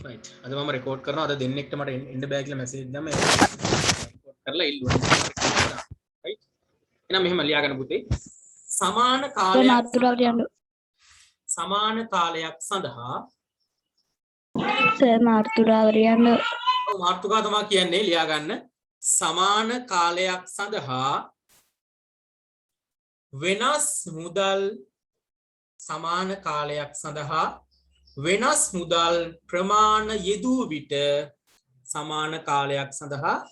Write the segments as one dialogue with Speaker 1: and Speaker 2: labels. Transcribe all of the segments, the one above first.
Speaker 1: right අද මම record කරනවා අද දෙන්නෙක්ට මට එන්න බෑ කියලා මැසේජ් දැම්ම ඒක රෙකෝඩ් කරලා ඉල්ලුවා right එහෙනම් මෙහෙම ලියා ගන්න පුතේ සමාන කාලයක් සඳහා ඔව් මාතෘකාව තමයි කියන්නේ ලියා ගන්න සමාන කාලයක් සඳහා වෙනස් මුදල් සමාන කාලයක් සඳහා වෙනස් මුදල් ප්‍රමාණ යෙදූ විට සමාන කාලයක් සඳහා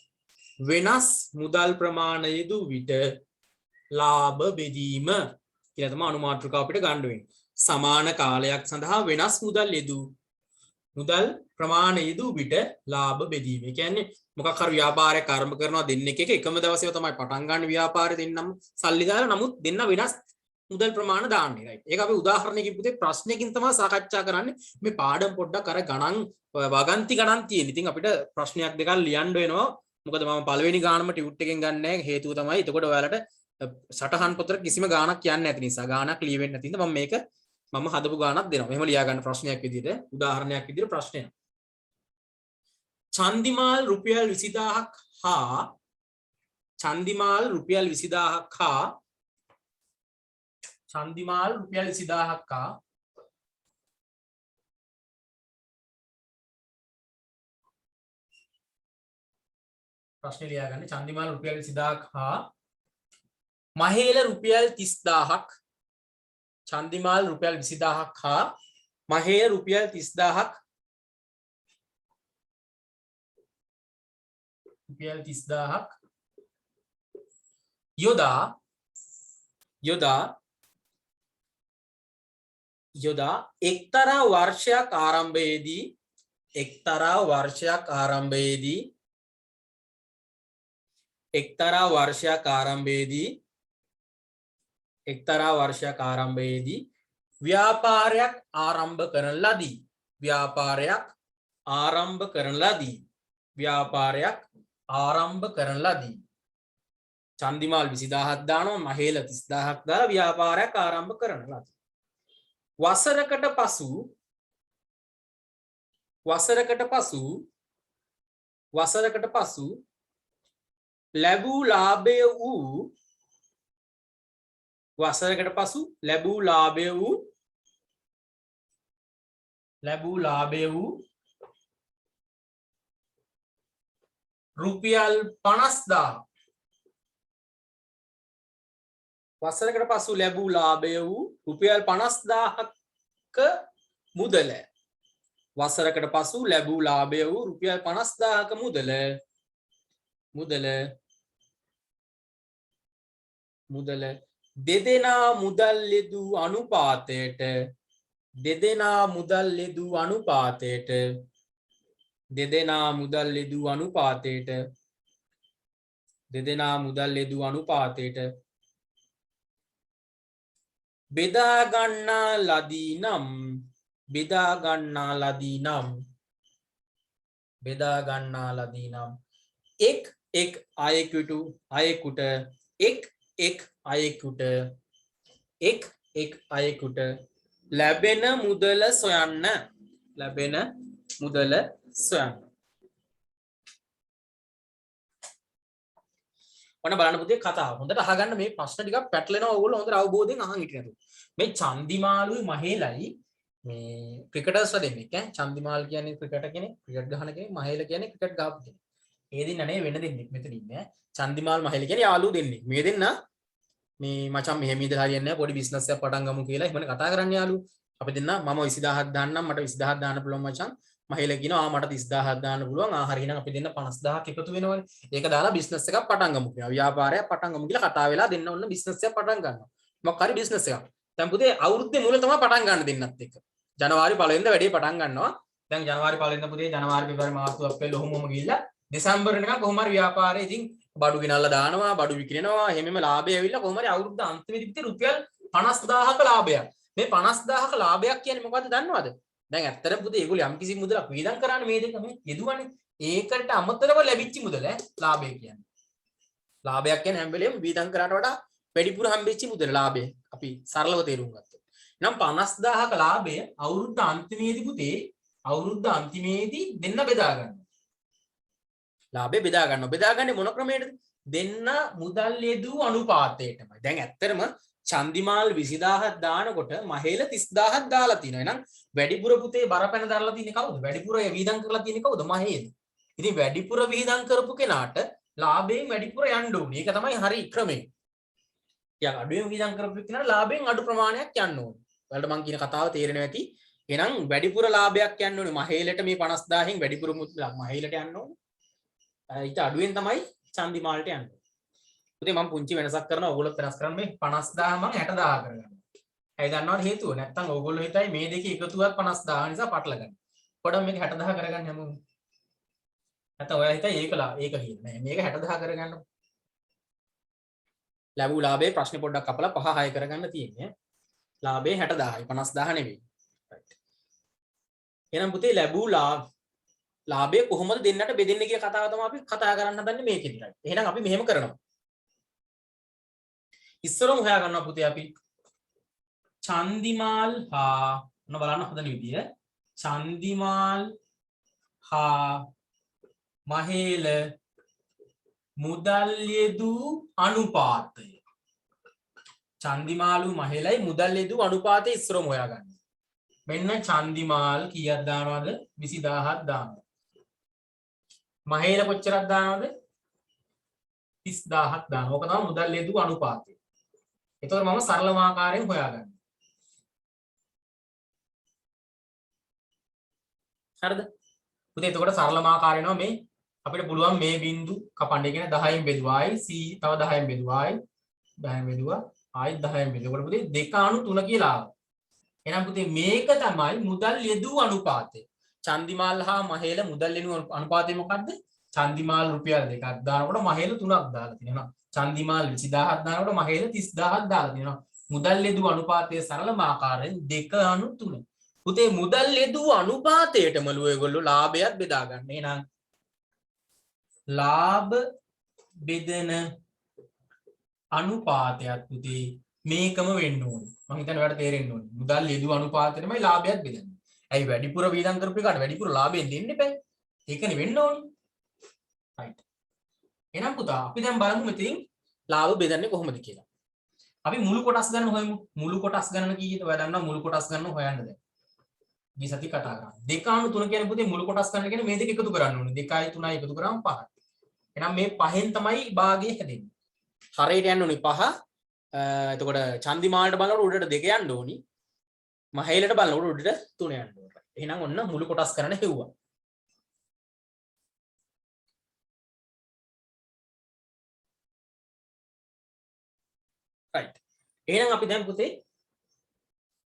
Speaker 1: වෙනස් මුදල් ප්‍රමාණ යෙදූ විට ලාභ බෙදීම කියලා තමයි අනුමාත්‍රිකාව අපිට ගන්න වෙන්නේ. සමාන කාලයක් සඳහා වෙනස් මුදල් යෙදූ මුදල් ප්‍රමාණ යෙදූ විට ලාභ බෙදීම. ඒ කියන්නේ මොකක් හරි ව්‍යාපාරයක් ආරම්භ කරනවා දෙන්නෙක් එක එකම දවසේ තමයි පටන් ගන්න ව්‍යාපාරය දෙන්නම සල්ලි දාලා නමුත් දෙන්න වෙනස් මුදල් ප්‍රමාණ දාන්නේ right. ඒක අපි උදාහරණයකින් පුතේ ප්‍රශ්නයකින් තමයි සාකච්ඡා කරන්නේ. මේ පාඩම් පොඩ්ඩක් අර ගණන් වගන්ති ගණන් තියෙන. ඉතින් අපිට ප්‍රශ්නයක් දෙකක් ලියන්න වෙනවා. මොකද මම පළවෙනි ගානම ටියුට් එකෙන් ගන්න නැහැ. හේතුව තමයි එතකොට ඔයාලට සටහන් පොතට කිසිම ගානක් කියන්න නැති නිසා ගානක් ලියවෙන්නේ නැති නිසා මම මේක හදපු ගානක් දෙනවා. මෙහෙම ලියා ගන්න ප්‍රශ්නයක් විදිහට උදාහරණයක් විදිහට ප්‍රශ්නයක්. චන්දිමාල් රුපියල් 20000ක් හා චන්දිමාල් රුපියල් 20000ක් හා චන්දිමාල් රුපියල් 20000ක් හා ප්‍රශ්නේ ලියා ගන්න චන්දිමාල් රුපියල් 20000ක් හා මහේල රුපියල් 30000ක් චන්දිමාල් රුපියල් 20000ක් හා මහේල රුපියල් 30000ක් රුපියල් 30000ක් යොදා එක්තරා වර්ෂයක් ආරම්භයේදී ව්‍යාපාරයක් ආරම්භ කරන ලදී චන්දිමාල් 20000ක් දානවා මහේල 30000ක් දාලා ව්‍යාපාරයක් ආරම්භ කරන ලදී වසරකට පසු ලැබූ ලාභය වූ රුපියල් 50000 වසරකට පසු ලැබූ ලාභය වූ රුපියල් 50000ක මුදල වසරකට පසු ලැබූ ලාභය වූ රුපියල් 50000ක මුදල දෙදෙනා මුදල් යෙදූ අනුපාතයට බෙදා ගන්නා ලදී නම් එක් අයෙකුට ලැබෙන මුදල සොයන්න ඔන්න බලන්න පුතේ කතාව. හොඳට අහගන්න මේ ප්‍රශ්න ටිකක් පැටලෙනවා ඕගොල්ලෝ හොඳට අවබෝධයෙන් අහන් හිටියද. මේ චන්දිමාලුයි මහේලයි මේ ක්‍රිකටර්ස්ලා දෙන්නෙක් ඈ. චන්දිමාල් කියන්නේ ක්‍රිකට් කෙනෙක්, ක්‍රිකට් ගහන කෙනෙක්, මහේල කියන්නේ ක්‍රිකට් ගහපු කෙනෙක්. ඒ දෙන්න නේ වෙන දෙන්නෙක් මෙතන ඉන්නේ ඈ. චන්දිමාල් මහේල කියන්නේ යාළුවෝ දෙන්නෙක්. මේ දෙන්න මේ මචං මෙහෙම ඉඳලා හරියන්නේ නැහැ පොඩි බිස්නස් එකක් පටන් ගමු කියලා එහෙමනේ කතා කරන්නේ යාළුවෝ. අපි දෙන්න මම 20000ක් දාන්නම් මට 20000ක් දාන්න පුළුවන් මචං. මහේල කියනවා මට 30000ක් දාන්න පුළුවන්. හරි එහෙනම් අපි දෙන්න 50000ක් එකතු වෙනවනේ. ඒක දාලා බිස්නස් එකක් පටන් ගමු කියලා. ව්‍යාපාරයක් පටන් ගමු කියලා කතා වෙලා දෙන්න ඕන බිස්නස් එකක් පටන් ගන්නවා. මොකක් හරි බිස්නස් එකක්. දැන් පුතේ අවුරුද්දේ මුල තමයි පටන් ගන්න දෙන්නත් එක්ක. ජනවාරි 1 වෙනිදා වැඩේ පටන් ගන්නවා. දැන් ජනවාරි 1 වෙනිදා පුතේ ජනවාරි පෙබරවාරි මාර්තු අප්‍රේල් ඔහොමම ගිහිල්ලා දෙසැම්බර් වෙනකන් කොහොම හරි ව්‍යාපාරේ ඉතින් බඩු ගෙනල්ලා දානවා බඩු විකිරෙනවා එහෙමම ලාභය ඇවිල්ලා කොහොම හරි අවුරුද්ද අන්තිමේදී පුතේ රුපියල් 50000ක ලාභයක්. මේ 50000ක ලාභයක් කියන්නේ මොකද්ද දන්නවද? දැන් ඇත්තටම පුතේ ඒගොල්ලෝ යම් කිසි මුදලක් වේදම් කරන්නේ මේ දෙක මේ යෙදුවනේ. ඒකට අමතරව ලැබිච්ච මුදල ලාභය කියන්නේ. ලාභයක් කියන්නේ හැම වෙලේම වේදම් කරාට වඩා වැඩිපුර හම්බෙච්ච මුදල ලාභය. අපි සරලව තේරුම් ගත්තොත්. නම් 50000ක ලාභය අවුරුද්ද අන්තිමේදී පුතේ අවුරුද්ද අන්තිමේදී දෙන්න බෙදා ගන්න. ලාභය බෙදා ගන්නවා. බෙදාගන්නේ මොන ක්‍රමයකටද? දෙන්න මුදල් යෙදූ අනුපාතයටමයි. දැන් ඇත්තටම චන්දිමාල් 20000ක් දානකොට මහේල 30000ක් දාලා තිනවා. එහෙනම් වැඩිපුර පුතේ බරපැන දාලා තින්නේ කවුද? වැඩිපුර වියදම් කරලා තින්නේ කවුද? මහේල. ඉතින් වැඩිපුර වියදම් කරපු කෙනාට ලාභයෙන් වැඩිපුර යන්න ඕනේ. ඒක තමයි හරි ක්‍රමය. ටිකක් අඩුවෙන් වියදම් කරපු කෙනාට ලාභයෙන් අඩු ප්‍රමාණයක් යන්න ඕනේ. ඔයාලට මම කියන කතාව තේරෙනවා ඇති. එහෙනම් වැඩිපුර ලාභයක් යන්න ඕනේ. මහේලට මේ 50000න් වැඩිපුර මුදලක් මහේලට යන්න ඕනේ. ඊට අඩුවෙන් තමයි චන්දිමාල්ට යන්නේ. පුතේ මම පුංචි වෙනසක් කරනවා. ඕගොල්ලෝ වෙනස් කරන්නේ මේ 50000 මම 60000 කරගන්නවා. ඇයි දන්නවද හේතුව? නැත්තම් ඕගොල්ලෝ හිතයි මේ දෙකේ එකතුවක් 50000 නිසා පටල ගන්න. පොඩ්ඩක් මේක 60000 කරගන්න හැමෝම. නැත්තම් ඔයා හිතයි ඒක කියන්නේ. මේක 60000 කරගන්න. ලැබූ ලාභයේ ප්‍රශ්නේ පොඩ්ඩක් අපලා 5 6 කරගන්න තියෙන්නේ. ලාභේ 60000යි 50000 නෙවෙයි. රයිට්. එහෙනම් පුතේ ලැබූ ලාභය කොහොමද දෙන්නට බෙදෙන්නේ කියන කතාව තමයි අපි කතා කරන්න හදන්නේ මේකෙදි. රයිට්. එහෙනම් අපි මෙහෙම කරනවා. ඉස්සරම හොයා ගන්නවා පුතේ අපි චන්දිමාල් හා ඔන්න බලන්න හොඳ විදිය. චන්දිමාල් හා මහේල මුදල් යෙදූ අනුපාතය. චන්දිමාලු මහේලයි මුදල් යෙදූ අනුපාතය ඉස්සරම හොයා ගන්න. මෙන්න චන්දිමාල් කීයක් දානවද? 20000ක් දානවා. මහේල කොච්චරක් දානවද? 30000ක් දානවා. ඕක තමයි මුදල් යෙදූ අනුපාතය. එතකොට මම සරලම ආකාරයෙන් හොයාගන්නවා. හරිද? පුතේ එතකොට සරලම ආකාරයනවා මේ අපිට පුළුවන් මේ බිංදු කපන්න. ඒ කියන්නේ 10න් බෙදුවායි c තව 10න් බෙදුවායි 10න් බෙදුවා ආයි 10න් බෙදුවා. පුතේ 2/3 කියලා ආවා. එහෙනම් පුතේ මේක තමයි මුදල් යෙදූ අනුපාතය. චන්දිමාල් හා මහේල මුදල් යෙදූ අනුපාතය මොකද්ද? චන්දිමාල් රුපියල් 2ක් දානකොට මහේල 3ක් දාලා තියෙනවා. චන්දිමාල් 20000ක් දානකොට මහේල 30000ක් දාලා තියෙනවා. මුදල් යෙදූ අනුපාතයේ සරලම ආකාරයෙන් 2/3. පුතේ මුදල් යෙදූ අනුපාතයටමලු ඔයගොල්ලෝ ලාභයත් බෙදා ගන්න. එහෙනම් ලාභ බෙදන අනුපාතයත් පුතේ මේකම වෙන්න ඕනේ. මම හිතන්නේ ඔයාලට තේරෙන්න ඕනේ. මුදල් යෙදූ අනුපාතයටමයි ලාභයත් බෙදන්නේ. ඇයි වැඩිපුර වියදම් කරපු එකට වැඩිපුර ලාභයෙන් දෙන්න එපා. ඒකනේ වෙන්න ඕනේ. රයිට්. එහෙනම් පුතා අපි දැන් බලමු මෙතනින් ලාභ බෙදන්නේ කොහොමද කියලා. අපි මුළු කොටස් ගන්න හොයමු. මුළු කොටස් ගණන කීයද? ඔයා දන්නවා මුළු කොටස් ගන්න හොයන්න දැන්. මේ සති කතා කරා. 2/3 කියන්නේ පුතේ මුළු කොටස් ගන්න කියන්නේ මේ දෙක එකතු කරන්න ඕනේ. 2යි 3යි එකතු කරාම 5යි. එහෙනම් මේ 5න් තමයි භාගය හැදෙන්නේ. හරියට යන්න ඕනේ 5. එතකොට චන්දිමාලට බලනකොට උඩට 2 යන්න ඕනි. මහේලට බලනකොට උඩට 3 යන්න ඕනේ. එහෙනම් ඔන්න මුළු කොටස් කරන්න හෙව්වා. right. එහෙනම් අපි දැන් පුතේ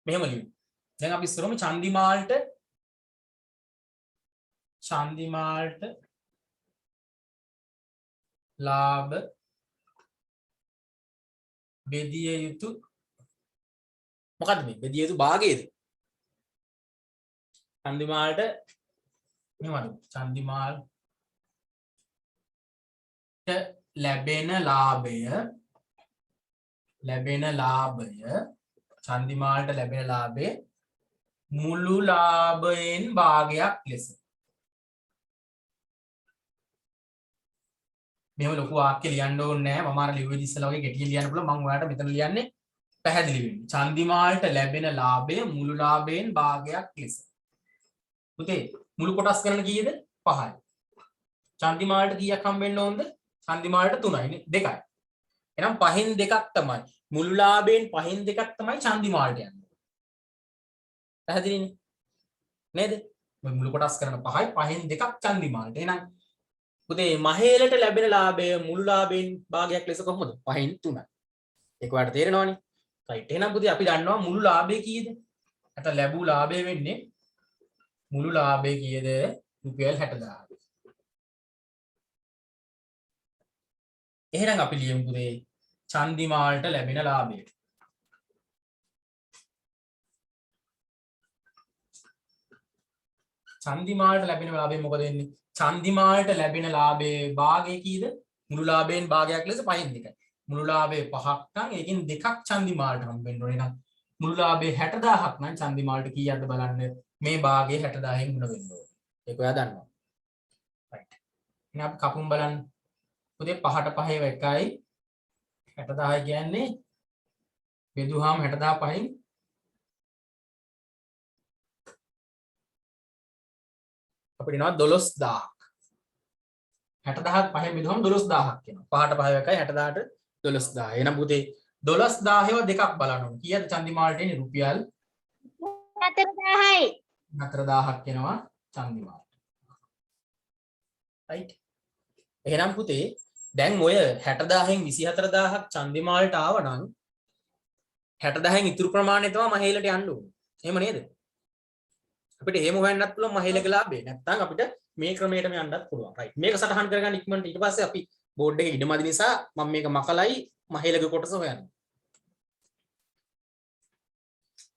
Speaker 1: මෙහෙම ලියමු. දැන් අපි ඉස්සරම චන්දිමාල්ට ලාභ බෙදිය යුතු මොකද්ද මේ බෙදිය යුතු භාගයේද? චන්දිමාල්ට මෙහෙමද? චන්දිමාල්ට ලැබෙන ලාභය චන්දිමාල්ට ලැබෙන ලාභය මුළු ලාභයෙන් භාගයක් ලෙස. මෙහෙම ලොකු වාක්‍ය ලියන්න ඕනේ නැහැ. මම අර ලිව්වෙදි ඉස්සලා වගේ ගැටිය ලියන්න පුළුවන්. මම ඔයාලට මෙතන ලියන්නේ පැහැදිලි වෙන්න. චන්දිමාල්ට ලැබෙන ලාභය මුළු ලාභයෙන් භාගයක් ලෙස. පුතේ මුළු කොටස් ගණන කීයද? 5යි. චන්දිමාල්ට කීයක් හම්බෙන්න ඕනද? චන්දිමාල්ට 3යි නේ 2යි. එහෙනම් 5න් 2ක් තමයි මුළු ලාභයෙන් 5න් 2ක් තමයි චන්දිමාල්ට යන්නේ. පැහැදිලිනේ නේද? මේ මුළු කොටස් කරන 5යි 5න් 2ක් චන්දිමාල්ට. එහෙනම් පුතේ මහේලට ලැබෙන ලාභය මුළු ලාභයෙන් භාගයක් ලෙස කොහොමද? 5න් 3යි. ඒක ඔයාලට තේරෙනවනේ. රයිට්. එහෙනම් පුතේ අපි දන්නවා මුළු ලාභය කීයද? නැත්නම් ලැබූ ලාභය වෙන්නේ මුළු ලාභය කීයද? රුපියල් 60000. එහෙනම් අපි ලියමු පුතේ චන්දිමාල්ට ලැබෙන ලාභය. චන්දිමාල්ට ලැබෙන ලාභය මොකද වෙන්නේ? චන්දිමාල්ට ලැබෙන ලාභයේ භාගය කීයද? මුළු ලාභයෙන් භාගයක් ලෙස 5න් 2යි. මුළු ලාභයේ 5ක් නම් ඒකෙන් 2ක් චන්දිමාල්ට හම්බෙන්න ඕනේ. එහෙනම් මුළු ලාභයේ 60000ක් නම් චන්දිමාල්ට කීයක්ද බලන්න. මේ භාගයේ 60000න් ගුණ වෙන්න ඕනේ. ඒක ඔයා දන්නවා. right. එහෙනම් අපි කපුම් බලන්න. පුතේ 5ට 5 එකයි 60000 කියන්නේ බෙදුවාම 60000 5න් අපිට එනවා 12000ක්. 60000ක් 5න් බෙදුවාම 12000ක් එනවා. 5ට 5 එකයි 60000ට 12000. එහෙනම් පුතේ 12000 දෙකක් බලන්න ඕනේ. කීයද චන්දිමාල්ට එන්නේ? රුපියල්
Speaker 2: 4000යි.
Speaker 1: 4000ක් එනවා චන්දිමාල්ට. right. එහෙනම් පුතේ දැන් ඔය 60000න් 24000ක් චන්දිමාල්ට ආවනම් 60000න් ඉතුරු ප්‍රමාණය තමයි මහේලට යන්න ඕනේ. එහෙම නේද? අපිට එහෙම හොයන්නත් පුළුවන් මහේලගේ ලාභය. නැත්නම් අපිට මේ ක්‍රමයටම යන්නත් පුළුවන්. right. මේක සටහන් කරගන්න ඉක්මනට ඊට පස්සේ අපි බෝඩ් එකේ ඉඩමදි නිසා මම මේක මකලයි මහේලගේ කොටස හොයන්නේ.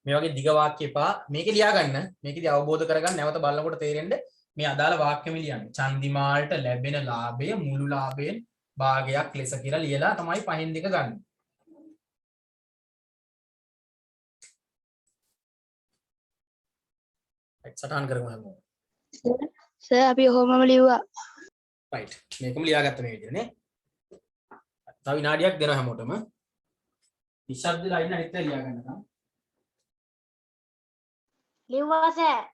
Speaker 1: මේ වගේ දිග වාක්‍ය එපා. මේක ලියා ගන්න. මේකදී අවබෝධ කරගන්න නැවත බලනකොට තේරෙන්න මේ අදාළ වාක්‍යෙම ලියන්නේ. චන්දිමාල්ට ලැබෙන ලාභය මුළු ලාභයෙන් භාගයක් ලෙස කියලා ලියලා තමයි පහෙන් දෙක ගන්න. සටහන් කරමු හැමෝම.
Speaker 2: සර් අපි ඔහොමම ලිව්වා.
Speaker 1: right. මේකම ලියාගත්ත මේ විදිහට නේ. තව විනාඩියක් දෙනවා හැමෝටම. නිශ්ශබ්දලා ඉන්න අනිත් ලියා ගන්නකම්.
Speaker 2: ලිව්වා සර්.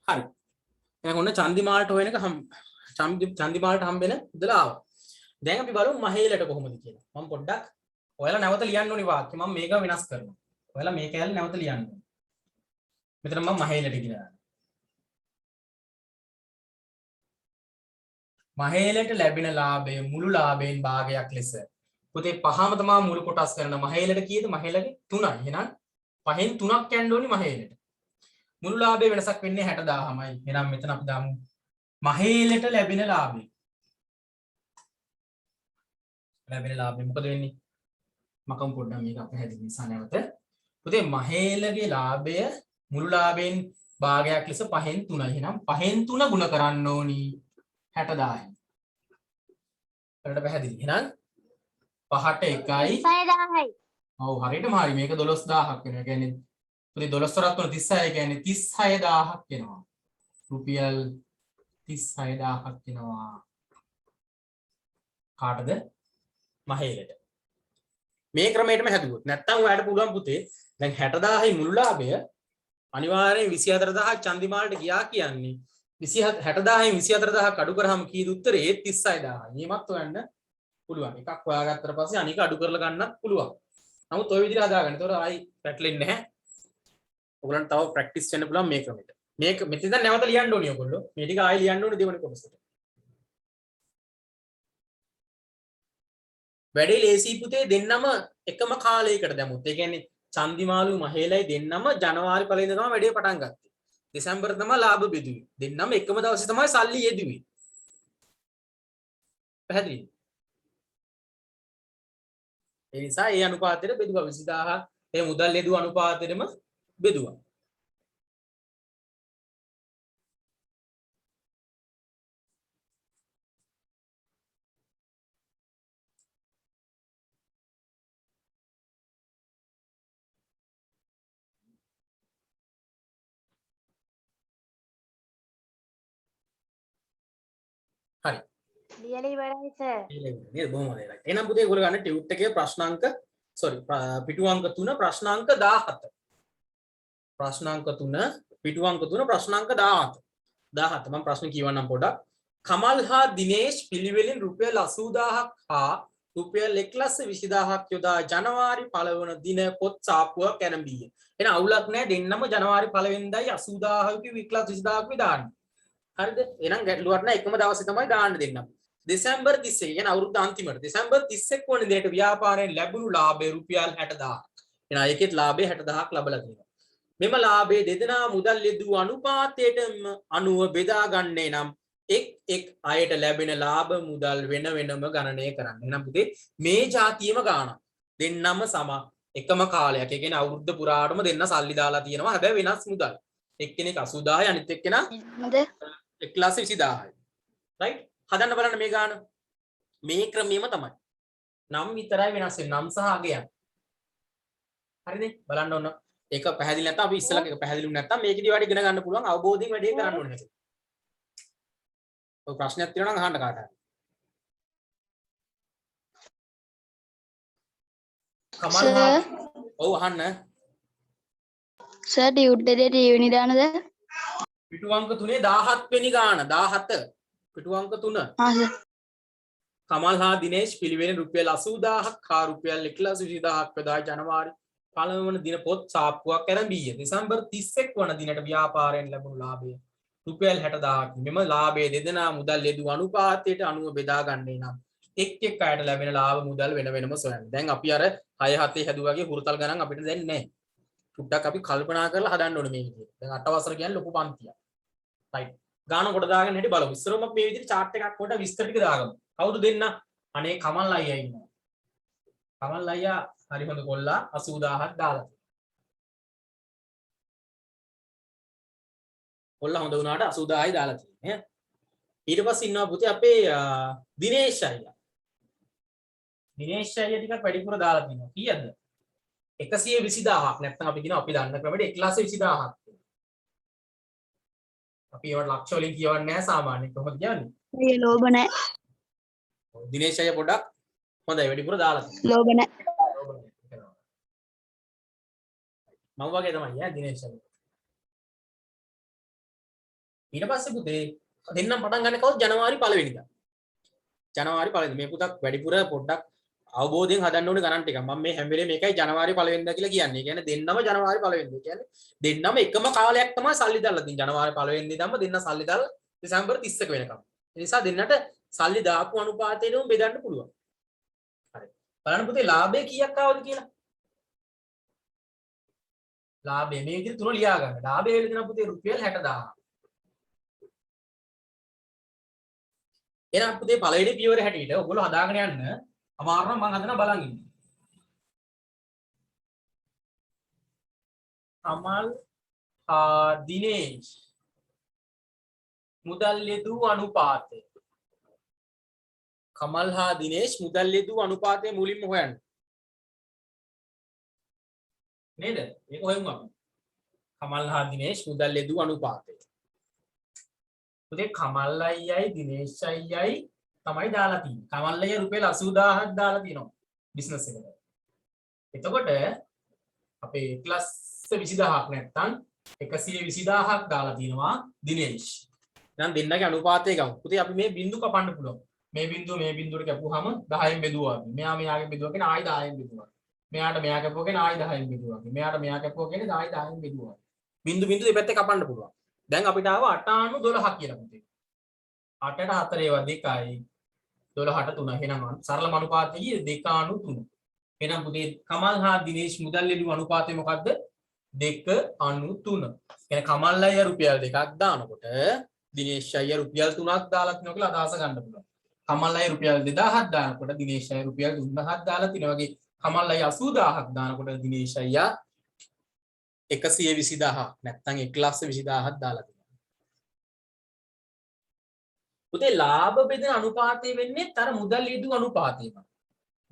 Speaker 1: හරි. දැන් ඔන්න චන්දිමාල්ට හොයනක චන්දිමාල්ට හම්බෙන මුදල ආවා. දැන් අපි බලමු මහේලට කොහොමද කියලා. මම පොඩ්ඩක් ඔයාලා නැවත ලියන්න ඕනි වාක්‍ය. මම මේක වෙනස් කරනවා. ඔයාලා මේක ඇල්ල නැවත ලියන්න ඕනේ. මෙතන මම මහේලට කියලා දානවා. මහේලට ලැබෙන ලාභය මුළු ලාභයෙන් භාගයක් ලෙස. පුතේ පහම තමයි මුළු කොටස් කරන මහේලට කීයද? මහේලගේ 3යි. එහෙනම් පහෙන් 3ක් යන්න ඕනි මහේලට. මුළු ලාභය වෙනසක් වෙන්නේ 60000යි. එහෙනම් මෙතන අපි දාමු මහේලට ලැබෙන ලාභය. ලැබෙන ලාභය මොකද වෙන්නේ? මකම් පොඩ්ඩක් මේක පැහැදිලි නිසා නැවත. පුතේ මහේලගේ ලාභය මුළු ලාභයෙන් භාගයක් ලෙස 5න් 3යි. එහෙනම් 5න් 3 ගුණ කරන්න ඕනි 60000යි. වලට පැහැදිලි. එහෙනම් 5ට 1යි
Speaker 2: 60000යි.
Speaker 1: ඔව් හරියටම හරි. මේක 12000ක් වෙනවා. කියන්නේ පුතේ 12 වරක් 36 කියන්නේ 36000ක් වෙනවා. රුපියල් 36000ක් වෙනවා. කාටද? මහේලට. මේ ක්‍රමයටම හැදුවොත් නැත්තම් ඔයාලට පුළුවන් පුතේ දැන් 60000යි මුළු ලාභය අනිවාර්යෙන් 24000ක් චන්දිමාල්ට ගියා කියන්නේ 60000න් 24000ක් අඩු කරාම කීයද උත්තරේ? 36000. මේවත් හොයන්න පුළුවන්. එකක් හොයාගත්තට පස්සේ අනික අඩු කරලා ගන්නත් පුළුවන්. නමුත් ওই විදිහට හදාගන්න. ඒතකොට ආයි පැටලෙන්නේ නැහැ. ඔයගලන්ට තව ප්‍රැක්ටිස් වෙන්න පුළුවන් මේ ක්‍රමෙට. මේක මෙතන දැන් නැවත ලියන්න ඕනේ ඔයගොල්ලෝ. මේ ටික ආයි ලියන්න ඕනේ දෙවෙනි කොටසට. වැඩේ ලේසි පුතේ දෙන්නම එකම කාලයකට දැමුවොත්. ඒ කියන්නේ චන්දිමාලු මහේලයි දෙන්නම ජනවාරි පළවෙනි ඉඳන් තමයි වැඩේ පටන් ගත්තේ. දෙසැම්බර් තමයි ලාභ බෙදුවේ. දෙන්නම එකම දවසේ තමයි සල්ලි යෙදුවේ. පැහැදිලිද? ඒ නිසා ඒ අනුපාතයට බෙදුවා 20000 ඒ මුදල් යෙදුව අනුපාතෙටම බෙදුවා. හරි.
Speaker 2: ලියලා ඉවරයි සර්.
Speaker 1: නේද බොහොම හොඳයි. එහෙනම් පුතේ ඒගොල්ලෝ ගන්න ටියුට් එකේ ප්‍රශ්නාංක පිටුවංක 3 ප්‍රශ්නාංක 17. ප්‍රශ්නාංක 3 පිටුවංක 3 ප්‍රශ්නාංක 17 මම ප්‍රශ්න කියවන්නම් පොඩක්. කමල් හා දිනේෂ් පිළිවෙලින් රුපියල් 80000ක් හා රුපියල් 1,20,000ක් යොදා ජනවාරි 1 වන දින පොත් සාප්පුවක් කැරඹීය. එහෙනම් අවුලක් නැහැ දෙන්නම ජනවාරි 1 වෙනිදායි 80000ක් 1,20,000ක් දාන්න. හරිද? එහෙනම් ගැටලුවක් නැහැ එකම දවසේ තමයි දාන්න දෙන්නම. දෙසැම්බර් 31 කියන අවුරුද්ද අන්තිමට දෙසැම්බර් 31 වන දිනට ව්‍යාපාරයෙන් ලැබුණු ලාභය රුපියල් 60000ක්. එහෙනම් ඒකෙත් ලාභය 60000ක් ලැබලා තියෙනවා. මෙම ලාභයේ දෙදෙනා මුදල් යෙදූ අනුපාතයට අනුව බෙදා ගන්නේ නම් එක් අයට ලැබෙන ලාභ මුදල් වෙන වෙනම ගණනය කරන්න. එහෙනම් පුතේ මේ જાතියෙම ගාණක් දෙන්නම සම එකම කාලයක්. ඒ කියන්නේ අවුරුද්ද පුරාටම දෙන්න සල්ලි දාලා තියෙනවා. හැබැයි වෙනස් මුදල්. එක්කෙනෙක් 80000යි අනිත් එක්කෙනා
Speaker 2: මොකද?
Speaker 1: 1,20,000යි. රයිට්? හදන්න බලන්න මේ ගාන. මේ ක්‍රමයේම තමයි. නම් විතරයි වෙනස් වෙන්නේ. නම් සහ අගයන්. හරිද? බලන්න ඕන. ඒක පැහැදිලි නැත්නම් අපි ඉස්සෙල්ලා ඒක පැහැදිලි නැත්නම් මේකේදී වැඩි ඉගෙන ගන්න පුළුවන් අවබෝධයෙන් වැඩේ කරන්න ඕනේ හැටි. ඔය ප්‍රශ්නයක් තියෙනවා නම් අහන්න කාට හරි. කමල් ඔව් අහන්න.
Speaker 2: සර් ටියුට් එකේ ටීවී දානද?
Speaker 1: පිටු අංක 3 17 වෙනි ගාන 17 පිටු අංක 3
Speaker 2: සර්.
Speaker 1: කමල් හා දිනේෂ් පිළිවෙලින් රුපියල් 80000ක් හා රුපියල් 1,20,000ක් යොදා ජනවාරි 1 වන දින පොත් සාප්පුවක් ආරම්භීය. දෙසැම්බර් 31 වන දිනට ව්‍යාපාරයෙන් ලැබුණු ලාභය රුපියල් 60000ක්. මෙම ලාභයේ දෙදෙනා මුදල් යෙදූ අනුපාතයට අනුව බෙදා ගන්නේ නම් එක් අයට ලැබෙන ලාභ මුදල් වෙන වෙනම සොයන්න. දැන් අපි අර 6 7 හැදුවාගේ හුරුතල් ගණන් අපිට දැන් නැහැ. ටුට්ටක් අපි කල්පනා කරලා හදන්න ඕනේ මේ විදිහට. දැන් 8 වසර කියන්නේ ලොකු පන්තියක්. රයිට්. ගාන කොට දාගෙන හැටි බලමු. ඉස්සරම මේ විදිහට chart එකක් කොට විස්තර ටික දාගමු. කවුද දෙන්න? අනේ කමල් අයියා ඉන්නවා. කමල් අයියා හරි හොඳ කොල්ලා 80000ක් දාලා. කොල්ලා හොඳ වුණාට 80000යි දාලා තියෙන්නේ. ඊට පස්සේ ඉන්නවා පුතේ අපේ දිනේෂ් අයියා. දිනේෂ් අයියා ටිකක් වැඩිපුර දාලා තිනවා. කීයද? 120,000ක් නැත්නම් අපි කියනවා අපි දන්න ක්‍රමයට 1,20,000ක්. අපි ඒවට ලක්ෂ වලින් කියවන්නේ නැහැ සාමාන්‍යයෙන් කොහොමද කියන්නේ?
Speaker 2: ඒ ලෝභ නැහැ.
Speaker 1: දිනේෂ් අයියා පොඩ්ඩක් හොඳයි වැඩිපුර දාලා තියෙනවා.
Speaker 2: ලෝභ නැහැ.
Speaker 1: මම වගේ තමයි ඈ දිනේෂ් අයියා. ඊට පස්සේ පුතේ දෙන්නම් පටන් ගන්න කවුද ජනවාරි 1 වෙනිදා. ජනවාරි 1 වෙනිදා මේ පුතක් වැඩිපුර පොඩ්ඩක් අවබෝධයෙන් හදන්න ඕනේ ගණන් ටික. මම මේ හැම වෙලේම මේකයි ජනවාරි 1 වෙනිදා කියලා කියන්නේ. ඒ කියන්නේ දෙන්නම ජනවාරි 1 වෙනිදා. කියන්නේ දෙන්නම එකම කාලයක් තමයි සල්ලි දාලා තියෙන්නේ. ජනවාරි 1 වෙනිදාම දෙන්න සල්ලි දාලා දෙසැම්බර් 31 වෙනකම්. ඒ නිසා දෙන්නට සල්ලි දාපු අනුපාතයෙන්ම බෙදන්න පුළුවන්. හරි. බලන්න පුතේ ලාභය කීයක් ආවද කියලා. ලාභය මේ විදිහට තුන ලියා ගන්න. ලාභය වෙල දෙන පුතේ රුපියල් 60000. එහෙනම් පුතේ පළවෙනි පියවර හැටියට ඔයගොල්ලෝ හදාගෙන යන්න අමාරු නම් මම හදනවා බලන් ඉන්න. කමල් දිනේෂ් මුදල් යෙදූ අනුපාතය. කමල් හා දිනේෂ් මුදල් යෙදූ අනුපාතය මුලින්ම හොයන්න. නේද? ඒක හොයමු අපි. කමල් හා දිනේෂ් මුදල් යෙදූ අනුපාතය. පුතේ කමල් අයියයි දිනේෂ් අයියයි තමයි දාලා තියෙන්නේ. කමල් අයියා රුපියල් 80000ක් දාලා තියෙනවා බිස්නස් එකට. එතකොට අපේ 1,20,000ක් නැත්තම් 120,000ක් දාලා තියෙනවා දිනේෂ්. දැන් දෙන්නගේ අනුපාතය ගමු. පුතේ අපි මේ බිංදු කපන්න පුළුවන්. මේ බිංදුවට කැපුවාම 10න් බෙදුවා. මෙයා මෙයාගෙන් බෙදුවා කියන ආයි 10න් බෙදුවා. මෙයාට මෙයා කැපුවා කියන ආයි 10න් බෙදුවා. මෙයාට මෙයා කැපුවා කියන ආයි 10න් බෙදුවා. බිංදු දෙපැත්තේ කපන්න පුළුවන්. දැන් අපිට ආව 8/12 කියලා පුතේ. 8ට 4 ඒවා 2යි 12ට 3. එහෙනම් සරලම අනුපාතය 2/3. එහෙනම් පුතේ කමල් හා දිනේෂ් මුදල් යෙදූ අනුපාතය මොකද්ද? 2/3. කියන්නේ කමල් අයියා රුපියල් 2ක් දානකොට දිනේෂ් අයියා රුපියල් 3ක් දාලා තිනවා කියලා අදහස ගන්න පුළුවන්. කමල් අයියා රුපියල් 2000ක් දානකොට දිනේෂ් අයියා රුපියල් 3000ක් දාලා තිනවා වගේ කමල් අයියා 80000ක් දානකොට දිනේෂ් අයියා 120,000ක් නැත්නම් 1,20,000ක් දාලා තියෙනවා. පුතේ ලාභ බෙදෙන අනුපාතය වෙන්නේ අර මුදල් යෙදූ අනුපාතයම.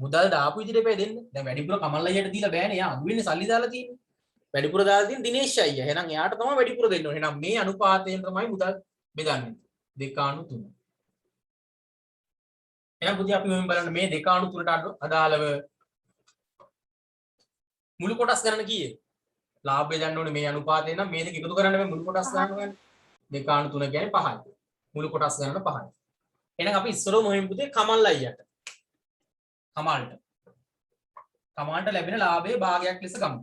Speaker 1: මුදල් දාපු විදිහට දෙන්න. දැන් වැඩිපුර කමල් අයියට දීලා බෑනේ. යා අඩු වෙන්නේ සල්ලි දාලා තියෙන්නේ. වැඩිපුර දාලා තියෙන දිනේෂ් අයියා. එහෙනම් එයාට තමයි වැඩිපුර දෙන්න ඕනේ. එහෙනම් මේ අනුපාතයෙන් තමයි මුදල් බෙදන්නේ. 2/3. එහෙනම් පුතේ අපි මෙහෙම බලන්න මේ දෙක අණු තුනට අදාළව මුළු කොටස් ගණන කීයද? ලාභය දන්න ඕනේ මේ අනුපාතය නම් මේ දෙක එකතු කරන්න මේ මුළු කොටස් ගණන ගන්න. දෙක අණු තුන කියන්නේ 5යි. මුළු කොටස් ගණන 5යි. එහෙනම් අපි ඉස්සරෝ මොහින් පුතේ කමල් අයියට. කමල්ට ලැබෙන ලාභයේ භාගයක් ලෙස ගමු.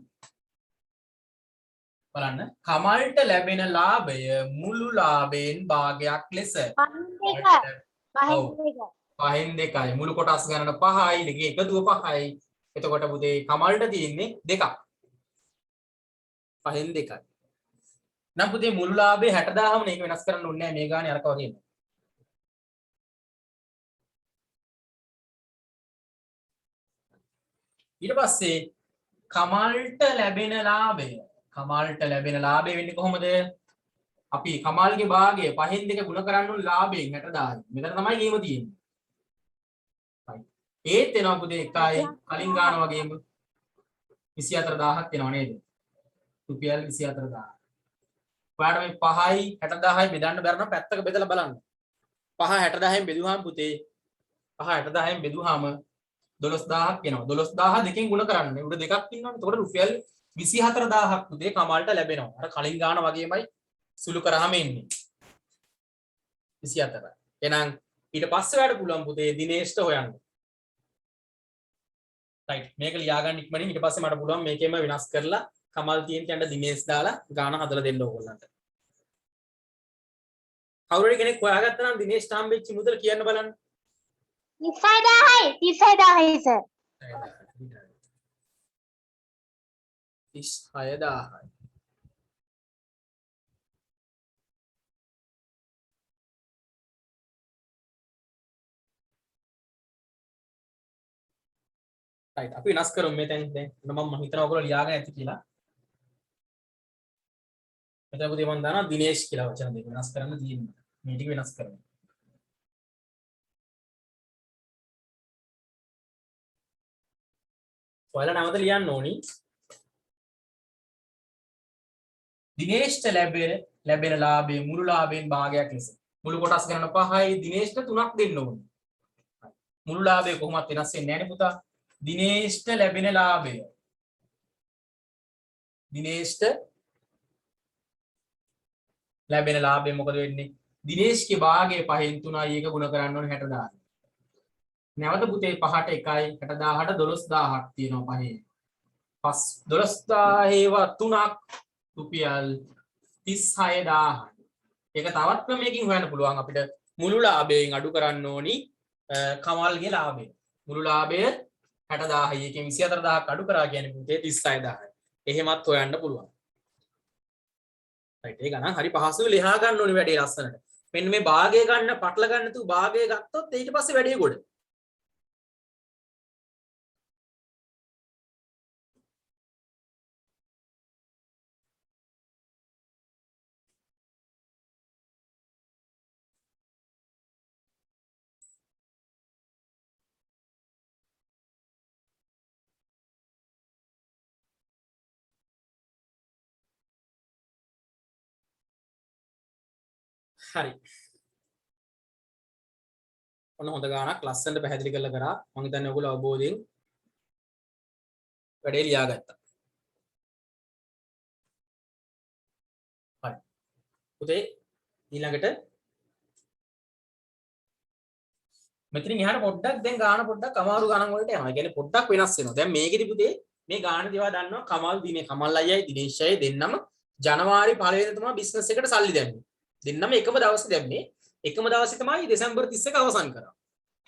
Speaker 1: බලන්න කමල්ට ලැබෙන ලාභය මුළු ලාභයෙන් භාගයක් ලෙස 5න් 2යි මුළු කොටස් ගණන 5යි දෙකේ එකතුව 5යි. එතකොට පුතේ කමල්ට තියෙන්නේ 2ක්. 5න් 2යි. නම් පුතේ මුළු ලාභේ 60000ම මේක වෙනස් කරන්න ඕනේ නැහැ මේ ගානේ අරක වගේම. ඊට පස්සේ කමල්ට ලැබෙන ලාභය වෙන්නේ කොහොමද? අපි කමල්ගේ භාගය 5න් 2 ගුණ කරන්න ඕනේ ලාභයෙන් 60000යි. මෙතන තමයි ගේම තියෙන්නේ. ඒත් එනවා පුතේ එකයි කලින් ගාන වගේම 24000ක් එනවා නේද? රුපියල් 24000. ඔයාලට මේ 5යි 60000යි බෙදන්න බැර නම් පැත්තක බෙදලා බලන්න. 5 60000න් බෙදුවාම පුතේ 5 60000න් බෙදුවාම 12000ක් එනවා. 12000 දෙකෙන් ගුණ කරන්න. උඩ දෙකක් ඉන්නවනේ. එතකොට රුපියල් 24000ක් පුතේ කමල්ට ලැබෙනවා. අර කලින් ගාන වගේමයි සුළු කරාම එන්නේ. 24. එහෙනම් ඊට පස්සේ වැඩ පුළුවන් පුතේ දිනේෂ්ට හොයන්න. රයිට් මේක ලියා ගන්න ඉක්මනින් ඊට පස්සේ මට පුළුවන් මේකෙම වෙනස් කරලා කමල් තියෙන කැන්ඩ දිනේෂ් දාලා ගාන හදලා දෙන්න ඕගොල්ලන්ට. කවුරු හරි කෙනෙක් හොයාගත්තා නම් දිනේෂ් හම්බෙච්ච මුදල කියන්න බලන්න.
Speaker 2: 36000යි සර්.
Speaker 1: 36000යි. right අපි වෙනස් කරමු මේ දැන් මම හිතනවා ඔයගොල්ලෝ ලියාගෙන ඇති කියලා. මෙතන පුතේ මම දානවා දිනේෂ් කියලා වචන දෙක වෙනස් කරන්න තියෙනවා. මේ ටික වෙනස් කරමු. ඔයාලා නැවත ලියන්න ඕනි. දිනේෂ්ට ලැබෙන ලාභයේ මුළු ලාභයෙන් භාගයක් ලෙස. මුළු කොටස් ගණන 5යි දිනේෂ්ට 3ක් දෙන්න ඕනි. මුළු ලාභය කොහොමවත් වෙනස් වෙන්නේ නැහැ නේ පුතා. දිනේෂ්ට ලැබෙන ලාභය. දිනේෂ්ට ලැබෙන ලාභය මොකද වෙන්නේ? දිනේෂ්ගේ භාගය 5න් 3යි ඒක ගුණ කරන්න ඕනේ 60000. නැවත පුතේ 5ට 1යි 60000ට 12000ක් තියෙනවා 5. 12000 ඒවා 3ක් රුපියල් 36000. ඒක තවත් ක්‍රමයකින් හොයන්න පුළුවන් අපිට මුළු ලාභයෙන් අඩු කරන්න ඕනි කමල්ගේ ලාභය. මුළු ලාභය 60000යි එකෙන් 24000ක් අඩු කරා කියන්නේ පුතේ 36000යි. එහෙමත් හොයන්න පුළුවන්. right ඒ ගණන් හරි පහසුව ලියා ගන්න ඕනි වැඩේ ලස්සනට. මෙන්න මේ භාගය ගන්න පටල ගන්න තු භාගය ගත්තොත් ඊට පස්සේ වැඩේ ගොඩ. හරි. ඔන්න හොඳ ගානක් ලස්සනට පැහැදිලි කරලා කරා. මම හිතන්නේ ඔයගොල්ලෝ අවබෝධයෙන් වැඩේ ලියාගත්තා. හරි. පුතේ ඊළඟට මෙතනින් එහාට පොඩ්ඩක් දැන් ගාන පොඩ්ඩක් අමාරු ගණන් වලට යනවා. ඒ කියන්නේ පොඩ්ඩක් වෙනස් වෙනවා. දැන් මේකෙදි පුතේ මේ ගාන දේවා දන්නවා කමල් දිනේ කමල් අයියයි දිනේෂ්යි දෙන්නම ජනවාරි 1 වෙනිදා තමයි බිස්නස් එකට සල්ලි දැම්මේ. දෙන්නම එකම දවසේ දැම්මේ. එකම දවසේ තමයි දෙසැම්බර් 31 අවසන් කරා.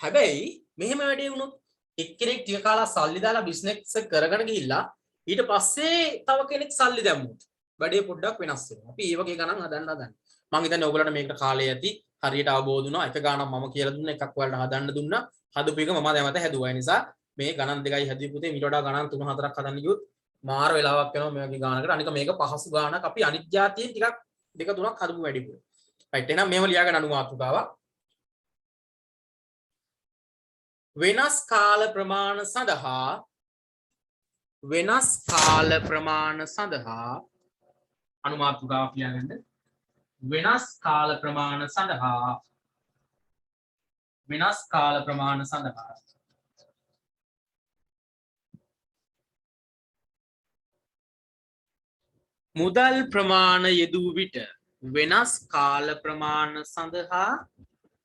Speaker 1: හැබැයි මෙහෙම වැඩේ වුණොත් එක්කෙනෙක් ටික කාලයක් සල්ලි දාලා බිස්නස් එක කරගෙන ගිහිල්ලා ඊට පස්සේ තව කෙනෙක් සල්ලි දැම්මොත් වැඩේ පොඩ්ඩක් වෙනස් වෙනවා. අපි ඒ වගේ ගණන් හදන්න. මම හිතන්නේ ඔයගොල්ලන්ට මේකට කාලය ඇති හරියට අවබෝධ වුණා. එක ගණන් මම කියලා දුන්නා එකක් ඔයාලට හදන්න දුන්නා. හදපු එක මම දැමත හැදුවා. ඒ නිසා මේ ගණන් දෙකයි හැදුවේ පුතේ ඊට වඩා ගණන් 3-4ක් හදන්න ගියොත් මාර වෙලාවක් යනවා මේ වගේ ගානකට. අනික මේක පහසු ගානක්. අපි අනිත් જાතියෙන් ටිකක් 2-3ක් හදපු වැඩිපුර. right එහෙනම් මේව ලියාගෙන අනුමාතුකාවක්. වෙනස් කාල ප්‍රමාණ සඳහා අනුමාතුකාවක් ලියාගන්න. වෙනස් කාල ප්‍රමාණ සඳහා වෙනස් කාල ප්‍රමාණ සඳහා මුදල් ප්‍රමාණ යෙදූ විට වෙනස් කාල ප්‍රමාණ සඳහා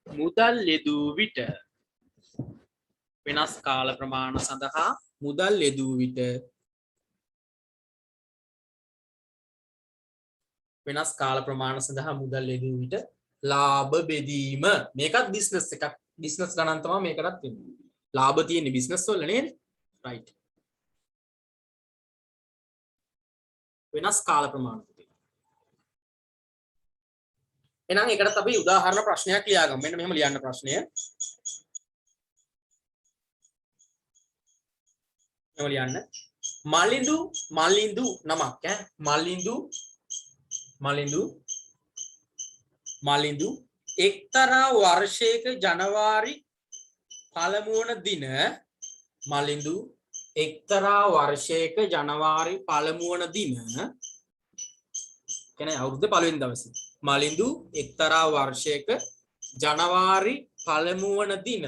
Speaker 1: මුදල් යෙදූ විට වෙනස් කාල ප්‍රමාණ සඳහා මුදල් යෙදූ විට වෙනස් කාල ප්‍රමාණ සඳහා මුදල් යෙදූ විට ලාභ බෙදීම මේකත් බිස්නස් එකක් බිස්නස් ගණන් තමයි මේකටත් වෙන්නේ ලාභ තියෙන්නේ බිස්නස් වල නේද රයිට් වෙනස් කාල ප්‍රමාණ එහෙනම් ඒකටත් අපි උදාහරණ ප්‍රශ්නයක් ලියාගමු මෙන්න මෙහෙම ලියන්න ප්‍රශ්නය මෙහෙම ලියන්න මලින්දු නමක් මලින්දු එක්තරා වර්ෂයක ජනවාරි පළමු වන දින මලින්දු එක්තරා වර්ෂයක ජනවාරි පළමු වන දින කියන්නේ අවුරුද්දේ පළවෙනි දවසේ මලින්දු එක්තරා වර්ෂයක ජනවාරි පළමු වන දින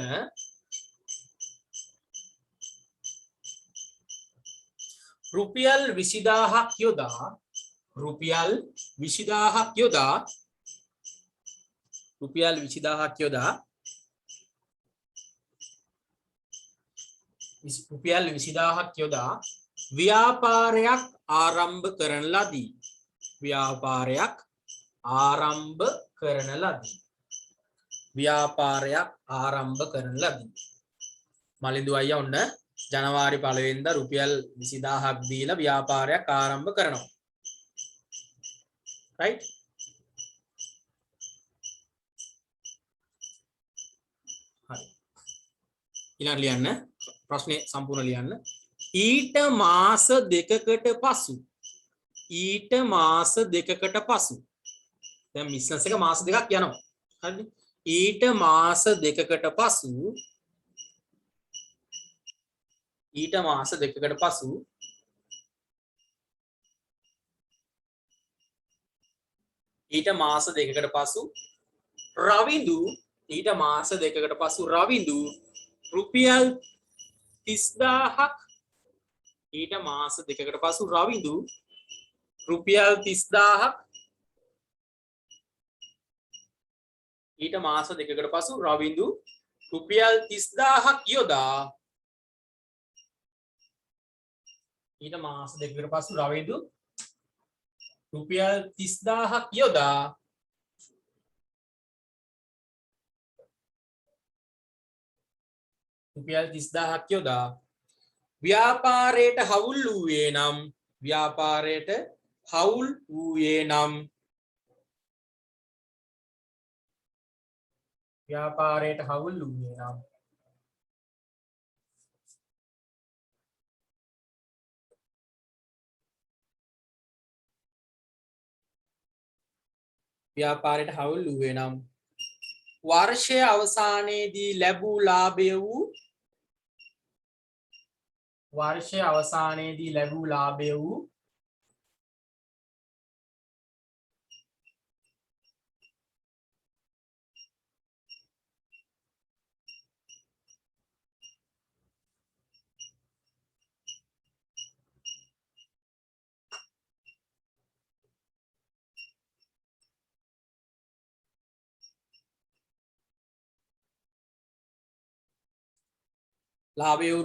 Speaker 1: රුපියල් 20000ක් යොදා රුපියල් 20000ක් යොදා ව්‍යාපාරයක් ආරම්භ කරන ලදී මලින්දු අයියා ඔන්න ජනවාරි 1 වෙනිදා රුපියල් 20000ක් දීලා ව්‍යාපාරයක් ආරම්භ කරනවා right හරි ඊළඟ ලියන්න ප්‍රශ්නේ සම්පූර්ණ ලියන්න ඊට මාස දෙකකට පසු දැන් බිස්නස් එක මාස දෙකක් යනවා හරිද ඊට මාස දෙකකට පසු රවිඳු රුපියල් 30000ක් යොදා ව්‍යාපාරයට හවුල් වූයේ නම් වර්ෂය අවසානයේදී ලැබූ ලාභය වූ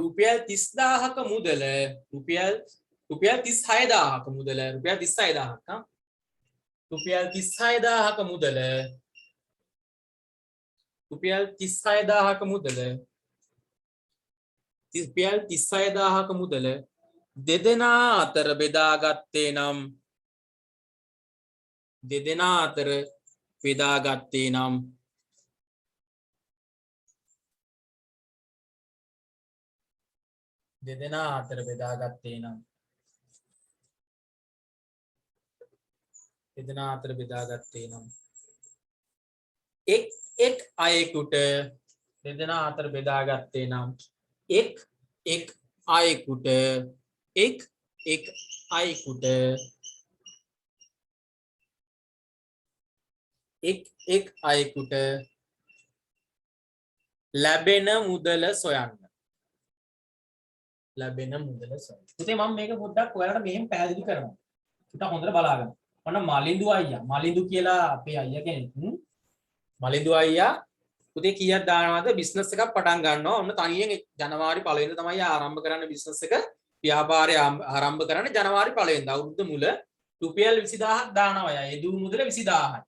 Speaker 1: රුපියල් 30000ක මුදල රුපියල් 36000ක මුදල රුපියල් 36000ක මුදල දෙදෙනා අතර බෙදාගත්තේ නම් එක් අයෙකුට ලැබෙන මුදල සොයන්න. ලැබෙන මුදල සොයන්න. පුතේ මම මේක පොඩ්ඩක් ඔයාලට මෙහෙම පැහැදිලි කරනවා. පුතා හොඳට බලාගන්න. ඔන්න මලින්දු අයියා. මලින්දු කියලා අපේ අයියා කෙනෙක්. මලින්දු අයියා පුතේ කීයක් දානවද බිස්නස් එකක් පටන් ගන්නවා. ඔන්න තනියෙන් ජනවාරි 1 වෙනිදා තමයි ආරම්භ කරන්න බිස්නස් එක. ව්‍යාපාරය ආරම්භ කරන්න ජනවාරි 1 වෙනිදා. අවුරුද්ද මුල රුපියල් 20000ක් දානවා අය. එදු මුදල 20000යි.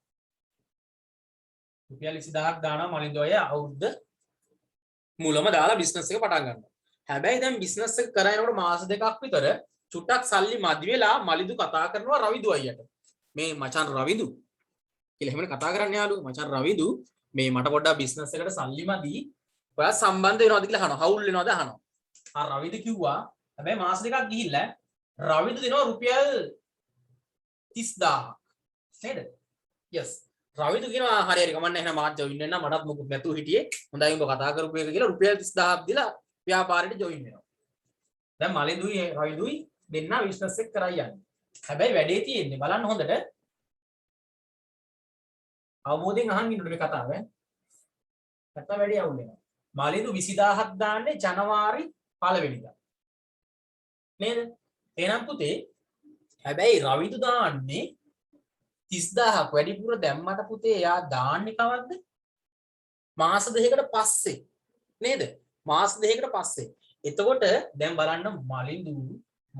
Speaker 1: රුපියල් 20000ක් දානවා මලින්දු අයියා අවුරුද්ද මුලම දාලා බිස්නස් එක පටන් ගන්නවා. හැබැයි දැන් බිස්නස් එක කරනකොට මාස දෙකක් විතර චුට්ටක් සල්ලි මදි වෙලා මලින්දු කතා කරනවා රවිදු අයියට. මේ මචන් රවිදු කියලා එහෙමනේ කතා කරන්නේ යාළුවෝ. මචන් රවිදු මේ මට පොඩ්ඩක් බිස්නස් එකට සල්ලි මදි. ඔයා සම්බන්ධ වෙනවද කියලා අහනවා. හවුල් වෙනවද අහනවා. ආ රවිදු කිව්වා හැබැයි මාස දෙකක් ගිහිල්ලා රවිදු දෙනවා රුපියල් 30000ක්. නේද? yes. රවිදු කියනවා හරි හරි කමන්න එහෙනම් මාත් ජොයින් වෙන්න මටත් මොකුත් නැතුව හිටියේ. හොඳයි උඹ කතා කරපු එක කියලා රුපියල් 30000ක් දීලා ව්‍යාපාරෙට ජොයින් වෙනවා. දැන් මලින්දුයි රවිදුයි දෙන්න බිස්නස් එක කරා යන්නේ. හැබැයි වැඩේ තියෙන්නේ බලන්න හොඳට. අවබෝධයෙන් අහන් ඉන්නකොට මේ කතාව ඈ. නැත්නම් වැඩේ අවුල් වෙනවා. මලින්දු 20000ක් දාන්නේ ජනවාරි 1 වෙනිදා. නේද? එහෙනම් පුතේ හැබැයි රවිදු දාන්නේ 30000ක් වැඩිපුර දැම්මට පුතේ එයා දාන්නේ කවද්ද? මාස දෙකකට පස්සේ. නේද? මාස දෙකකට පස්සේ. එතකොට දැන් බලන්න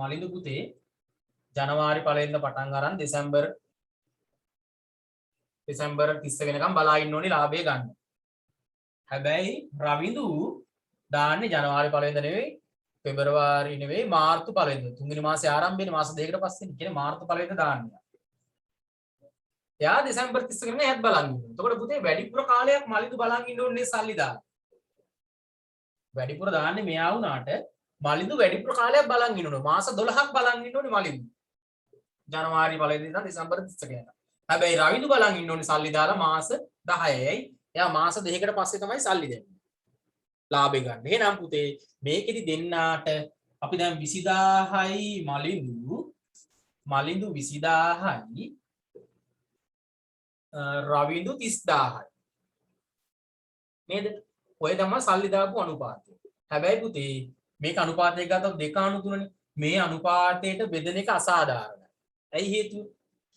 Speaker 1: මලින්දු පුතේ ජනවාරි 1 වෙනිදා පටන් ගන්න දෙසැම්බර් 30 වෙනකම් බලා ඉන්න ඕනේ ලාභය ගන්න. හැබැයි රවිදු දාන්නේ ජනවාරි 1 වෙනිදා නෙවෙයි පෙබරවාරි නෙවෙයි මාර්තු 1 වෙනිදා. තුන්වෙනි මාසේ ආරම්භයනේ මාස දෙකකට පස්සේ කියන්නේ මාර්තු 1 වෙනිදා දාන්නේ. එයා දෙසැම්බර් 30 වෙනිදා එයාත් බලන් ඉන්නවා. එතකොට පුතේ වැඩිපුර කාලයක් මලින්දු බලන් ඉන්න ඕනේ සල්ලි දාලා. වැඩිපුර දාන්නේ මෙයා වුණාට මලින්දු වැඩිපුර කාලයක් බලන් ඉන්න ඕනේ. මාස 12ක් බලන් ඉන්න ඕනේ මලින්දු. ජනවාරි 1 වෙනිදා දෙසැම්බර් 30 වෙනිදා. හැබැයි රවිදු බලන් ඉන්න ඕනේ සල්ලි දාලා මාස 10යි. එයා මාස දෙකකට පස්සේ තමයි සල්ලි දෙන්නේ. ලාභය ගන්න. එහෙනම් පුතේ මේකෙදි දෙන්නාට අපි දැන් 20000යි මලින්දු 20000යි රවිදු 30000යි. නේද? ඔය තමයි සල්ලි දාපු අනුපාතය. හැබැයි පුතේ මේක අනුපාතය ගත්තොත් 2:3නේ. මේ අනුපාතයට බෙදෙන එක අසාධාරණයි. ඇයි හේතුව?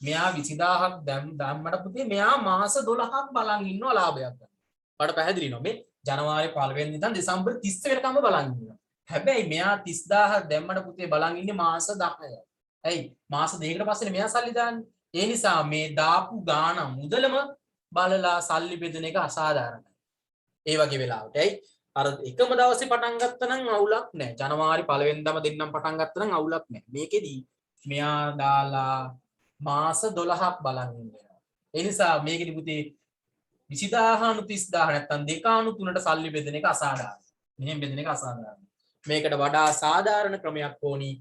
Speaker 1: මෙයා 20000ක් දැම්මට පුතේ මෙයා මාස 12ක් බලන් ඉන්නවා ලාභයක් ගන්න. ඔයාලට පැහැදිලි නෝ මේ ජනවාරි 1 වෙනිදා ඉඳන් දෙසැම්බර් 30 වෙනකම්ම බලන් ඉන්නවා. හැබැයි මෙයා 30000ක් දැම්මට පුතේ බලන් ඉන්නේ මාස 10යි. ඇයි? මාස දෙකකට පස්සේ මෙයා සල්ලි දාන්නේ. ඒ නිසා මේ දාපු ගාණ මුදලම බලලා සල්ලි බෙදෙන එක අසාධාරණයි. ඒ වගේ වෙලාවට. ඇයි? අර එකම දවසේ පටන් ගත්තා නම් අවුලක් නැහැ. ජනවාරි 1 වෙනිදාම දෙන්නම් පටන් ගත්තා නම් අවුලක් නැහැ. මේකෙදි මෙයා දාලා මාස 12ක් බලන් ඉන්නවා. ඒ නිසා මේකෙදි පුතේ 20000 30000 නැත්තම් 2:3ට සල්ලි බෙදෙන එක අසාධාරණයි. මෙහෙම බෙදෙන එක අසාධාරණයි. මේකට වඩා සාධාරණ ක්‍රමයක් ඕනි.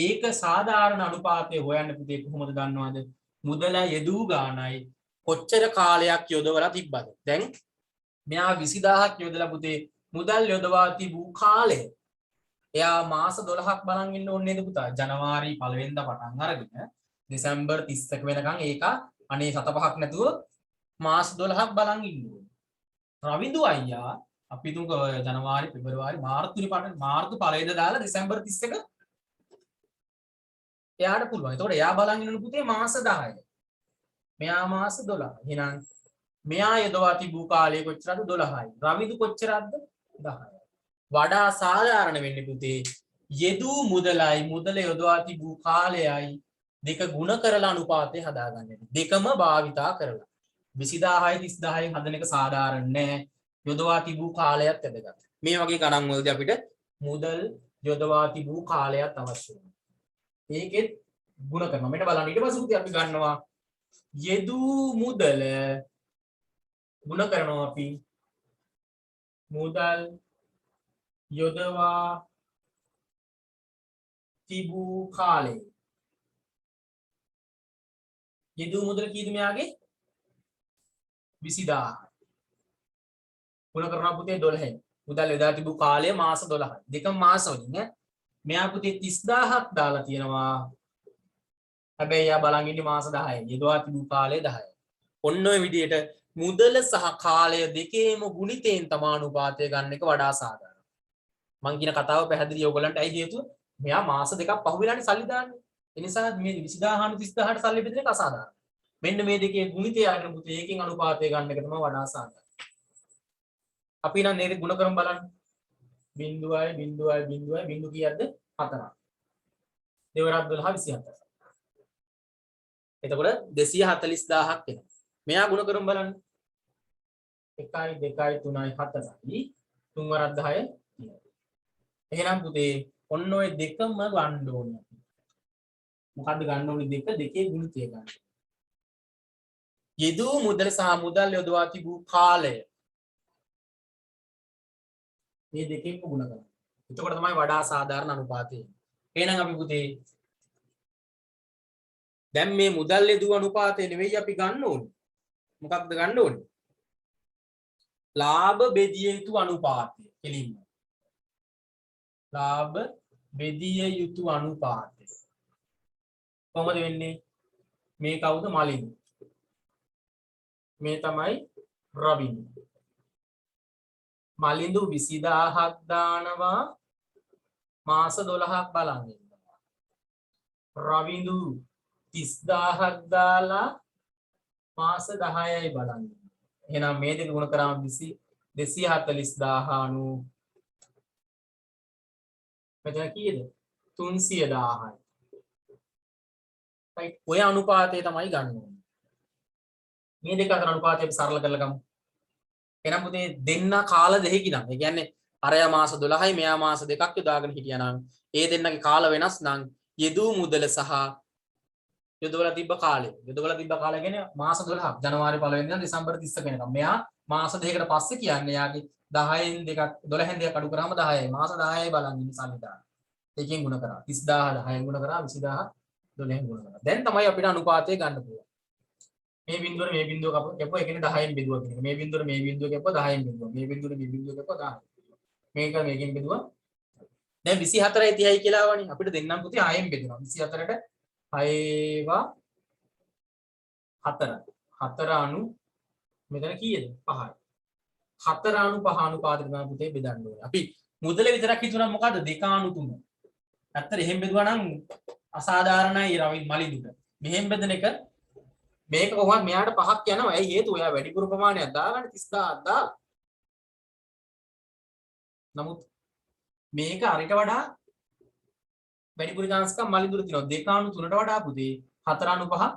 Speaker 1: ඒක සාධාරණ අනුපාතය හොයන්න පුතේ කොහොමද දන්නවද? මුදල යෙදූ ගාණයි කොච්චර කාලයක් යොදවලා තිබ්බද? දැන් මෙයා 20000ක් යොදලා පුතේ මුදල් යොදවා තිබූ කාලය එයා මාස 12ක් බලන් ඉන්න ඕනේ නේද පුතා? ජනවාරි 1 වෙනිදා පටන් අරගෙන දෙසැම්බර් 30ක වෙනකන් ඒක අනේ 7-5ක් නැතුව මාස 12ක් බලන් ඉන්න ඕනේ. රවිදු අයියා අපි තුක ජනවාරි පෙබරවාරි මාර්තු 1 වෙනිදා දාලා දෙසැම්බර් 30ක එයාට පුළුවන්. එතකොට එයා බලන් ඉන්න පුතේ මාස 10යි. මෙයා මාස 12. එහෙනම් මෙයා යොදවා තිබූ කාලය කොච්චරද? 12යි. රවිදු කොච්චරද? 10යි. වඩා සාධාරණ වෙන්නේ පුතේ යෙදූ මුදලයි මුදල යොදවා තිබූ කාලයයි දෙක ගුණ කරලා අනුපාතය හදාගන්න. දෙකම භාවිතා කරලා 20000යි 30000යි හදන එක සාධාරණ නෑ. යොදවා තිබූ කාලයත් වැදගත්. මේ වගේ ගණන් වලදී අපිට මුදල් යොදවා තිබූ කාලයත් අවශ්‍ය වෙනවා. ඒකෙත් ගුණ කරනවා. මෙන්න බලන්න ඊට පස්සේ පුතේ අපි ගන්නවා යෙදූ මුදල ගුණ කරනවා අපි මුදල් යොදවා තිබූ කාලය. යෙදූ මුදල කීයද මෙයාගේ? 20000. ගුණ කරනවා පුතේ 12යි. මුදල් යොදා තිබූ කාලය මාස 12යි. දෙකම මාස වලින් ඈ. මෙයා පුතේ 30000ක් දාලා තියෙනවා. හැබැයි එයා බලන් ඉන්නේ මාස 10යි. යොදවා තිබූ කාලය 10යි. ඔන්න ඔය විදිහට මුදල සහ කාලය දෙකේම ගුණිතයෙන් තමා අනුපාතය ගන්න එක වඩා සාධාරණයි. මං කියන කතාව පැහැදිලි ඔයගලන්ට. ඇයි හේතුව? මෙයා මාස දෙකක් පහුවෙලානේ සල්ලි දාන්නේ. ඒ නිසා මේ 20000 30000ට සල්ලි බෙදෙන එක අසාධාරණයි. මෙන්න මේ දෙකේ ගුණිතය අරගෙන පුතේ ඒකෙන් අනුපාතය ගන්න එක තමයි වඩා සාධාරණ. අපි නම් නේද ගුණ කරමු බලන්න. 0.0.0 බිංදු කීයක්ද? 4ක්. දෙවරක් 12 24. එතකොට 240000ක් එනවා. මෙයා ගුණ කරමු බලන්න. 1 2 3 4යි 3 වරක් 10 එහෙනම් පුතේ ඔන්න ඔය දෙකම ගන්න ඕනේ. මොකද්ද ගන්න ඕනේ දෙක? දෙකේ ගුණිතය ගන්න. යෙදූ මුදල සහ මුදල් යොදවා තිබූ කාලය මේ දෙකෙන්ම ගුණ කරනවා. එතකොට තමයි වඩා සාධාරණ අනුපාතය. එහෙනම් අපි පුතේ දැන් මේ මුදල් යොදව අනුපාතය නෙවෙයි අපි ගන්න ඕනේ. මොකක්ද ගන්න ඕනේ? ලාභ බෙදිය යුතු අනුපාතය. කෙලින්ම. ලාභ බෙදිය යුතු අනුපාතය. කොහොමද වෙන්නේ? මේ කවුද? මලින්ද. මේ තමයි රවින්ද. මලින්දු 20000ක් දානවා මාස 12ක් බලන් ඉන්නවා. රවින්දු 30000ක් දාලා මාස 10යි බලන් ඉන්නවා. එහෙනම් මේ දෙක ගුණ කරාම 240000 අනු මෙතන කීයද? 300000යි. right ඔය අනුපාතය තමයි ගන්න ඕනේ. මේ දෙක අතර අනුපාතය අපි සරල කරලා ගමු. එහෙනම් පුතේ දෙන්න කාල දෙකකින් නම් ඒ කියන්නේ අරයා මාස 12යි මෙයා මාස 2ක් යොදාගෙන හිටියා නම් ඒ දෙන්නගේ කාල වෙනස් නම් යෙදූ මුදල සහ යොදවලා තිබ්බ කාලය. යොදවලා තිබ්බ කාලය කියන්නේ මාස 12ක්. ජනවාරි 1 වෙනිදා දෙසැම්බර් 30 වෙනකම්. මෙයා මාස දෙකකට පස්සේ කියන්නේ යාගේ 10න් දෙකක් 12න් දෙකක් අඩු කරාම 10යි. මාස 10යි බලන් ඉන්න සල්ලි දාන. ඒකෙන් ගුණ කරා. 30000 10න් ගුණ කරා 20000 12න් ගුණ කරා. දැන් තමයි අපිට අනුපාතය ගන්න පුළුවන්. මේ බිඳුවර මේ බිඳුව කැපුවා ඒ කියන්නේ 10න් බෙදුවා කියන එක. මේ බිඳුවර මේ බිඳුව කැපුවා 10න් බෙදුවා. මේ බිඳුවර මේ බිඳුව කැපුවා 10. මේක මේකෙන් බෙදුවා. දැන් 24යි 30යි කියලා ආවනේ. අපිට දෙන්නම් පුතේ 6න් බෙදුවා. 24ට 6 4. 4 අනු මෙතන කීයද? 5යි. 4 අනු 5 අනුපාතයට තමයි පුතේ බෙදන්න ඕනේ. අපි මුදල විතරක් හිතුණා මොකද්ද? 2 අනු 3. ඇත්තට එහෙම බෙදුවා නම් අසාධාරණයි රවි මලින්දුට. මෙහෙම බෙදන එක මේක කොහොමද මෙයාට 5ක් යනවා. ඇයි හේතුව? එයා වැඩිපුර ප්‍රමාණයක් දාගන්න 30000ක් දාලා. නමුත් මේක අරිට වඩා වැඩිපුර chance එකක් මලින්දුට තියෙනවා. 2 අනු 3ට වඩා පුතේ 4 අනු 5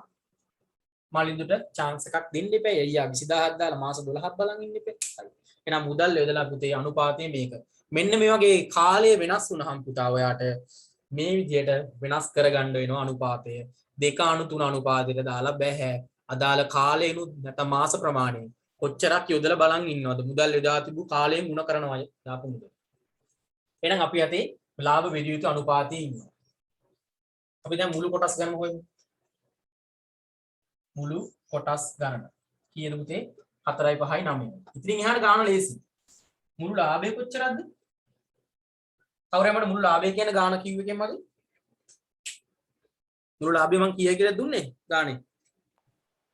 Speaker 1: මලින්දුට chance එකක් දෙන්න එපා. අයියා 20000ක් දාලා මාස 12ක් බලන් ඉන්න එපා. හරි. එහෙනම් මුදල් යොදලා පුතේ අනුපාතය මේක. මෙන්න මේ වගේ කාලය වෙනස් වුණාම පුතා ඔයාට මේ විදියට වෙනස් කරගන්න වෙනවා අනුපාතය. 2 අනු 3 අනුපාතයට දාලා බෑ. අදාළ කාලේනුත් නැත්නම් මාස ප්‍රමාණය කොච්චරක් යොදලා බලන් ඉන්නවද? මුදල් යොදා තිබු කාලයෙන් ಗುಣ කරනවා දාපු මුදල්. එහෙනම් අපි අතේ ලාභ බෙදිය යුතු අනුපාතයේ ඉන්නවා. අපි දැන් මුළු කොටස් ගන්න හොයමු. මුළු කොටස් ගන්න. කීයද පුතේ? 4යි 5යි 9යි. ඉතින් එහාට ගාන ලේසි. මුළු ලාභය කොච්චරද? කවුරුහරි මට මුළු ලාභය කියන ගාන කිව්ව එකෙන් මගේ මුළු ලාභය මං කීයද කියලා දුන්නේ ගානේ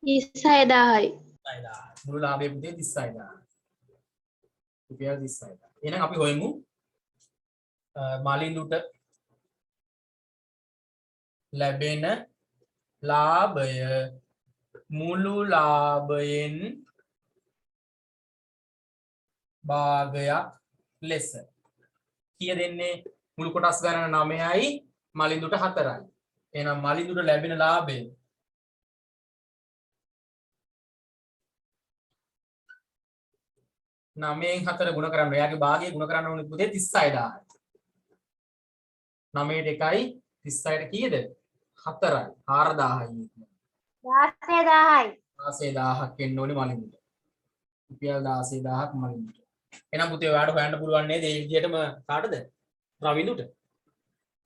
Speaker 2: 36000යි.
Speaker 1: 36000. මුළු ලාභය පුතේ 36000. රුපියල් 36000. එහෙනම් අපි හොයමු මාලින්දුට ලැබෙන ලාභය මුළු ලාභයෙන් භාගයක් ලෙස. කීය දෙන්නේ? මුළු කොටස් ගණන 9යි මලින්දුට 4යි. එහෙනම් මලින්දුට ලැබෙන ලාභය 9න් 4 ගුණ කරන්න. එයාගේ භාගය ගුණ කරන්න ඕනේ පුතේ 36000යි. 9ට 1යි 36ට කීයද? 4යි. 4000යි.
Speaker 2: 16000යි.
Speaker 1: 16000ක් එන්න ඕනේ මලින්දුට. රුපියල් 16000ක් මලින්දුට. එහෙනම් පුතේ ඔයාලට හොයන්න පුළුවන් නේද මේ විදිහටම කාටද? රවින්දුට.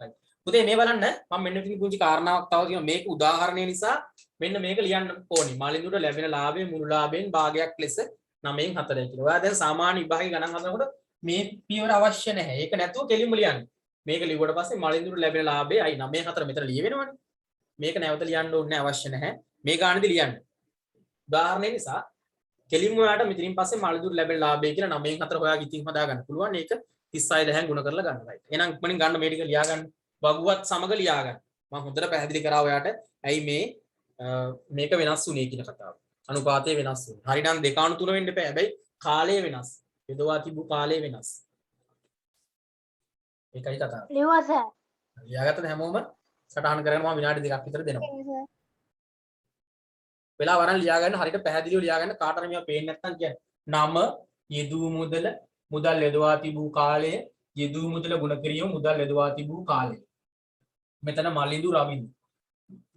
Speaker 1: right. පුතේ මේ බලන්න මම මෙන්න මෙතන පුංචි කාරණාවක් තව තියෙනවා. මේක උදාහරණය නිසා මෙන්න මේක ලියන්න ඕනේ. මලින්දුට ලැබෙන ලාභය මුළු ලාභයෙන් භාගයක් ලෙස 9න් 4යි කියලා. ඔයා දැන් සාමාන්‍ය විභාගේ ගණන් හදනකොට මේ පියවර අවශ්‍ය නැහැ. ඒක නැතුව කෙලින්ම ලියන්න. මේක ලිව්වට පස්සේ මලින්දුට ලැබෙන ලාභය අයි 9න් 4 මෙතන ලියවෙනවනේ. මේක නැවත ලියන්න ඕනේ අවශ්‍ය නැහැ. මේ ගානේදී ලියන්න. උදාහරණය නිසා කෙලින්ම ඔයාලට මෙතනින් පස්සේ මාළදුර ලැබෙන ලාභය කියලා 9න් 4 හොයාගෙන ඉතින් හදා ගන්න පුළුවන්. ඒක 36 ගුණ කරලා ගන්න. right. එහෙනම් ඉක්මනින් ගන්න මේ ටික ලියා ගන්න. වගුවත් සමග ලියා ගන්න. මම හොඳට පැහැදිලි කරා ඔයාට. ඇයි මේ මේක වෙනස් වුනේ කියන කතාව. අනුපාතය වෙනස් වුනේ. හරි නම් 2:3 වෙන්න එපා. හැබැයි කාලය වෙනස්. යොදවා තිබු කාලය වෙනස්. ඒකයි කතාව.
Speaker 2: ලිව්වා සර්.
Speaker 1: ලියාගත්තද හැමෝම? සටහන් කරගෙන මම විනාඩි 2ක් විතර දෙනවා. වෙලා වරන් ලියා ගන්න හරියට පැහැදිලිව ලියා ගන්න කාට හරි මේවා පේන්නේ නැත්නම් කියන්නේ නම යෙදූ මුදල මුදල් යොදවා තිබූ කාලය යෙදූ මුදල ගුණ කිරීම මුදල් යොදවා තිබූ කාලය මෙතන මලින්දු රවින්දු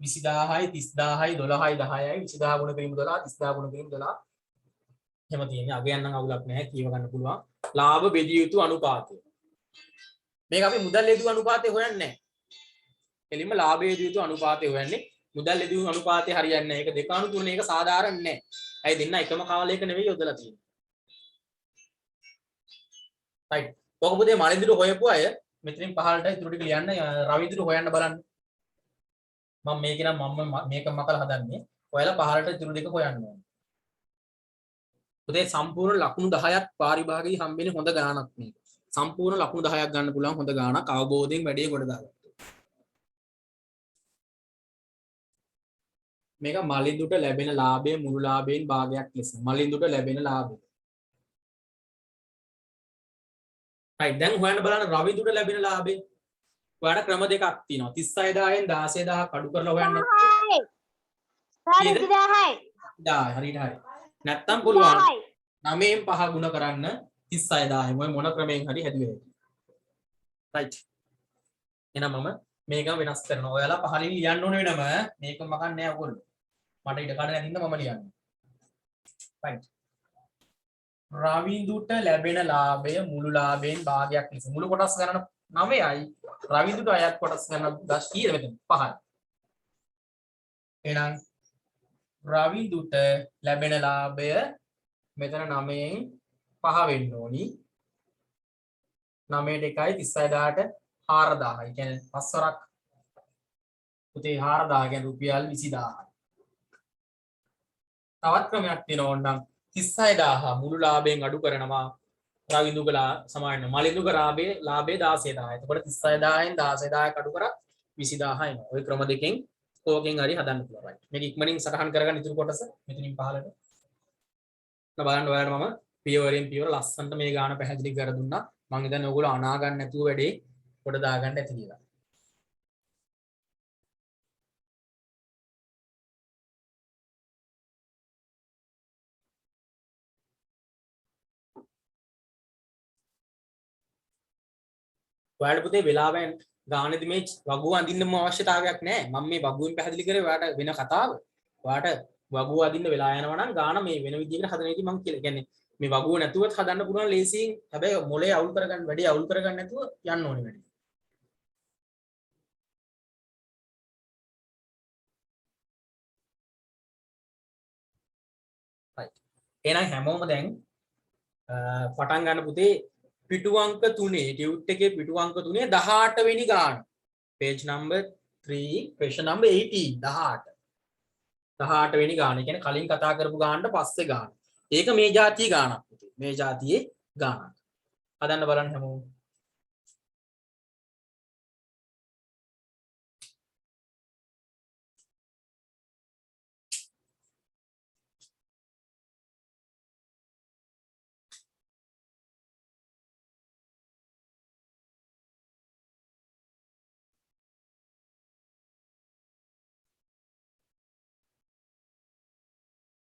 Speaker 1: 20000යි 30000යි 12යි 10යි 20000 ගුණ කිරීම 12 30000 ගුණ කිරීම 12 එහෙම තියෙන්නේ අගයන් නම් අවුලක් නැහැ කියව ගන්න පුළුවන් ලාභ බෙදිය යුතු අනුපාතය මේක අපි මුදල් යොදව අනුපාතය හොයන්නේ නැහැ එලින්ම ලාභ බෙදිය යුතු අනුපාතය හොයන්නේ මුදල් යොදව අනුපාතය හරියන්නේ නැහැ ඒක 2:3 ඒක සාධාරණ නැහැ ඇයි දෙන්න එකම කාලයක නෙවෙයි යොදලා තියෙන්නේ right කොහොමද මලින්දුට හොයපු අය මෙතනින් පහළට ඉතුරු ටික ලියන්න රවිදුට හොයන්න බලන්න මම මේක නම් මම මේක මකලා හදන්නේ ඔයාලා පහළට ඉතුරු දෙක හොයන්න ඕනේ පුතේ සම්පූර්ණ ලකුණු 10ක් පාරිභාගිකයි හම්බෙන්නේ හොඳ ගාණක් මේක සම්පූර්ණ ලකුණු 10ක් ගන්න පුළුවන් හොඳ ගාණක් අවබෝධයෙන් වැඩේ කොට දාගන්න මේක මලින්දුට ලැබෙන ලාභය මුළු ලාභයෙන් භාගයක් ලෙස මලින්දුට ලැබෙන ලාභය right දැන් හොයන්න බලන්න රවිදුට ලැබෙන ලාභය ඔයාලට ක්‍රම දෙකක් තියෙනවා 36000න් 16000 කඩු කරලා හොයන්න 1000 හරියට හරි නැත්තම් පුළුවන් 9න් 5 ගුණ කරන්න 36000 මොන මොන ක්‍රමයෙන් හරි හැදුවේ right එහෙනම් මම මේක වෙනස් කරනවා ඔයාලා පහලින් ලියන්න ඕන වෙනම මේක මකන්නේ නැහැ ඔයගොල්ලෝ මට ඉඩ කඩ නැතිනම් මම ලියන්නේ right රවින්දුට ලැබෙන ලාභය මුළු ලාභයෙන් භාගයක් ලෙස මුළු කොටස් ගණන 9යි රවින්දුට අයත් කොටස් ගණන 10 කීයද මෙතන 5යි එහෙනම් රවින්දුට ලැබෙන ලාභය මෙතන 9න් 5 වෙන්න ඕනි 9ට 1යි 36000ට 4000යි කියන්නේ 5 වරක් පුතේ 4000 කියන්නේ රුපියල් 20000යි තවත් ක්‍රමයක් තියෙනවා ඕනනම් 36000 මුළු ලාභයෙන් අඩු කරනවා රවින්දුගලා සමාන මලින්දුග ලාභයේ 16000. එතකොට 36000න් 16000 අඩු කරා 20000 එනවා. ওই ක්‍රම දෙකෙන් ඕකෙන් හරි හදන්න පුළුවන්. right. මේක ඉක්මනින් සටහන් කරගන්න ඉතුරු කොටස මෙතනින් පහළට. බලන්න ඔයාලට මම පියවරෙන් පියවර ලස්සනට මේ ගාන පැහැදිලි කර දුන්නා. මම හිතන්නේ ඔයගොල්ලෝ අනා ගන්න නැතුව වැඩේ කොට දාගන්න ඇති කියලා. ඔයාලට පුතේ වෙලාවෙන් ගානේදී මේ වගුව අඳින්නම අවශ්‍යතාවයක් නැහැ. මම මේ වගුවෙන් පැහැදිලි කරේ ඔයාලට වෙන කතාව. ඔයාලට වගුව අඳින්න වෙලා යනවා නම් ගාන මේ වෙන විදිහකට හදන එක මම කියලා කියන්නේ මේ වගුව නැතුවත් හදන්න පුළුවන් ලේසියෙන්. හැබැයි මොලේ අවුල් කරගන්න වැඩි අවුල් කරගන්න නැතුව යන්න ඕනේ වැඩි. right. එහෙනම් හැමෝම දැන් පටන් ගන්න පුතේ පිටු අංක 3 ටියුට් එකේ පිටු අංක 3 18 වෙනි ගාන page number 3 question number 18 18 වෙනි ගාන. ඒ කියන්නේ කලින් කතා කරපු ගානට පස්සේ ගාන. ඒක මේ જાතියේ ගානක් පුතේ. මේ જાතියේ ගානක්. හදන්න බලන්න හැමෝම.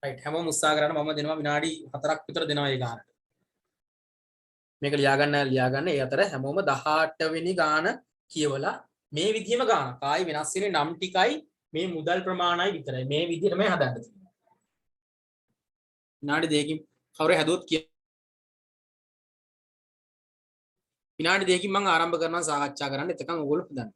Speaker 1: right හැමෝම උත්සාහ කරන්න මම දෙනවා විනාඩි 4ක් විතර දෙනවා මේ ගානට. මේක ලියා ගන්න ඒ අතර හැමෝම 18 වෙනි ගාන කියවලා මේ විදිහම ගාන. කායි වෙනස් වෙන්නේ නම් ටිකයි මේ මුදල් ප්‍රමාණයි විතරයි. මේ විදිහටම හදන්න තියෙනවා. විනාඩි 2කින් කවුරු හැදුවොත් විනාඩි 2කින් මම ආරම්භ කරනවා සාකච්ඡා කරන්න. එතකන් ඔයගොල්ලෝ හදන්න.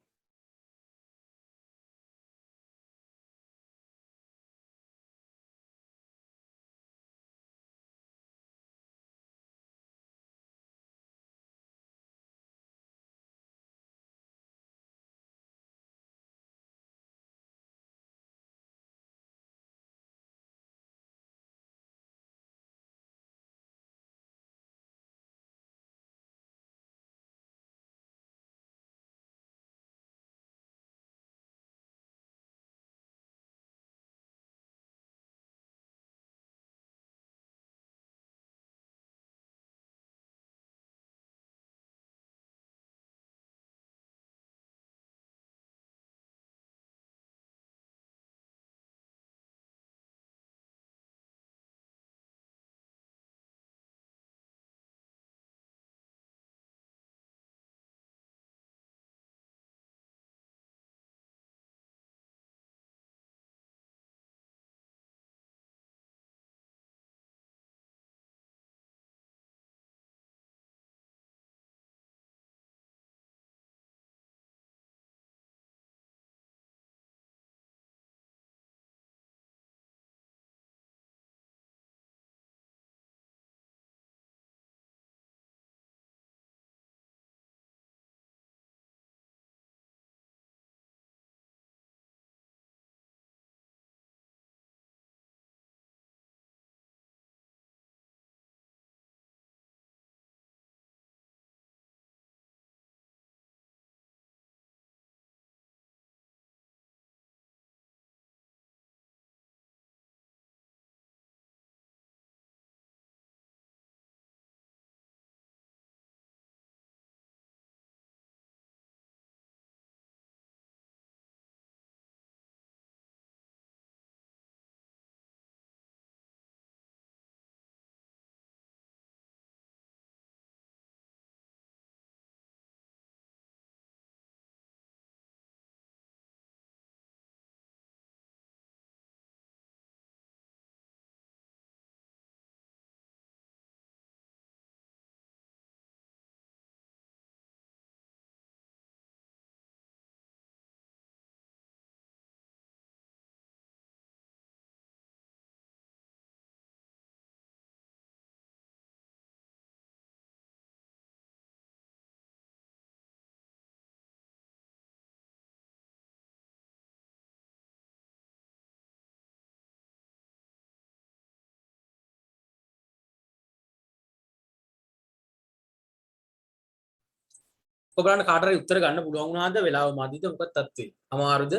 Speaker 1: ඔයගලන්ට කාට හරි උත්තර ගන්න පුළුවන් වුණාද වෙලාව මදිද මොකද තත්ත්වය අමාරුද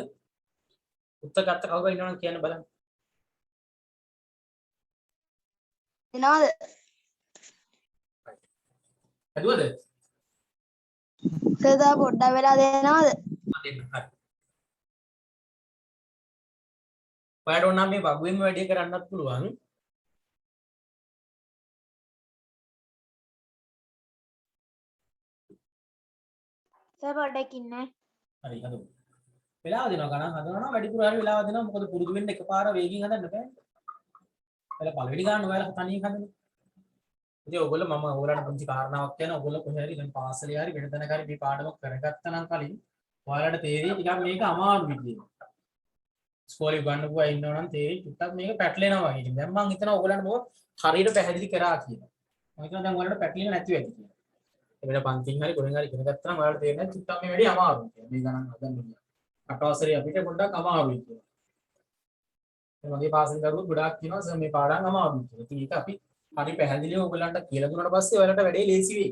Speaker 1: උත්තර ගත්ත කවුරු ඉන්නවනම් කියන්න බලන්න
Speaker 2: එනවද?
Speaker 1: හදුවද
Speaker 2: සර් තව පොඩ්ඩක් වෙලා දෙනවද?
Speaker 1: දෙන්න හරි ඔයාලට ඕන නම් මේ වගුවෙන්ම වැඩේ කරන්නත් පුළුවන්
Speaker 2: සර් පොඩ්ඩක් ඉන්න.
Speaker 1: හරි හදමු වෙලාව දෙනවා ගණන් හදනවා නම් වැඩිපුර හරි වෙලාව දෙනවා මොකද පුරුදු වෙන්න එකපාර වේගින් හදන්න බෑ ඔයාලා පළවෙනි ගන්න ඔයාලා තනියෙන් හදන්න ඉතින් ඔයගොල්ලෝ මම ඔයාලට පුංචි කාරණාවක් කියන ඔයගොල්ලෝ කොහේ හරි දැන් පාසලේ හරි වෙන තැනක හරි මේ පාඩමක් කරගත්තා නම් කලින් ඔයාලට තේරෙයි ටිකක් මේක අමාරුයි කියලා ඉස්කෝලේ ගන්නපුවා ඉන්නවනම් තේරෙයි ටිකක් මේක පැටලෙනවා වගේ. දැන් මම හිතනවා ඔයගොල්ලන්ට මොකද හරියට පැහැදිලි කරා කියලා. මම හිතනවා දැන් ඔයාලට පැටලෙන්නේ නැති වෙයි කියලා. එබැවින් පන්තින් හරි කොහෙන් හරි ඉගෙන ගත්තා නම් ඔයාලට තේරෙන්නේ ටිකක් මේ වැඩි අමාරුයි කියලා. මේ ගණන් හදන්න. අටවසරේ අපිට පොඩ්ඩක් අමාරුයි කියලා. ඒ වගේ පාසල් දරුවෝ ගොඩාක් කියනවා සර් මේ පාඩම් අමාරුයි කියලා. ඉතින් ඒක අපි හරි පැහැදිලිව ඔයගොල්ලන්ට කියලා දුන්නාට පස්සේ ඔයාලට වැඩේ ලේසි වෙයි.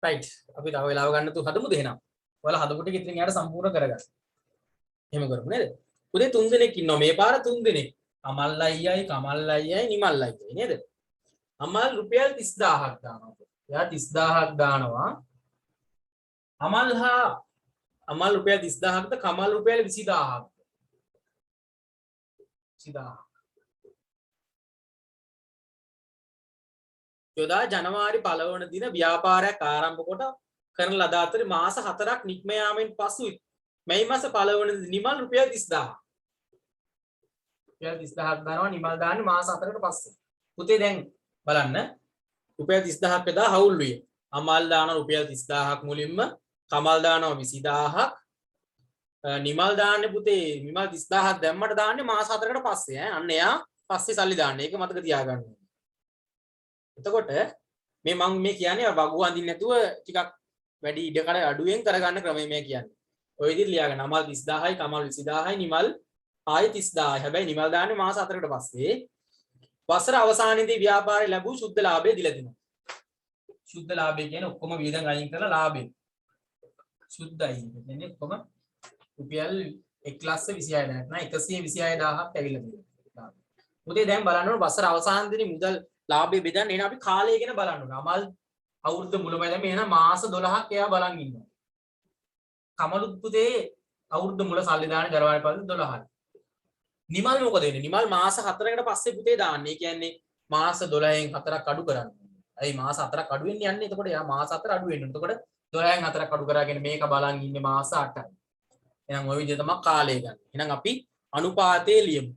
Speaker 1: රයිට් අපි තව වෙලාව ගන්න තු හදමුද එහෙනම් ඔයාලා හදපුට ඉතින් යාට සම්පූර්ණ කරගන්න එහෙම කරමු නේද උදේ 3 දෙනෙක් ඉන්නවා මේ පාර 3 දෙනෙක් අමල් අයියයි කමල් අයියයි නිමල් අයියයි නේද අමල් රුපියල් 30000ක් දානවා එයා 30000ක් දානවා අමල් රුපියල් 30000ක්ද කමල් රුපියල් 20000ක් 20000 යොදා ජනවාරි 1 වන දින ව්‍යාපාරයක් ආරම්භ කොට කරන ලද අතර මාස 4ක් නික්ම යාමෙන් පසු මැයි මාස 1 වන දින නිමල් රුපියල් 30000 රුපියල් 30000ක් දානවා නිමල් දාන්නේ මාස 4කට පස්සේ පුතේ දැන් බලන්න රුපියල් 30000ක් එදා හවුල් විය අමල් දාන රුපියල් 30000ක් මුලින්ම කමල් දානවා 20000ක් නිමල් දාන්නේ පුතේ නිමල් 30000ක් දැම්මට දාන්නේ මාස 4කට පස්සේ අන්න එයා පස්සේ සල්ලි දාන්නේ ඒක මතක තියාගන්න එතකොට මේ මම මේ කියන්නේ වගු අඳින්න නැතුව ටිකක් වැඩි ඉඩකඩ අඩුවෙන් කරගන්න ක්‍රමය මේ කියන්නේ. ඔය විදිහට ලියාගන්න. අමල් 30000යි කමල් 20000යි නිමල් ආයි 30000යි. හැබැයි නිමල් දාන්නේ මාස 4කට පස්සේ. වසර අවසානයේදී ව්‍යාපාරය ලැබූ ශුද්ධ ලාභය දීලා දෙනවා. ශුද්ධ ලාභය කියන්නේ ඔක්කොම වියදම් අයින් කරලා ලාභය. ශුද්ධයි. කියන්නේ ඔක්කොම රුපියල් 1,26,000 නැත්නම් 126,000ක් ඇවිල්ලා තියෙනවා. උදේ දැන් බලන්න ඕන වසර අවසානයේදී මුදල් ලාභය බෙදන්න එහෙනම් අපි කාලය ගැන බලන්න ඕනේ. අමල් අවුරුදු මුලමැදම එහෙනම් මාස 12ක් එයා බලන් ඉන්නවා. කමලුත් පුතේ අවුරුදු මුල සල්ලි දාන්නේ ජනවාරි 12යි. නිමල් මොකද වෙන්නේ? නිමල් මාස 4කට පස්සේ පුතේ දාන්නේ. ඒ කියන්නේ මාස 12න් 4ක් අඩු කරන්නේ. ඇයි මාස 4ක් අඩු වෙන්නේ යන්නේ? එතකොට එයා මාස 4 අඩු වෙන්නේ. එතකොට 12න් 4ක් අඩු කරාගෙන මේක බලන් ඉන්නේ මාස 8යි. එහෙනම් ওই විදිහ තමයි කාලය ගන්න. එහෙනම් අපි අනුපාතය ලියමු.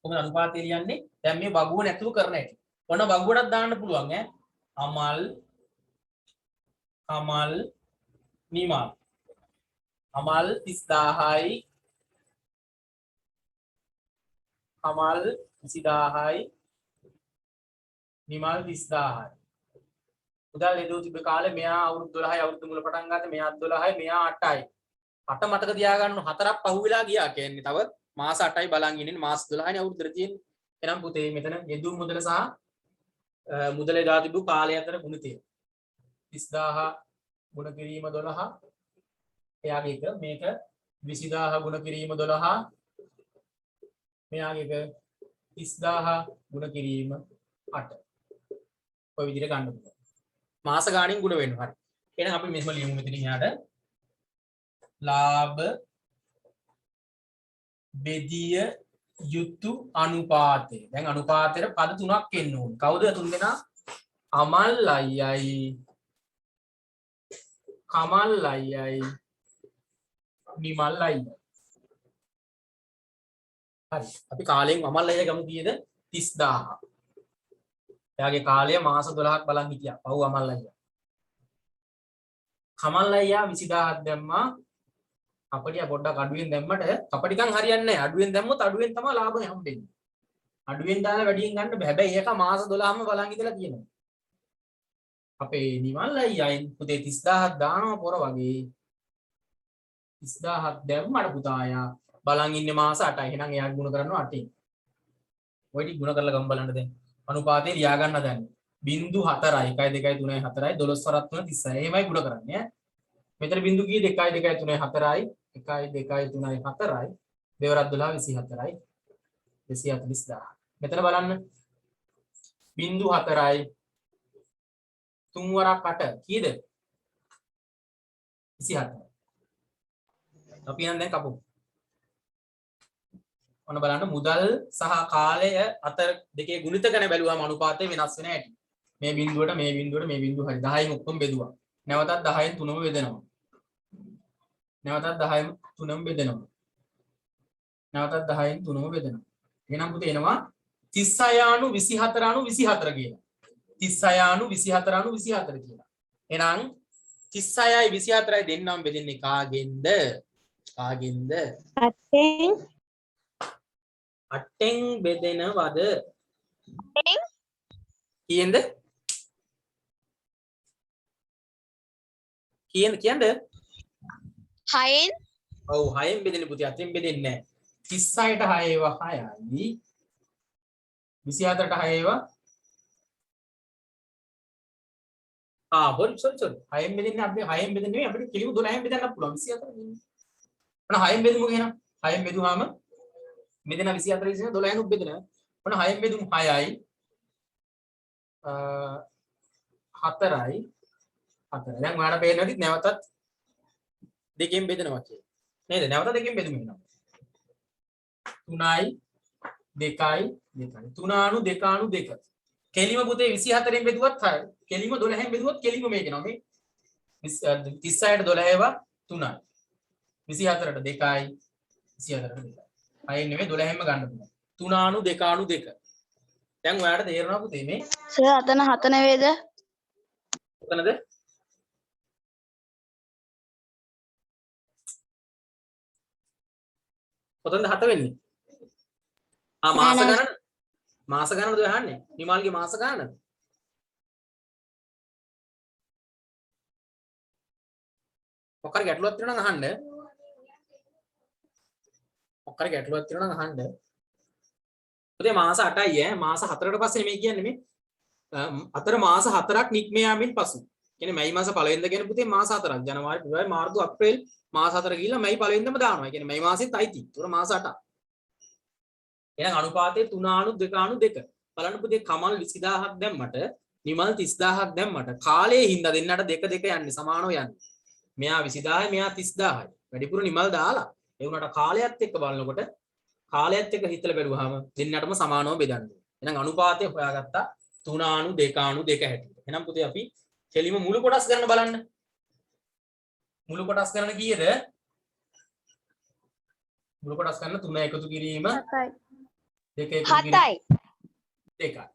Speaker 1: කොහොමද අනුපාතය ලියන්නේ? දැන් මේ වගුව නැතුව කරන හැටි. ඔන්න වගුවටත් දාන්න පුළුවන් ඈ. අමල් කමල් නිමල්. අමල් 30000යි කමල් 20000යි නිමල් 30000යි. උදා ලෙඩෝ තිබ්බ කාලේ මෙයා අවුරුදු 12යි අවුරුදු මුල පටන් ගත්තා. මෙයා 12යි මෙයා 8යි. 8 මතක තියාගන්න 4ක් පහුවෙලා ගියා කියන්නේ. තව මාස 8යි බලන් ඉන්නේ මාස 12යි අවුරුද්දට තියෙන්නේ. එහෙනම් පුතේ මෙතන යෙදුම් මුදල සහ මුදලේ දා තිබු කාලය අතර ගුණ තියෙනවා. 30000 ගුණ කිරීම 12 එයාගේ එක මේක 20000 ගුණ කිරීම 12 මෙයාගේ එක 30000 ගුණ කිරීම 8. ඔය විදිහට ගන්න පුළුවන්. මාස ගාණින් ගුණ වෙනවා. හරි. එහෙනම් අපි මෙහෙම ලියමු මෙතනින් යාට ලාභ බෙදිය යුතු අනුපාතය. දැන් අනුපාතයට පද තුනක් එන්න ඕන. කවුද තුන් දෙනා? අමල් අයියයි, කමල් අයියයි, නිමල් අයියයි. හරි. අපි කාලයෙන් අමල් අයියා ගමු කීයද? 30000. එයාගේ කාලය මාස 12ක් බලන් හිටියා. පව් අමල් අයියා. කමල් අයියා 20000ක් දැම්මා. අපිට පොඩ්ඩක් අඩුවෙන් දැම්මට අපිටකන් හරියන්නේ නැහැ. අඩුවෙන් දැම්මොත් අඩුවෙන් තමයි ලාභය හම්බෙන්නේ. අඩුවෙන් දාලා වැඩියෙන් ගන්න බෑ. හැබැයි ඒක මාස 12ම බලන් ඉඳලා තියෙනවා. අපේ නිමල් අයියා පුතේ 30000ක් දානවා පොර වගේ. 30000ක් දැම්මට පුතා අයියා බලන් ඉන්නේ මාස 8යි. එහෙනම් එයා ගුණ කරනවා 8යි. ඔය ටික ගුණ කරලා ගම් බලන්න දැන්. අනුපාතේ ලියා ගන්න දැන්. 0.4යි 1 2 3 4යි 12 වරක් 3 30යි. එහෙමයි ගුණ කරන්නේ ඈ. මෙතන බිංදු කීයද 1 2 3 4යි 1 2 3 4යි දෙවරක් 12 24යි 240000. මෙතන බලන්න බිංදු 4යි 3 වරක් 8 කීයද 24. අපි යන දැන් කපමු. ඔන්න බලන්න මුදල් සහ කාලය අතර දෙකේ ගුණිත ගැන බැලුවාම අනුපාතය වෙනස් වෙන හැටි. මේ බිංදුවට මේ බිංදුවට මේ බිංදුව හරි 10න් ඔක්කොම බෙදුවා. නැවතත් 10න් 3ම බෙදෙනවා. නැවතත් 10න් 3ම බෙදෙනවා. නැවතත් 10න් 3ම බෙදෙනවා. එහෙනම් පුතේ එනවා 36/24/24 කියලා. 36/24/24 කියලා. එහෙනම් 36යි 24යි දෙන්නම බෙදෙන්නේ කාගෙන්ද? කාගෙන්ද? 8ෙන් බෙදෙනවද? කීයෙන්ද? කියන්නේ
Speaker 2: 6න්
Speaker 1: ඔව් 6ෙන් බෙදෙන්නේ පුතේ 8ෙන් බෙදෙන්නේ නැහැ. 36ට 6 ඒවා 6යි. 24ට 6 ඒවා sorry 6ෙන් බෙදෙන්නේ අපි 6ෙන් බෙදෙන්නේ නෙමෙයි අපිට කිලිම 12ෙන් බෙදන්න පුළුවන් 24 දෙන්නේ. ඔන්න 6ෙන් බෙදුමු එහෙනම්. 6ෙන් බෙදුවාම මෙතන 24 ඉස්සෙන 12ෙන් උත් බෙදෙනවා. ඔන්න 6ෙන් බෙදුමු 6යි 4යි 4. දැන් ඔයාලට පේන්නේ නැති නැවතත් දෙකෙන් බෙදනවා කියන්නේ. නේද? නැවත දෙකෙන් බෙදුමු එහෙනම්. 3යි 2යි 2යි 3/2/2. කෙලිම පුතේ 24න් බෙදුවත් හරි. කෙලිම 12න් බෙදුවත් කෙලිම මේක එනවා මේ 36ට 12 ඒවා 3යි. 24ට 2යි 24ට 2යි. අය නෙමෙයි 12න්ම ගන්න පුළුවන්. 3/2/2. දැන් ඔයාලට තේරෙනවා පුතේ මේ
Speaker 2: සර් අතන 7 නෙවෙයිද?
Speaker 1: කොතනද? කොතනද 7 වෙන්නේ? මාස ගණනද අහන්නේ? නිමාල්ගේ මාස ගණන? ඔක්කාර ගැටලුවක් තියෙනවා නම් අහන්න. ඔක්කාර ගැටලුවක් තියෙනවා නම් අහන්න. පුතේ මාස 8යි ඈ මාස 4කට පස්සේ මේ කියන්නේ මේ අතර මාස 4ක් නික්ම යාමෙන් පසු. කියන්නේ මැයි මාස පළවෙනිද කියන පුතේ මාස 4ක්. ජනවාරි පෙබරවාරි මාර්තු අප්‍රේල් මාස 4 ගිහිල්ලා මැයි පළවෙනිදම දානවා. ඒ කියන්නේ මැයි මාසෙත් අයිති. ඒතර මාස 8ක්. එහෙනම් අනුපාතය 3/2/2. බලන්න පුතේ කමල් 20000ක් දැම්මට නිමල් 30000ක් දැම්මට කාලයේ හින්දා දෙන්නට 2 2 යන්නේ සමානව යන්නේ. මෙයා 20000යි මෙයා 30000යි. වැඩිපුර නිමල් දාලා ඒ වුණාට කාලයත් එක්ක බලනකොට කාලයත් එක්ක හිතලා බැලුවාම දෙන්නටම සමානව බෙදන්නේ. එහෙනම් අනුපාතය හොයාගත්තා 3/2/2 හැටියට. එහෙනම් පුතේ අපි කෙලිම මුළු කොටස් ගන්න බලන්න. මුළු කොටස් ගන්න කීයද? මුළු කොටස් ගන්න 3 එකතු කිරීම
Speaker 2: 7යි.
Speaker 1: 2 එකතු කිරීම
Speaker 2: 7යි.
Speaker 1: 2යි.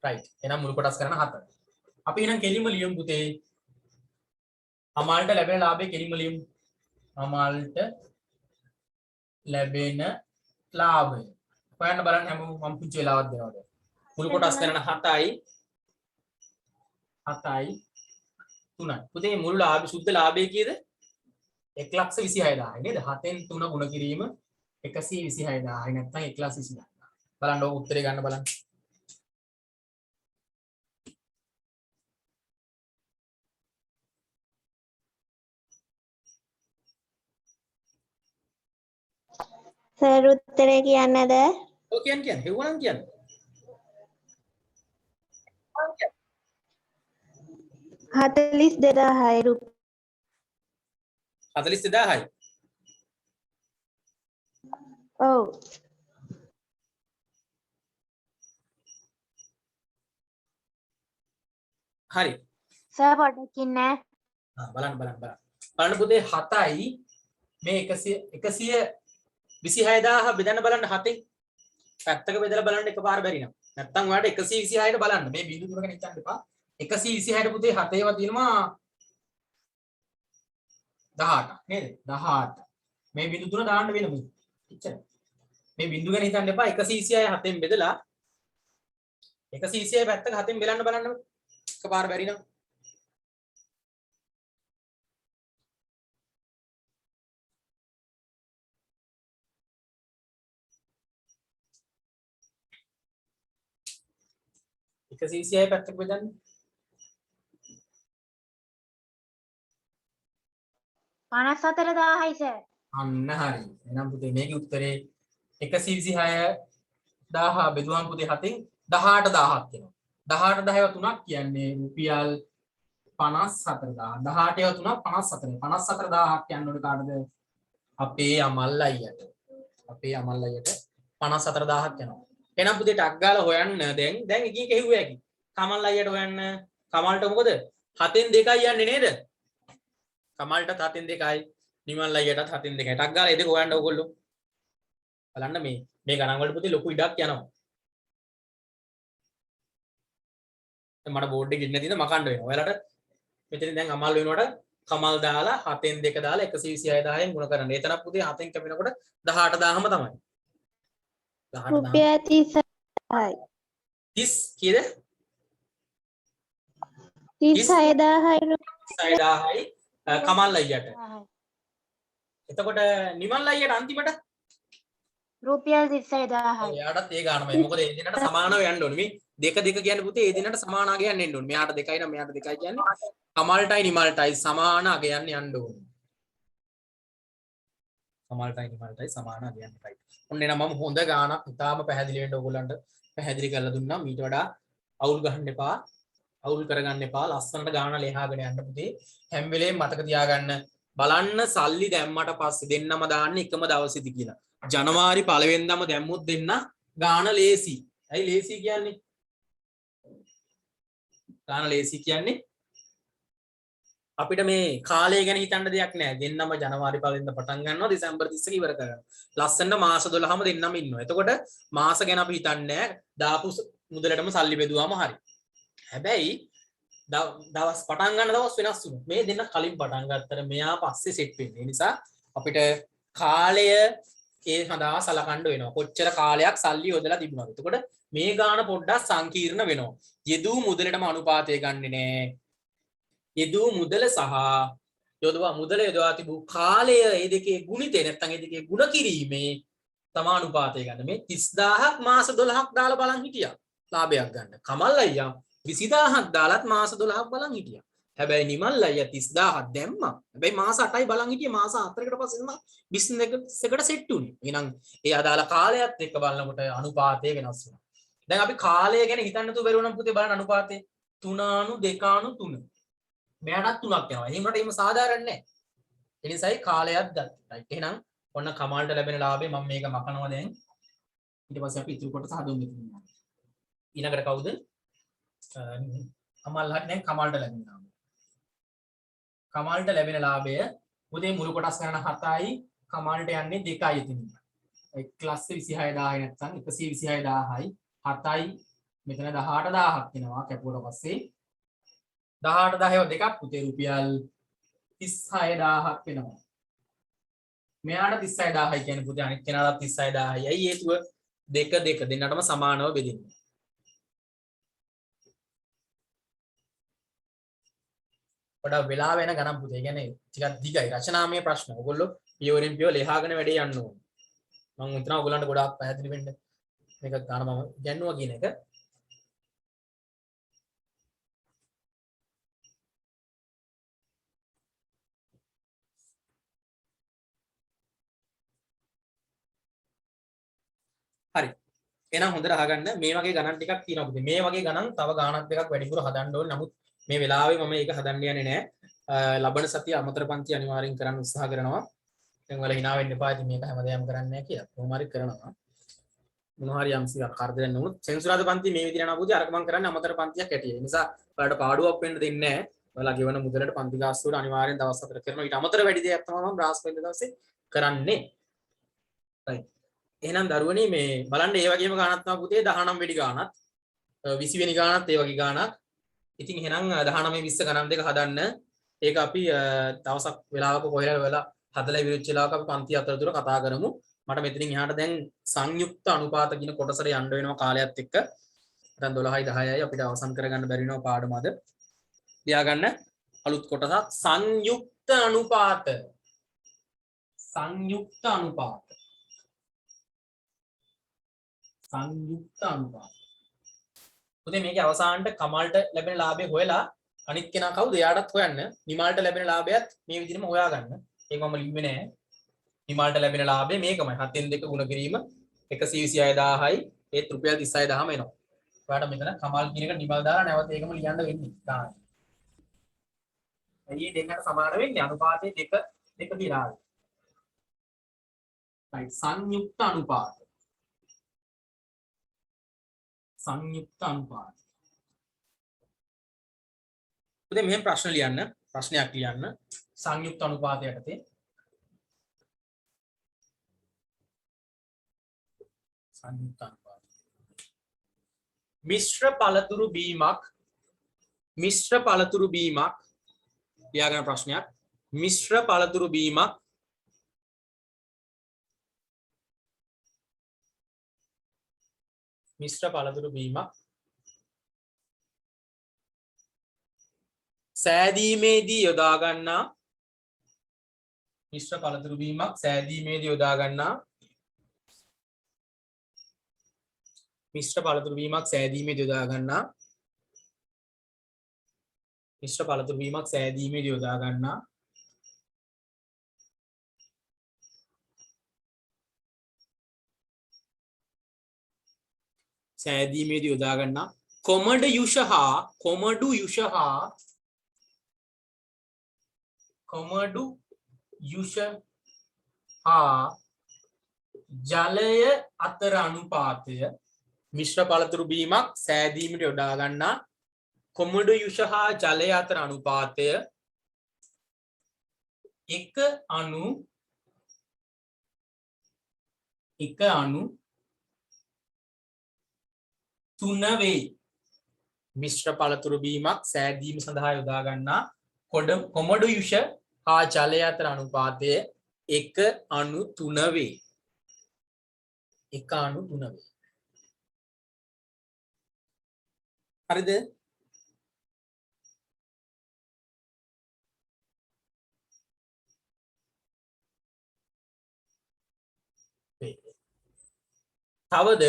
Speaker 1: right. එහෙනම් මුළු කොටස් ගන්න 7. අපි එහෙනම් කෙලිම ලියමු පුතේ. අමාල්ට ලැබෙන ලාභය කෙලිම ලියමු. අමාල්ට ලැබෙන ලාභය. හොයන්න බලන්න හැමෝම මම පුංචි වෙලාවක් දෙනවා දැන්. මුළු කොටස් ගන්න 7යි 7යි 3යි. පුතේ මුළු ලාභ සුද්ධ ලාභය කීයද? 1,26,000යි නේද? 7ෙන් 3 ගුණ කිරීම 126,000යි නැත්නම් 1,26,000. බලන්න ඔය උත්තරේ ගන්න බලන්න.
Speaker 2: සර් උත්තරේ කියන්නද?
Speaker 1: ඔය කියන්නේ හෙව්වනම් කියන්නේ.
Speaker 2: 42,000යි
Speaker 1: 42000යි.
Speaker 2: ඔව්.
Speaker 1: හරි.
Speaker 2: සර් පොඩ්ඩක් ඉන්න.
Speaker 1: බලන්න පුතේ 7යි මේ 126,000 බෙදන්න බලන්න 7න් පැත්තක බෙදලා බලන්න එකපාර බැරි නම් නැත්තම් ඔයාලට 126ට බලන්න මේ බිංදු තුනක නිකන් එපා 126ට පුතේ 7 ඒවා තියෙනවා 18ක් නේද 18 මේ බිංදු තුන දාන්න වෙන මේ එච්චර මේ බිංදු ගැන හිතන්න එපා 126 7න් බෙදලා 126 පැත්තක 7න් බෙලන්න බලන්න එකපාර බැරි නම් CCI පැත්තක බෙදන්න
Speaker 2: 54000යි සර්.
Speaker 1: අන්න හරි එහෙනම් පුතේ මේකේ උත්තරේ 126,000 බෙදුවම පුතේ 7න් 18000ක් එනවා 18000 ඒවා තුනක් කියන්නේ රුපියල් 54000 18 ඒවා තුනක් 54 54000ක් යන්න ඕනේ කාටද අපේ අමල් අයියට 54000ක් යනවා එහෙනම් පුතේ ටක් ගාලා හොයන්න දැන් එකකින් කෙහුවේ ඇකි කමල් අයියට හොයන්න කමල්ට මොකද 7න් 2යි යන්නේ නේද කමල්ට 7න් 2යි නිමල් අයියටත් 7න් 2යි ටක් ගාලා ඒ දෙක හොයන්න ඕගොල්ලෝ බලන්න මේ ගණන් වලට පුතේ ලොකු ඉඩක් යනවා දැන් මට බෝඩ් එකේ ඉන්න තියෙන මකන්න වෙනවා ඔයාලට මෙතන දැන් අමල් වෙනකොට කමල් දාලා 7න් 2 දාලා 126,000න් ගුණ කරන්න එතන පුතේ 7න් කැපෙනකොට 18000ම තමයි 18000
Speaker 2: රුපියල් 30000යි.
Speaker 1: 30 කීයද
Speaker 2: 36000යි.
Speaker 1: 36000යි කමල් අයියට එතකොට නිමල් අයියට අන්තිමට
Speaker 2: රුපියල් 36000යි.
Speaker 1: එයාටත් ඒ ගානමයි මොකද ඒ දිනට සමානව යන්න ඕනේ මේ දෙක කියන්නේ පුතේ ඒ දිනට සමාන අගයන් එන්න ඕනේ මෙයාට 2යි නම් මෙයාට 2යි කියන්නේ කමල්ටයි නිමල්ටයි සමාන අගයන් යන්න ඕනේ කමල්ටයි නිමල්ටයි සමාන අගයන් එකයි ඔන්න එනම් මම හොඳ ගානක් ඉතාලම පැහැදිලි වෙන්න ඕගොල්ලන්ට පැහැදිලි කරලා දුන්නා මීට වඩා අවුල් ගන්න එපා අවුල් කරගන්න එපා ලස්සනට ගාන ලියාගෙන යන්න පුතේ හැම වෙලේම මතක තියාගන්න බලන්න සල්ලි දැම්මට පස්සේ දෙන්නම දාන්නේ එකම දවසේදී කියලා ජනවාරි 1 වෙනිදාම දැම්මොත් දෙන්න ගාන ලේසි. ඇයි ලේසි කියන්නේ? ගාන ලේසි කියන්නේ අපිට මේ කාලය ගැන හිතන්න දෙයක් නැහැ. දෙන්නම ජනවාරි 1 වෙනිදා පටන් ගන්නවා දෙසැම්බර් 30 ඉවර කරනවා. ලස්සනට මාස 12ම දෙන්නම ඉන්නවා. එතකොට මාස ගැන අපි හිතන්නේ නැහැ. දාපු මුදලටම සල්ලි බෙදුවාම හරි. හැබැයි දවස් පටන් ගන්න දවස් වෙනස් වුණා. මේ දෙන්න කලින් පටන් ගත්තට මෙයා පස්සේ සෙට් වෙන්නේ. ඒ නිසා අපිට කාලය ඒ සඳහා සලකන්න වෙනවා. කොච්චර කාලයක් සල්ලි යොදලා තිබුණාද? එතකොට මේ ගාන පොඩ්ඩක් සංකීර්ණ වෙනවා. යෙදූ මුදලටම අනුපාතය ගන්නෙ නෑ. යෙදූ මුදල සහ යොදවා මුදල යොදවා තිබූ කාලය ඒ දෙකේ ගුණිතේ නැත්නම් ඒ දෙකේ ගුණ කිරීමේ තමා අනුපාතය ගන්න. මේ 30000ක් මාස 12ක් දාලා බලන් හිටියා. ලාභයක් ගන්න. කමල් අයියා 20000ක් දාලත් මාස 12ක් බලන් හිටියා. හැබැයි නිමල් අයියා 30000ක් දැම්මා. හැබැයි මාස 8යි බලන් හිටියේ මාස 4කට පස්සේ තමයි බිස්නස් එකට සෙට් වුනේ. එහෙනම් ඒ අදාළ කාලයත් එක්ක බලනකොට අනුපාතය වෙනස් වෙනවා. දැන් අපි කාලය ගැන හිතන්න තු බැරුණම් පුතේ බලන්න අනුපාතය 3:2:3. මෙයාටත් 3ක් යනවා. එහෙම වලට එහෙම සාධාරණ නැහැ. ඒ නිසායි කාලයක් ගත්තා. රයිට්. එහෙනම් ඔන්න කමාල්ට ලැබෙන ලාභය මම මේක මකනවා දැන්. ඊට පස්සේ අපි ඉතුරු කොටස හදමු මෙතන. ඊළඟට කවුද? අමල් හරි දැන් කමාල්ට ලැබෙන ලාභය. කමල්ට ලැබෙන ලාභය පුතේ මුළු කොටස් ගණන 7යි කමල්ට යන්නේ 2යි එතනින්. ඒ ක්ලාස් 26000යි නැත්නම් 126000යි 7යි මෙතන 18000ක් වෙනවා කැපුවට පස්සේ 18000 දෙකක් පුතේ රුපියල් 36000ක් වෙනවා. මෙයාට 36000යි කියන්නේ පුතේ අනිත් කෙනාට 36000යි. ඇයි හේතුව දෙක දෙන්නටම සමානව බෙදෙන්නේ. වඩා වෙලා වෙන ගණන් පුතේ. ඒ කියන්නේ ටිකක් දිගයි. රචනාමය ප්‍රශ්න. ඔයගොල්ලෝ පියවරෙන් පියවර ලියාගෙන වැඩේ යන්න ඕන. මම හිතනවා ඔයගොල්ලන්ට ගොඩාක් පැහැදිලි වෙන්න මේක ගන්න මම ඉගෙනුවා කියන එක. හරි. එහෙනම් හොඳට අහගන්න මේ වගේ ගණන් ටිකක් තියෙනවා පුතේ. මේ වගේ ගණන් තව ගාණක් දෙකක් වැඩිපුර හදන්න ඕනේ. නමුත් මේ වෙලාවේ මම ඒක හදන්න යන්නේ නැහැ. ලබන සතිය අමතර පන්ති අනිවාර්යෙන් කරන්න උත්සාහ කරනවා. දැන් වල hina වෙන්න එපා. ඉතින් මේක හැමදේම කරන්නේ නැහැ කියලා. කොහොම හරි කරනවා. මොනවා හරි යම්සි කරදරයක් නුනොත් සෙන්සුරාදා පන්ති මේ විදිහට නපුදී අරක මම කරන්නේ අමතර පන්තියක් ඇටියෙ. ඒ නිසා ඔයාලට පාඩුවක් වෙන්න දෙන්නේ නැහැ. ඔයාලා ගෙවන මුදලට පන්ති ගාස්තුවට අනිවාර්යෙන් දවස් 4 කරනවා. ඊට අමතර වැඩි දෙයක් තමයි මම බ්‍රහස්පතින්දා දවසේ කරන්නේ. right. එහෙනම් දරුවනේ මේ බලන්න ඒ වගේම ගානක් තමයි පුතේ 19 වෙනි ගානත් 20 වෙනි ගානත් ඒ වගේ ගානක්. ඉතින් එහෙනම් 19 20 ගණන් දෙක හදන්න. ඒක අපි දවසක් වෙලාවක කොහෙලා වෙලා හදලා විරුච්ච වෙලාවක අපි පන්ති අතරතුර කතා කරමු. මට මෙතනින් එහාට දැන් සංයුක්ත අනුපාත කියන කොටසට යන්න වෙනවා කාලයත් එක්ක. දැන් 12යි 10යි අපිට අවසන් කරගන්න බැරි වෙනවා පාඩම අද. ලියාගන්න අලුත් කොටසක් සංයුක්ත අනුපාත. සංයුක්ත අනුපාත. සංයුක්ත අනුපාත. පුතේ මේකේ අවසානට කමල්ට ලැබෙන ලාභය හොයලා අනිත් කෙනා කවුද එයාටත් හොයන්න. නිමල්ට ලැබෙන ලාභයත් මේ විදිහටම හොයාගන්න. ඒක මම ලිව්වේ නෑ. නිමල්ට ලැබෙන ලාභය මේකමයි. 7න් 2 ගුණ කිරීම 126000යි ඒත් රුපියල් 36000ම එනවා. ඔයාලට මෙතන කමල් කියන එක නිමල් දාලා නැවත ඒකම ලියන්න වෙන්නේ. තාම. එළියේ දෙන්නට සමාන වෙන්නේ අනුපාතයේ දෙක කියලා. right සංයුක්ත අනුපාත. සංයුක්ත අනුපාත. පුතේ මෙහෙම ප්‍රශ්න ලියන්න. ප්‍රශ්නයක් ලියන්න. සංයුක්ත අනුපාතය යටතේ සංයුක්ත අනුපාත. මිශ්‍ර පළතුරු බීමක් ලියාගන්න ප්‍රශ්නයක්. මිශ්‍ර පළතුරු බීමක් සෑදීමේදී යොදා ගන්නා මිශ්‍ර පළතුරු බීමක් සෑදීමේදී යොදා ගන්නා මිශ්‍ර පළතුරු බීමක් සෑදීමේදී යොදා ගන්නා මිශ්‍ර පළතුරු බීමක් සෑදීමේදී යොදා ගන්නා සෑදීමේදී යොදා ගන්නා කොමඩු යුෂ හා ජලය අතර අනුපාතය මිශ්‍ර පළතුරු බීමක් සෑදීමට යොදා ගන්නා කොමඩු යුෂ හා ජලය අතර අනුපාතය 1:3 වේ. මිශ්‍ර පළතුරු බීමක් සෑදීම සඳහා යොදා ගන්නා කොමඩු යුෂ හා ජලය අතර අනුපාතය 1:3 වේ. 1:3 වේ. හරිද? තවද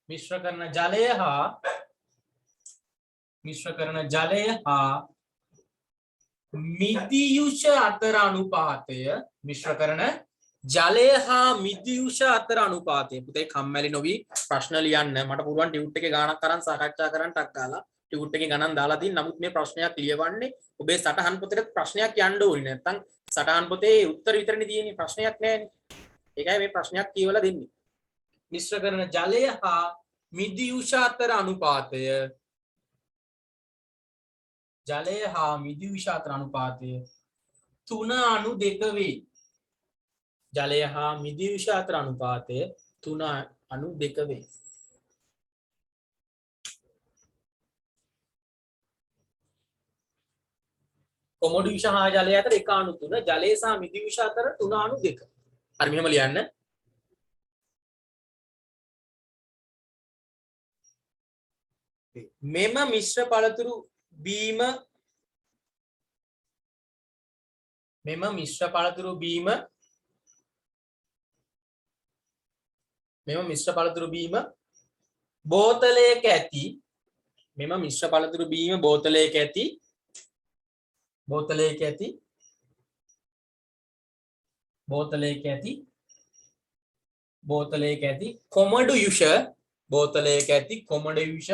Speaker 1: මිශ්‍ර කරන ජලය හා මිදියුෂ අතර අනුපාතය ජලය හා මිදියුෂ අතර අනුපාතය. පුතේ කම්මැලි නොවි ප්‍රශ්න ලියන්න. මට පුළුවන් ටියුට් එකේ ගානක් අරන් සාකච්ඡා කරන්න ටක් ගාලා ටියුට් එකේ ගණන් දාලා තියෙන. නමුත් මේ ප්‍රශ්නයක් ලියවන්නේ ඔබේ සටහන් පොතේ ප්‍රශ්නයක් යන්න ඕනේ. නැත්නම් සටහන් පොතේ උත්තර විතරනේ තියෙන්නේ. ප්‍රශ්නයක් නැහැනේ. ඒකයි මේ ප්‍රශ්නයක් කියවලා දෙන්නේ. මිශ්‍ර කරන ජලය හා මිදියුෂ අතර අනුපාතය 3:2 වේ. ජලය හා මිදියුෂ අතර අනුපාතය 3:2 වේ. කොමඩු යුෂ හා ජලය අතර 1:3 ජලය සහ මිදියුෂ අතර 3:2. හරි මෙහෙම ලියන්න. මෙම මිශ්‍ර පළතුරු බීම බෝතලයක ඇති බෝතලයක ඇති කොමඩු යුෂ බෝතලයක ඇති කොමඩු යුෂ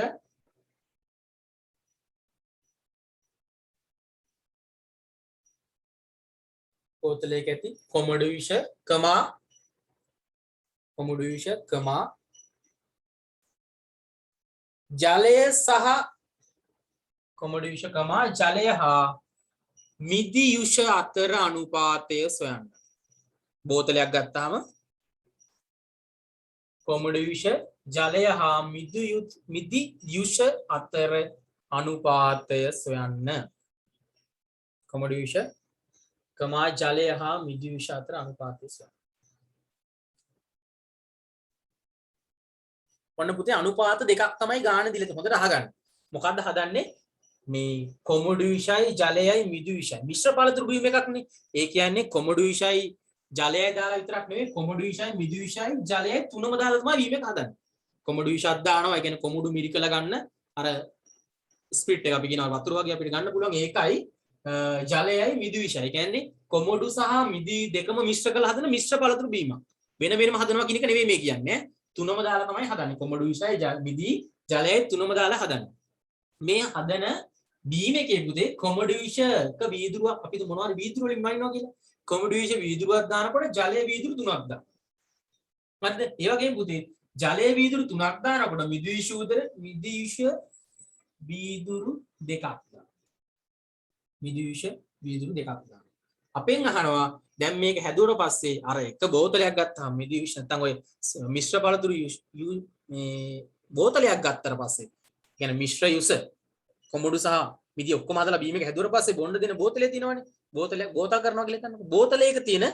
Speaker 1: බෝතලයක ඇති කොමඩු යුෂ කමා ජලය සහ කොමඩු යුෂ කමා ජලය හා මිදි යුෂ අතර අනුපාතය සොයන්න. බෝතලයක් ගත්තාම කොමඩු යුෂ ජලය හා මිදි යුෂ අතර අනුපාතය සොයන්න. කොමඩු යුෂ කමා ජලය හා මිදි යුෂ අතර අනුපාතය සොයන්න. ඔන්න පුතේ අනුපාත දෙකක් තමයි ගාන දීලා තියෙන්නේ. හොඳට අහගන්න. මොකද්ද හදන්නේ? මේ කොමඩු යුෂයි ජලයයි මිදි යුෂයි මිශ්‍ර පළතුරු බීම එකක්නේ. ඒ කියන්නේ කොමඩු යුෂයි ජලයයි දාලා විතරක් නෙවෙයි කොමඩු යුෂයි මිදි යුෂයි ජලයයි තුනම දාලා තමයි බීම එක හදන්නේ. කොමඩු යුෂක් දානවා. ඒ කියන්නේ කොමඩු මිරිකලා ගන්න අර ස්ප්‍රිට් එක අපි කියනවා වතුර වගේ අපිට ගන්න පුළුවන්. ඒකයි ජලයයි මිදි යුෂයි. ඒ කියන්නේ කොමඩු සහ මිදි දෙකම මිශ්‍ර කරලා හදන මිශ්‍ර පළතුරු බීමක්. වෙන වෙනම හදනවා කියන එක නෙවෙයි මේ කියන්නේ. තුනම දාලා තමයි හදන්නේ. කොමඩු යුෂයි මිදි ජලයයි තුනම දාලා හදන්නේ. මේ හදන බීම එකේ පුතේ කොමඩු යුෂක වීදුරුවක් අපි මොනවද වීදුරු වලින් මනිනවා කියලා. කොමඩු යුෂ වීදුරුවක් දානකොට ජලයේ වීදුරු 3ක් දානවා. හරිද? ඒ වගේම පුතේ ජලයේ වීදුරු 3ක් දානකොට මිදි යුෂ වීදුරු 2ක් දානවා. මිදි යුෂ වීදුරු 2ක් දානවා. අපෙන් අහනවා දැන් මේක හැදුවට පස්සේ අර එක බෝතලයක් ගත්තාම මිදි යුෂ නැත්නම් ඔය මිශ්‍ර පළතුරු මේ බෝතලයක් ගත්තට පස්සේ කියන්නේ මිශ්‍ර යුෂ කොමඩු සහ මිදි ඔක්කොම හදලා බීම එක හැදුවට පස්සේ බොන්න දෙන බෝතලේ තියෙනවනේ. බෝතලයක් ගෝතා කරනවා කියලා හිතන්නකෝ. බෝතලයක තියෙන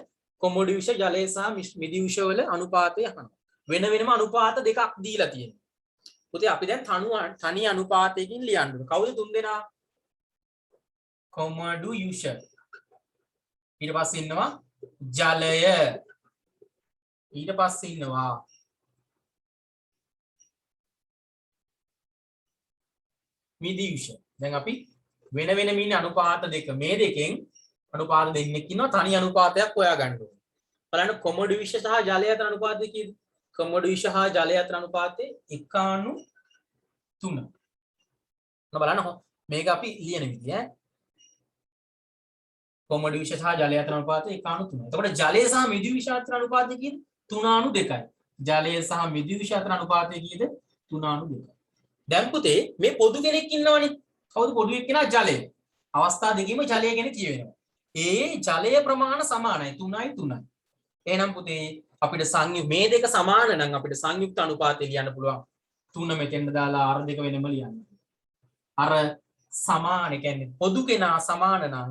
Speaker 1: කොමඩු යුෂ ජලය සහ මිදි යුෂ වල අනුපාතය අහනවා. වෙන වෙනම අනුපාත දෙකක් දීලා තියෙනවා. පුතේ අපි දැන් තනි අනුපාතයකින් ලියන්න ඕනේ. කවුද තුන් දෙනා? කොමඩු යුෂ. ඊට පස්සේ ඉන්නවා ජලය. ඊට පස්සේ ඉන්නවා මිදි යුෂ. දැන් අපි වෙන වෙනම ඉන්න අනුපාත දෙක. මේ දෙකෙන් අනුපාත දෙන්නෙක් ඉන්නවා. තනි අනුපාතයක් හොයාගන්න ඕනේ. බලන්න කොමඩු යුෂ සහ ජලය අතර අනුපාතය කීයද? කොමඩු යුෂ හා ජලය අතර අනුපාතය 1:3. බලන්න මේක අපි ලියන විදිය ඈ. කොමඩු යුෂ සහ ජලය අතර අනුපාතය 1:3. එතකොට ජලය සහ මිදි යුෂ අතර අනුපාතය කීයද? 3:2යි. ජලය සහ මිදි යුෂ අතර අනුපාතය කීයද? 3:2යි. දැන් පුතේ මේ පොදු කෙනෙක් ඉන්නවනේ. කවුද පොදු එක්කෙනා? ජලය. අවස්ථා දෙකෙම ජලය ගැන කියවෙනවා. ඒ ජලය ප්‍රමාණ සමානයි 3:3. එහෙනම් පුතේ අපිට මේ දෙක සමාන නම් අපිට සංයුක්ත අනුපාතය ලියන්න පුළුවන්. 3 මෙතෙන්ද දාලා R2 වෙනම ලියන්න. අර සමාන කියන්නේ පොදු කෙනා සමාන නම්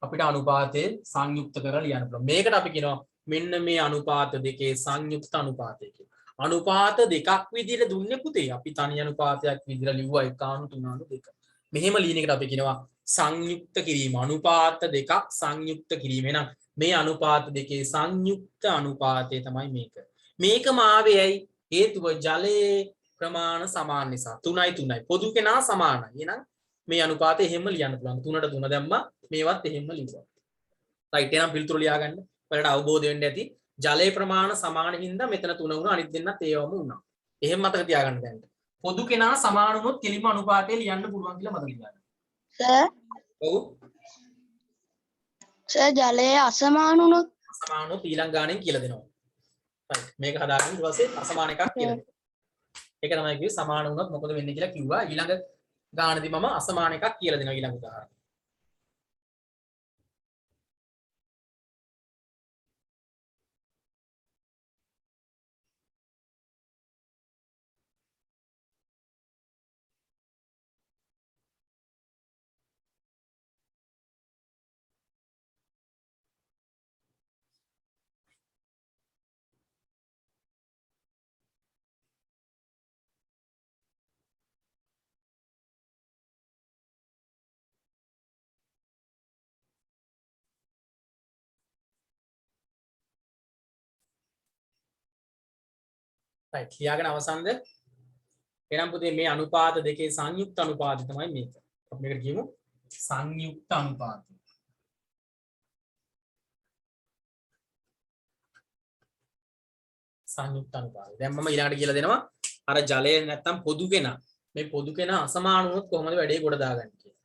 Speaker 1: අපිට අනුපාතය සංයුක්ත කරලා ලියන්න පුළුවන්. මේකට අපි කියනවා මෙන්න මේ අනුපාත දෙකේ සංයුක්ත අනුපාතය කියලා. අනුපාත දෙකක් විදිහට දුන්නේ පුතේ. අපි තනි අනුපාතයක් විදිහට ලිව්වා 1:3. මෙහෙම ලියන එකට අපි කියනවා සංයුක්ත කිරීම. අනුපාත දෙකක් සංයුක්ත කිරීම. එහෙනම් මේ අනුපාත දෙකේ සංයුක්ත අනුපාතය තමයි මේක. මේකම ආවේ ඇයි? හේතුව ජලයේ ප්‍රමාණ සමාන නිසා. 3:3යි. පොදු කෙනා සමානයි. එහෙනම් මේ අනුපාතය එහෙම ලියන්න පුළුවන්. 3ට 3 දැම්මා. මේවත් එහෙම ලියුවා. රයිට්. එහෙනම් පිළිතුරු ලියාගන්න. ඔයාලට අවබෝධ වෙන්න ඇති. ජලයේ ප්‍රමාණ සමාන හින්දා මෙතන 3 වුණා. අනිත් දෙන්නත් ඒවම වුණා. එහෙම මතක තියාගන්න දැන්. පොදු කෙනා සමාන වුණොත් කෙලිම අනුපාතය ලියන්න පුළුවන් කියලා මතක තියාගන්න.
Speaker 2: සර්.
Speaker 1: ඔව්.
Speaker 2: සර් ජලයේ අසමාන වුණොත්
Speaker 1: අසමාන වුණොත් ඊළඟ ගානෙන් කියලා දෙනවා. රයිට්. මේක හදාගන්න ඊට පස්සේ අසමාන එකක් කියලා දෙනවා. ඒක තමයි කිව්වේ සමාන වුණොත් මොකද වෙන්නේ කියලා කිව්වා. ඊළඟ ගානදී මම අසමාන එකක් කියලා දෙනවා ඊළඟ උදාහරණය. රයිට්. ලියාගෙන අවසන්ද? එහෙනම් පුතේ මේ අනුපාත දෙකේ සංයුක්ත අනුපාතය තමයි මේක. අපි මේකට කියමු සංයුක්ත අනුපාතය. සංයුක්ත අනුපාතය. දැන් මම ඊළඟට කියලා දෙනවා අර ජලය නැත්තම් පොදු කෙනා. මේ පොදු කෙනා අසමාන වුණොත් කොහොමද වැඩේ ගොඩ දාගන්නේ කියලා.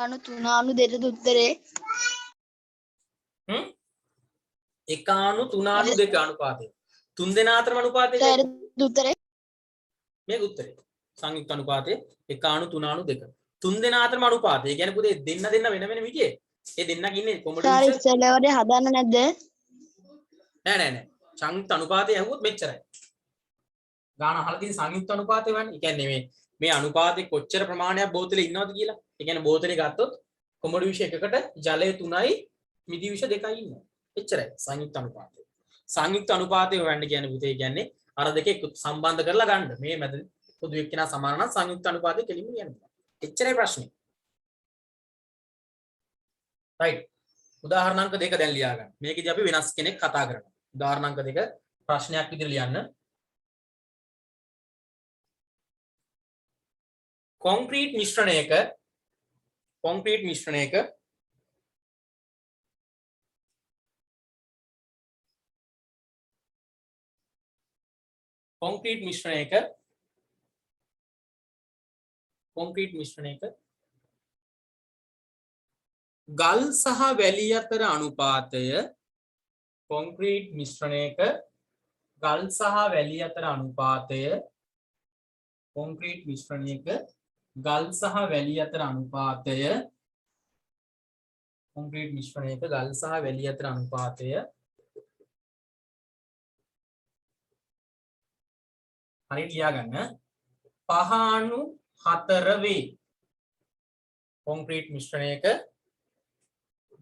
Speaker 2: අනු 3 අනු 2 උත්තරේ.
Speaker 1: හ්ම්? 1 අණු 3 අණු 2 අනුපාතය. තුන් දෙනා අතරම අනුපාතය
Speaker 2: සර් උත්තරේ.
Speaker 1: මේක උත්තරේ. සංයුක්ත අනුපාතය 1 අණු 3 අණු 2. තුන් දෙනා අතරම අනුපාතය. ඒ කියන්නේ පුතේ දෙන්න වෙන වෙන විදිහේ. ඒ දෙන්නක ඉන්නේ
Speaker 2: සර්
Speaker 1: කොම්බිනේෂන්
Speaker 2: ඉස්සෙල්ලාවදී හදන්න නැද්ද?
Speaker 1: නෑ. සංයුක්ත අනුපාතය ඇහුවොත් මෙච්චරයි. ගාන අහලා තියෙන සංයුක්ත අනුපාතය වන්නේ. ඒ කියන්නේ මේ අනුපාතේ කොච්චර ප්‍රමාණයක් බෝතලේ ඉන්නවද කියලා. ඒ කියන්නේ බෝතලේ ගත්තොත් කොමඩු විෂ එකකට ජලය 3යි මිදි විෂ 2යි ඉන්නවා. එච්චරයි සංයුක්ත අනුපාතය. සංයුක්ත අනුපාතය හොයන්න කියන්නේ පුතේ කියන්නේ අර දෙක සම්බන්ධ කරලා ගන්න. මේ මැද පොදු එක්කෙනා සමාන නම් සංයුක්ත අනුපාතය කෙලින්ම කියනවා. එච්චරයි ප්‍රශ්නේ. right. උදාහරණාංක 2 දැන් ලියා ගන්න. මේකෙදි අපි වෙනස් කෙනෙක් කතා කරනවා. උදාහරණාංක 2 ප්‍රශ්නයක් විදිහට ලියන්න. කොන්ක්‍රීට් මිශ්‍රණයක ගල් සහ වැලි අතර අනුපාතය හරියට ලියා ගන්න 5/4 වේ. කොන්ක්‍රීට් මිශ්‍රණයක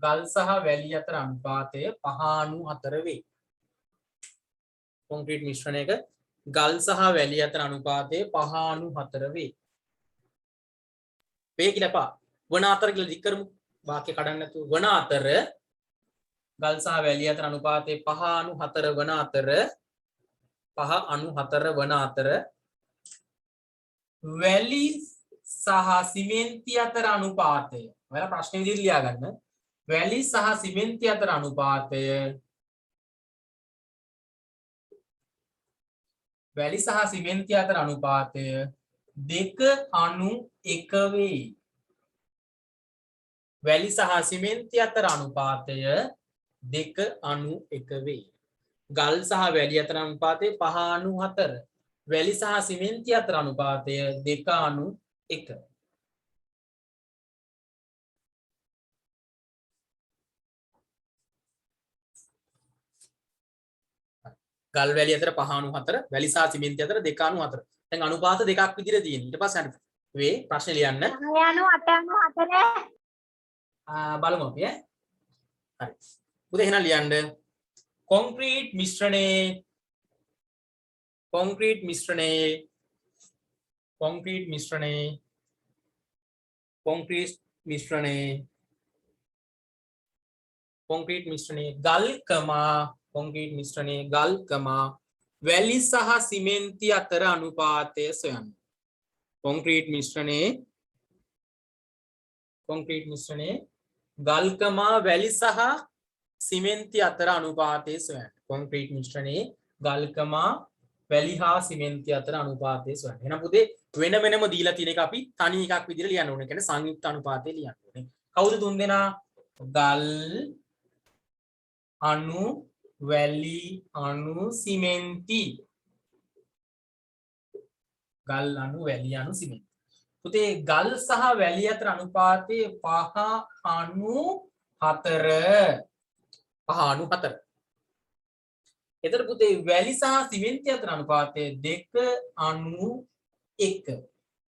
Speaker 1: ගල් සහ වැලි අතර අනුපාතය 5/4 වේ. කොන්ක්‍රීට් මිශ්‍රණයක ගල් සහ වැලි අතර අනුපාතය 5/4 වේ. වේ කියලා පා වන අතර කියලා දික් කරමු. වාක්‍ය කඩන්න නැතුව වන අතර ගල් සහ වැලි අතර අනුපාතය 5/4 වන අතර 5/4 වන අතර වැලි සහ සිමෙන්ති අතර අනුපාතය. ඔයාලා ප්‍රශ්න විදිහට ලියා ගන්න. වැලි සහ සිමෙන්ති අතර අනුපාතය 2/1 වේ. වැලි සහ සිමෙන්ති අතර අනුපාතය 2/1 වේ. ගල් සහ වැලි අතර අනුපාතය 5/4. වැලි සහ සිමෙන්ති අතර අනුපාතය 2/1. ගල් වැලි අතර 5/4 වැලි සහ සිමෙන්ති අතර 2/4. දැන් අනුපාත දෙකක් විදිහට තියෙනවා. ඊට පස්සේ හරි වේ ප්‍රශ්නේ ලියන්න.
Speaker 2: 8/4.
Speaker 1: බලමු අපි ඈ. හරි. උදේ එහෙනම් ලියන්න. කොන්ක්‍රීට් මිශ්‍රණයේ ගල් කමා වැලි සහ සිමෙන්ති අතර අනුපාතය සොයන්න. කොන්ක්‍රීට් මිශ්‍රණයේ ගල් කමා වැලි සහ සිමෙන්ති අතර අනුපාතය සොයන්න. කොන්ක්‍රීට් මිශ්‍රණයේ ගල් කමා වැලි හා සිමෙන්ති අතර අනුපාතය සොයන්න. එහෙනම් පුතේ වෙන වෙනම දීලා තියෙන එක අපි තනි එකක් විදිහට ලියන්න ඕනේ. කියන්නේ සංයුක්ත අනුපාතය ලියන්න ඕනේ. කවුද තුන් දෙනා? ගල් අණු වැලි අණු සිමෙන්ති. ගල් අණු වැලි අණු සිමෙන්ති. පුතේ ගල් සහ වැලි අතර අනුපාතය 5/4. 5/4. එතකොට පුතේ වැලි සහ සිමෙන්ති අතර අනුපාතය 2/1.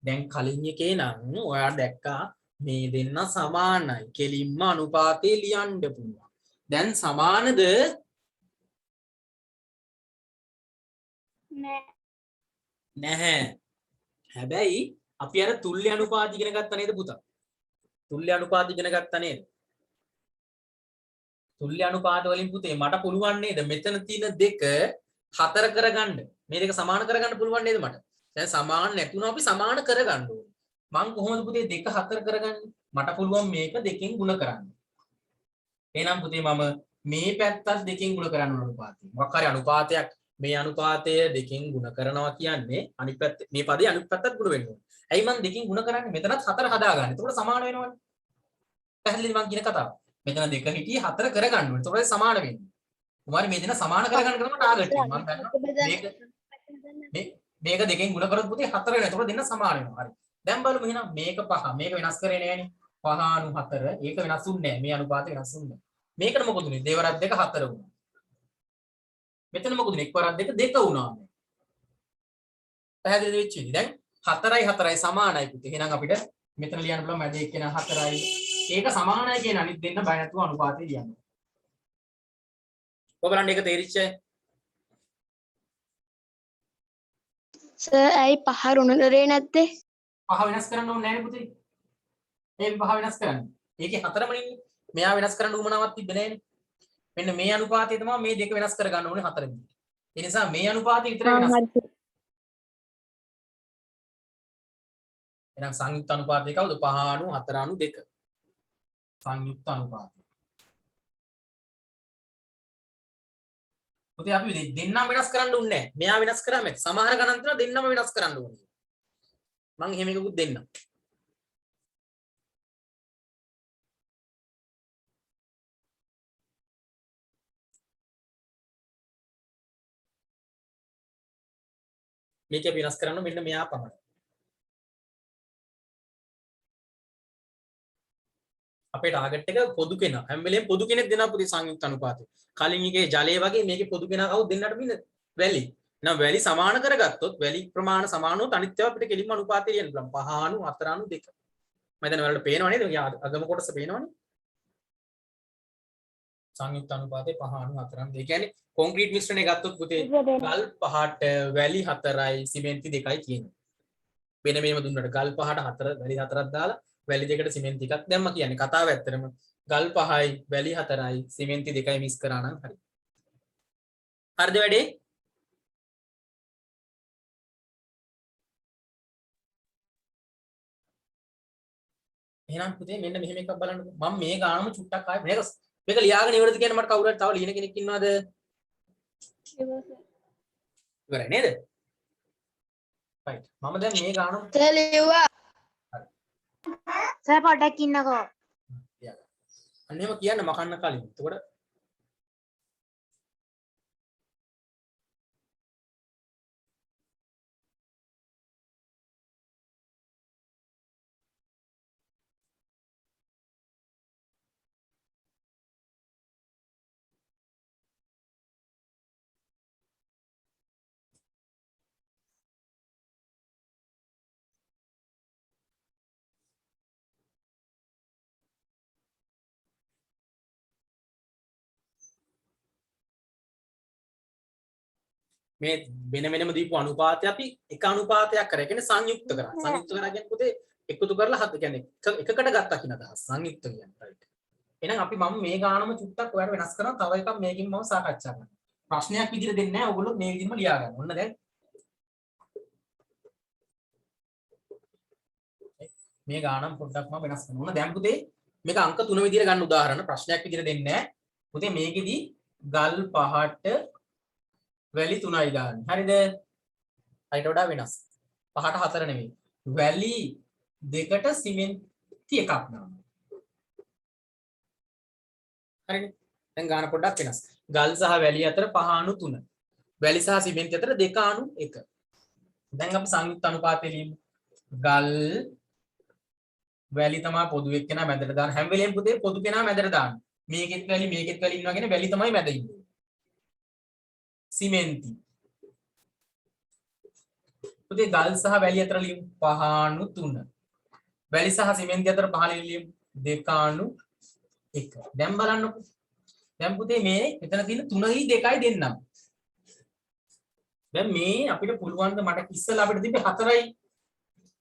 Speaker 1: දැන් කලින් එකේ නම් ඔයා දැක්කා මේ දෙන්න සමානයි. කෙලින්ම අනුපාතේ ලියන්න පුළුවන්. දැන් සමානද? නැහැ. හැබැයි අපි අර තුල්්‍ය අනුපාත ඉගෙන ගත්තා නේද පුතා? තුල්්‍ය අනුපාත ඉගෙන ගත්තා නේද? තුල්්‍ය අනුපාත වලින් පුතේ මට පුළුවන් නේද මෙතන තියෙන දෙක හතර කරගන්න. මේ දෙක සමාන කරගන්න පුළුවන් නේද මට? දැන් සමාන නැතුණා අපි සමාන කරගන්න ඕනේ. මං කොහොමද පුතේ 2 4 කරගන්නේ? මට පුළුවන් මේක දෙකෙන් ಗುಣ කරන්න. එහෙනම් පුතේ මම මේ පැත්තත් දෙකෙන් ಗುಣ කරන්න ඕන අනුපාතය. මොකක් හරි අනුපාතයක් මේ අනුපාතය දෙකෙන් ಗುಣ කරනවා කියන්නේ අනිත් පැත්ත මේ පදේ අනිත් පැත්තත් ಗುಣ වෙන්න ඕනේ. ඇයි මං දෙකෙන් ಗುಣ කරන්නේ? මෙතනත් 4 හදාගන්න. එතකොට සමාන වෙනවනේ. පැහැදිලිද මං කියන කතාව? මෙතන 2 හිටියේ 4 කරගන්න ඕනේ. එතකොට සමාන වෙන්නේ. කුමාරි මේ දෙන සමාන කරගන්න කරන ටාගට් එක. මම දන්නවා මේක දෙකෙන් ಗುಣ කරොත් පුතේ 4 වෙනවා. එතකොට දෙන්න සමාන වෙනවා. හරි. දැන් බලමු එහෙනම් මේක 5. මේක වෙනස් කරේ නෑනේ. 5 4. ඒක වෙනස්ුන්නේ නෑ. මේ අනුපාතය වෙනස්ුන්නේ නෑ. මේකට මොකද උනේ? දෙවරක් දෙක 4 වුණා. මෙතන මොකද උනේ? එක්වරක් දෙක 2 වුණා. පැහැදිලිද වෙච්ච ඉතින් දැන් 4යි 4යි සමානයි පුතේ. එහෙනම් අපිට මෙතන ලියන්න පුළුවන් මැද එක්කෙන 4යි. ඒක සමානයි කියන අනිත් දෙන්න බය නැතුව අනුපාතය ලියන්න. ඔය බලන්න ඒක තේරිච්ච අය.
Speaker 2: සර් ඇයි 5 රුණ කරේ නැත්තේ?
Speaker 1: 5 වෙනස් කරන්න ඕනේ නැහැ නේ පුතේ. ඒ 5 වෙනස් කරන්න. ඒකේ 4ම ඉන්නේ. මෙයා වෙනස් කරන්න උවමනාවක් තිබ්බේ නැහැ නේ. මෙන්න මේ අනුපාතය තමයි මේ දෙක වෙනස් කරගන්න ඕනේ 4 විදිහට. ඒ නිසා මේ අනුපාතය විතරයි වෙනස්. එහෙනම් සංයුක්ත අනුපාතය කවුද? 5:4:2. සංයුක්ත අනුපාතය. පුතේ අපි දෙන්නම වෙනස් කරන්න ඕනේ නැහැ. මෙයා වෙනස් කරාම සමහර ගණන් තියෙනවා දෙන්නම වෙනස් කරන්න ඕනේ. මම එහෙම එකකුත් දෙන්නම්. මේක වෙනස් කරන්න මෙන්න මෙයා පමණයි. අපේ ටාගට් එක පොදු කෙනා. හැම වෙලේම පොදු කෙනෙක් දෙනවා පුතේ සංයුක්ත අනුපාතය. කලින් එකේ ජලය වගේ මේකේ පොදු කෙනා කවුද දෙන්නට බින්ද? වැලි. එහෙනම් වැලි සමාන කරගත්තොත් වැලි ප්‍රමාණ සමාන වුණොත් අනිත් ඒවා අපිට කෙලින්ම අනුපාතය ලියන්න පුළුවන්. 5:4:2. මම දැන් ඔයාලට පේනව නේද? අගම කොටස පේනවනේ. සංයුක්ත අනුපාතය 5:4:2. ඒ කියන්නේ කොන්ක්‍රීට් මිශ්‍රණය ගත්තොත් පුතේ ගල් 5ට වැලි 4යි සිමෙන්ති 2යි කියනවා. වෙන මේව දුන්නට ගල් 5ට 4 වැලි 4ක් දාලා වැලි 2ට සිමෙන්ති එකක් දැම්ම කියන්නේ කතාව ඇත්තටම ගල් 5යි වැලි 4යි සිමෙන්ති 2යි මික්ස් කරා නම් හරි. හරිද වැඩේ? එහෙනම් පුතේ මෙන්න මෙහෙම එකක් බලන්නකෝ. මම මේ ගානම චුට්ටක් ආයෙ මේක ලියාගෙන ඉවරද කියන්නේ මට කවුරු හරි තව ලියන කෙනෙක් ඉන්නවද? ඉවරයි නේද? right. මම දැන් මේ ගානම
Speaker 2: සර් ලියුවා.
Speaker 3: සර් පොඩ්ඩක් ඉන්නකෝ.
Speaker 1: අන්න එහෙම කියන්න මකන්න කලින්. එතකොට මේ වෙන වෙනම දීපු අනුපාතය අපි එක අනුපාතයක් කරා. ඒ කියන්නේ සංයුක්ත කරා. සංයුක්ත කරා කියන්නේ පුතේ එකතු කරලා හද කියන්නේ එකකට ගත්තා කියන අදහස. සංයුක්ත කියන්නේ right. එහෙනම් අපි මම මේ ගානම චුට්ටක් ඔයාලට වෙනස් කරනවා. තව එකක් මේකින් මම සාකච්ඡා කරනවා. ප්‍රශ්නයක් විදිහට දෙන්නේ නැහැ. ඔයගොල්ලෝ මේ විදිහම ලියා ගන්න. ඔන්න දැන් මේ ගානම පොඩ්ඩක් මම වෙනස් කරනවා. ඔන්න දැන් පුතේ මේක අංක 3 විදිහට ගන්න උදාහරණ ප්‍රශ්නයක් විදිහට දෙන්නේ නැහැ. පුතේ මේකෙදි ගල් 5ට වැලි 3යි දාන්නේ. හරිද? අයිට වඩා වෙනස්. 5ට 4 නෙමෙයි. වැලි 2ට සිමෙන්ති එකක් දානවා. හරිද? දැන් ගාන පොඩ්ඩක් වෙනස්. ගල් සහ වැලි අතර 5:3. වැලි සහ සිමෙන්ති අතර 2:1. දැන් අපි සංයුක්ත අනුපාතය ලියමු. ගල් වැලි තමයි පොදු එක්කෙනා මැදට දාන. හැම වෙලෙම පුතේ පොදු කෙනා මැදට දාන්න. මේකෙත් වැලි ඉන්නවා කියන්නේ වැලි තමයි මැද ඉන්නේ. සිමෙන්ති. පුතේ ගල් සහ වැලි අතර ලියමු 5:3. වැලි සහ සිමෙන්ති අතර 5 ලියමු 2:1. දැන් බලන්නකෝ. දැන් පුතේ මේ මෙතන තියෙන 3යි 2යි දෙන්නම්. දැන් මේ අපිට පුළුවන් ද මට ඉස්සෙල්ලා අපිට තිබ්බේ 4යි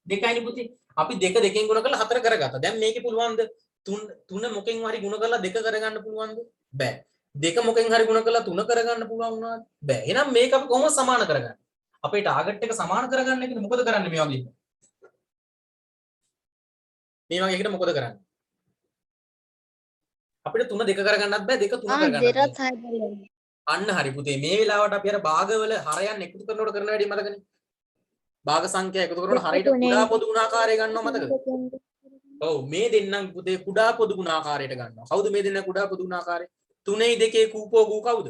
Speaker 1: 2යිනේ පුතේ. අපි 2 2කින් ගුණ කරලා 4 කරගත්තා. දැන් මේකේ පුළුවන් ද 3 මොකෙන් හරි ගුණ කරලා 2 කරගන්න පුළුවන්ද? බෑ. 2 මොකෙන් හරි ගුණ කරලා 3 කරගන්න පුළුවන් වුණාද? බෑ. එහෙනම් මේක අපි කොහොමද සමාන කරගන්නේ? අපේ ටාගට් එක සමාන කරගන්න එකද මොකද කරන්නේ මේ වගේ? මේ වගේ එකට මොකද කරන්නේ? අපිට 3 2 කරගන්නත් බෑ 2 3
Speaker 2: ආ
Speaker 1: කරගන්නත්
Speaker 2: දෙරත්
Speaker 1: බෑ.
Speaker 2: හදලා.
Speaker 1: අන්න හරි පුතේ මේ වෙලාවට අපි අර භාගවල හරයන් එකතු කරනකොට කරන වැඩි මතකනේ. භාග සංඛ්‍යා එකතු කරනකොට හරියට කුඩා පොදු ගුණාකාරය ගන්නවා මතකද? ඔව් මේ දෙන්නම් පුතේ කුඩා පොදු ගුණාකාරයට ගන්නවා. කවුද මේ දෙන්න කුඩා පොදු ගුණාකාරය? 3යි 2 කූපෝ ගූ කවුද?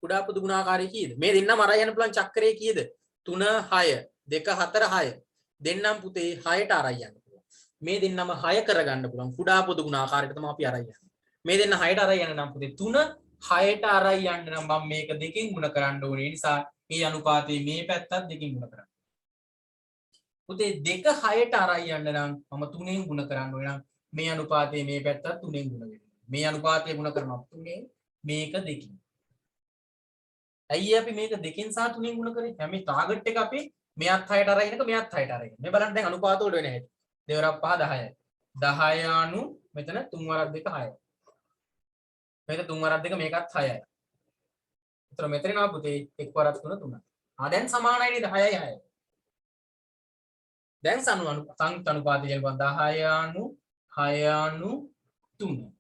Speaker 1: කුඩා පොදු ගුණාකාරය කීයද? මේ දෙන්නම අරයි යන පුළුවන් චක්‍රය කීයද? 3 6 2 4 6. දෙන්නම් පුතේ 6ට අරයි යන්න පුළුවන්. මේ දෙන්නම 6 කරගන්න පුළුවන්. කුඩා පොදු ගුණාකාරයට තමයි අපි අරයි යන්නේ. මේ දෙන්න 6ට අරයි යන්න නම් පුතේ 3 6ට අරයි යන්න නම් මම මේක දෙකෙන් ගුණ කරන්න ඕනේ. ඒ නිසා මේ අනුපාතයේ මේ පැත්තත් දෙකෙන් ගුණ කරන්න. පුතේ 2 6ට අරයි යන්න නම් මම 3ෙන් ගුණ කරන්න ඕනේ නම් මේ අනුපාතයේ මේ පැත්තත් 3ෙන් ගුණ වෙනවා. මේ අනුපාතය ගුණ කරනවා 3ෙන් මේක 2කින්. ඇයි අපි මේක 2කින් සහ 3ෙන් ගුණ කරේ? හැම ටාගට් එක අපි මෙයත් 6ට අරගෙනක මෙයත් 6ට අරගෙන. මේ බලන්න දැන් අනුපාත වල වෙන හැටි. 2 වරක් 5 10යි. 10 අනු මෙතන 3 වරක් 2 6යි. මේක 3 වරක් 2 මේකත් 6යි. ඒතර මෙතන නා පුතේ 1 වරක් 3 3යි. දැන් සමානයි නේද 6යි 6යි. දැන් සංයුක්ත අනුපාතය කියනවා 10 අනු 6 අනු 3.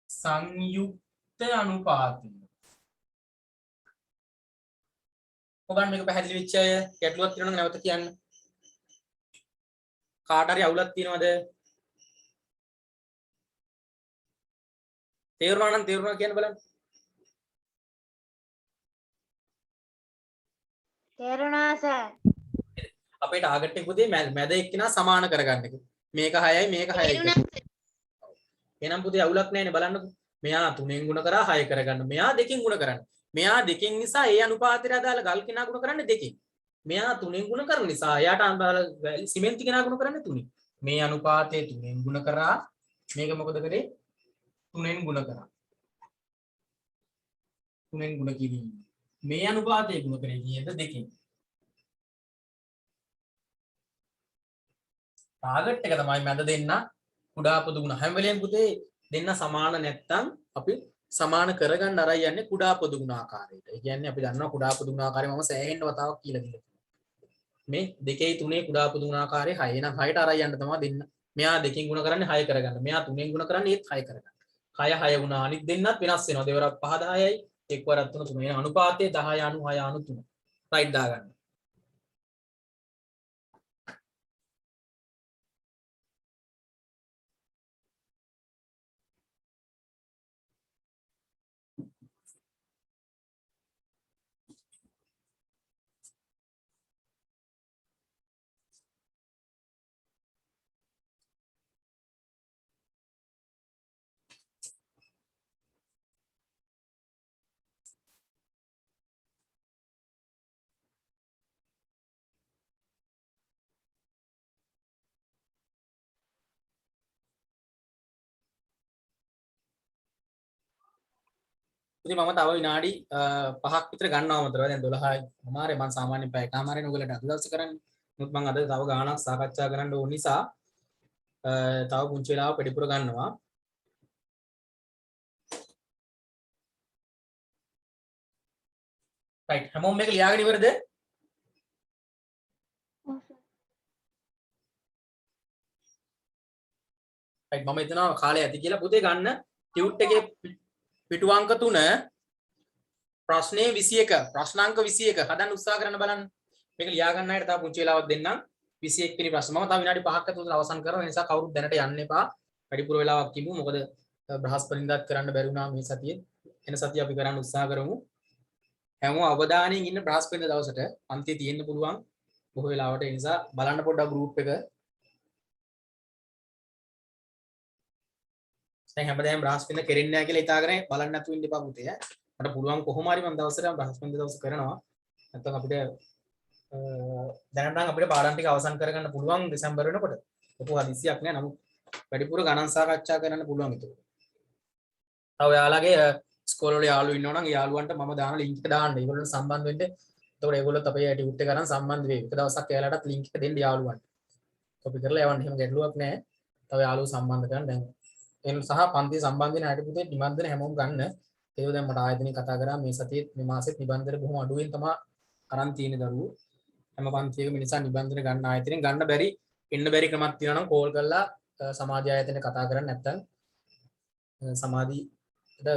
Speaker 1: සංයුක්ත අනුපාතය. ඔබන් මේක පැහැදිලි වෙච්ච අය ගැටලුවක් තියෙනවා නම් නැවත කියන්න. කාට හරි අවුලක් තියෙනවද? තේරුණා නම් තේරුණා කියන්න බලන්න.
Speaker 2: තේරුණා සර්.
Speaker 1: අපේ ටාගට් එක පුතේ මැද එක්කිනා සමාන කරගන්න එක. මේක 6යි මේක 6යි කියලා. එහෙනම් පුතේ අවුලක් නැහැ නේ බලන්නකෝ. මෙයා 3ෙන් ගුණ කරා 6 කරගන්න. මෙයා 2කින් ගුණ කරන්න. මෙයා 2කින් නිසා ඒ අනුපාතයට අදාළ ගල් කෙනා ගුණ කරන්නේ 2කින්. මෙයා 3ෙන් ගුණ කරන නිසා එයාට අදාළ සිමෙන්ති කෙනා ගුණ කරන්නේ 3ින්. මේ අනුපාතයේ 3ෙන් ගුණ කරා මේක මොකද කරේ? 3ෙන් ගුණ කරා. 3ෙන් ගුණ කිරීම. මේ අනුපාතයේ ගුණ කරේ කීයද? 2කින්. ටාගට් එක තමයි මැද දෙන්න කුඩා පොදු ගුණ. හැම වෙලේම පුතේ දෙන්න සමාන නැත්තම් අපි සමාන කරගන්න අරයි යන්නේ කුඩා පොදු ගුණාකාරයට. ඒ කියන්නේ අපි දන්නවා කුඩා පොදු ගුණාකාරය මම සෑහෙන්න වතාවක් කියලා දීලා තියෙනවා. මේ 2යි 3යි කුඩා පොදු ගුණාකාරය 6. එහෙනම් 6ට අරයි යන්න තමයි දෙන්න. මෙයා 2කින් ගුණ කරන්නේ 6 කරගන්න. මෙයා 3ෙන් ගුණ කරන්නේ ඒත් 6 කරගන්න. 6 6 වුණා. අනිත් දෙන්නත් වෙනස් වෙනවා. දෙවරක් 5 10යි. එක් වරක් 3 3. එහෙනම් අනුපාතයේ 10 අනු 6 අනු 3. රයිට් දාගන්න. ඉතින් මම තව විනාඩි 5ක් විතර ගන්නවා මතරව. දැන් 12යි. අමාරේ මම සාමාන්‍යයෙන් පැය එකමාරේ නුගලට අද දවසේ කරන්නේ. මුත් මම අද තව ගාණක් සාකච්ඡා කරන්න ඕන නිසා තව පුංචි වෙලාවක් වැඩිපුර ගන්නවා. රයිට්. හැමෝම මේක ලියාගෙන ඉවරද? රයිට්. මම හිතනවා කාලය ඇති කියලා පුතේ ගන්න ටියුට් එකේ පිටු අංක 3 ප්‍රශ්නේ 21 ප්‍රශ්නාංක 21 හදන්න උත්සාහ කරන්න බලන්න. මේක ලියා ගන්න අයට තව පුංචි වෙලාවක් දෙන්නම්. 21 වෙනි ප්‍රශ්න. මම තව විනාඩි 5ක් ඇතුළත අවසන් කරනවා. ඒ නිසා කවුරුත් දැනට යන්න එපා. වැඩිපුර වෙලාවක් කිමු. මොකද බ්‍රහස්පතින්දාත් කරන්න බැරි වුණා මේ සතියේ. එන සතිය අපි කරන්න උත්සාහ කරමු. හැමෝම අවධානයෙන් ඉන්න බ්‍රහස්පතින්දා දවසට අන්තිය තියෙන්න පුළුවන් බොහෝ වෙලාවට. ඒ නිසා බලන්න පොඩ්ඩක් ගෲප් එක. දැන් හැමදාම බ්‍රහස්පතින්දා කෙරෙන්නේ නැහැ කියලා හිතාගෙන බලන්න නැතුව ඉන්න එපා පුතේ. මට පුළුවන් කොහොම හරි මම දවසට බ්‍රහස්පතින්දා දවස් කරනවා. නැත්නම් අපිට දැනට නම් අපිට පාඩම් ටික අවසන් කරගන්න පුළුවන් දෙසැම්බර් වෙනකොට. ලොකු හදිස්සියක් නෑ. නමුත් වැඩිපුර ගණන් සාකච්ඡා කරන්න පුළුවන් ඒක. තව ඔයාලගේ ඉස්කෝලේ වල යාළුවෝ ඉන්නවා නම් යාළුවන්ට මම දාන ලින්ක් එක දාන්න. ඒගොල්ලන්ට සම්බන්ධ වෙන්න. එතකොට ඒගොල්ලොත් අපේ ටියුට් එක ගන්න සම්බන්ධ වෙයි. එක දවසක් එයාලටත් ලින්ක් එක දෙන්න යාළුවන්ට. කොපි කරලා යවන්න. එහෙම ගැටලුවක් නෑ. තව යාළුවෝ සම්බන්ධ කරන්න දැන්. එන් සහ පන්ති සම්බන්ධ වෙන අයට පුතේ නිබන්ධන හැමෝම ගන්න. ඒක දැන් මට ආයතනෙ කතා කරා මේ සතියේ මේ මාසෙත් නිබන්ධන බොහොම අඩුවෙන් තමයි අරන් තියෙන දරුවෝ. හැම පන්තියක මිනිසා නිබන්ධන ගන්න ආයතනෙන් ගන්න බැරි ඉන්න බැරි ක්‍රමයක් තියෙනවා නම් කෝල් කරලා සමාජ ආයතනෙ කතා කරන්න නැත්නම් සමාධියට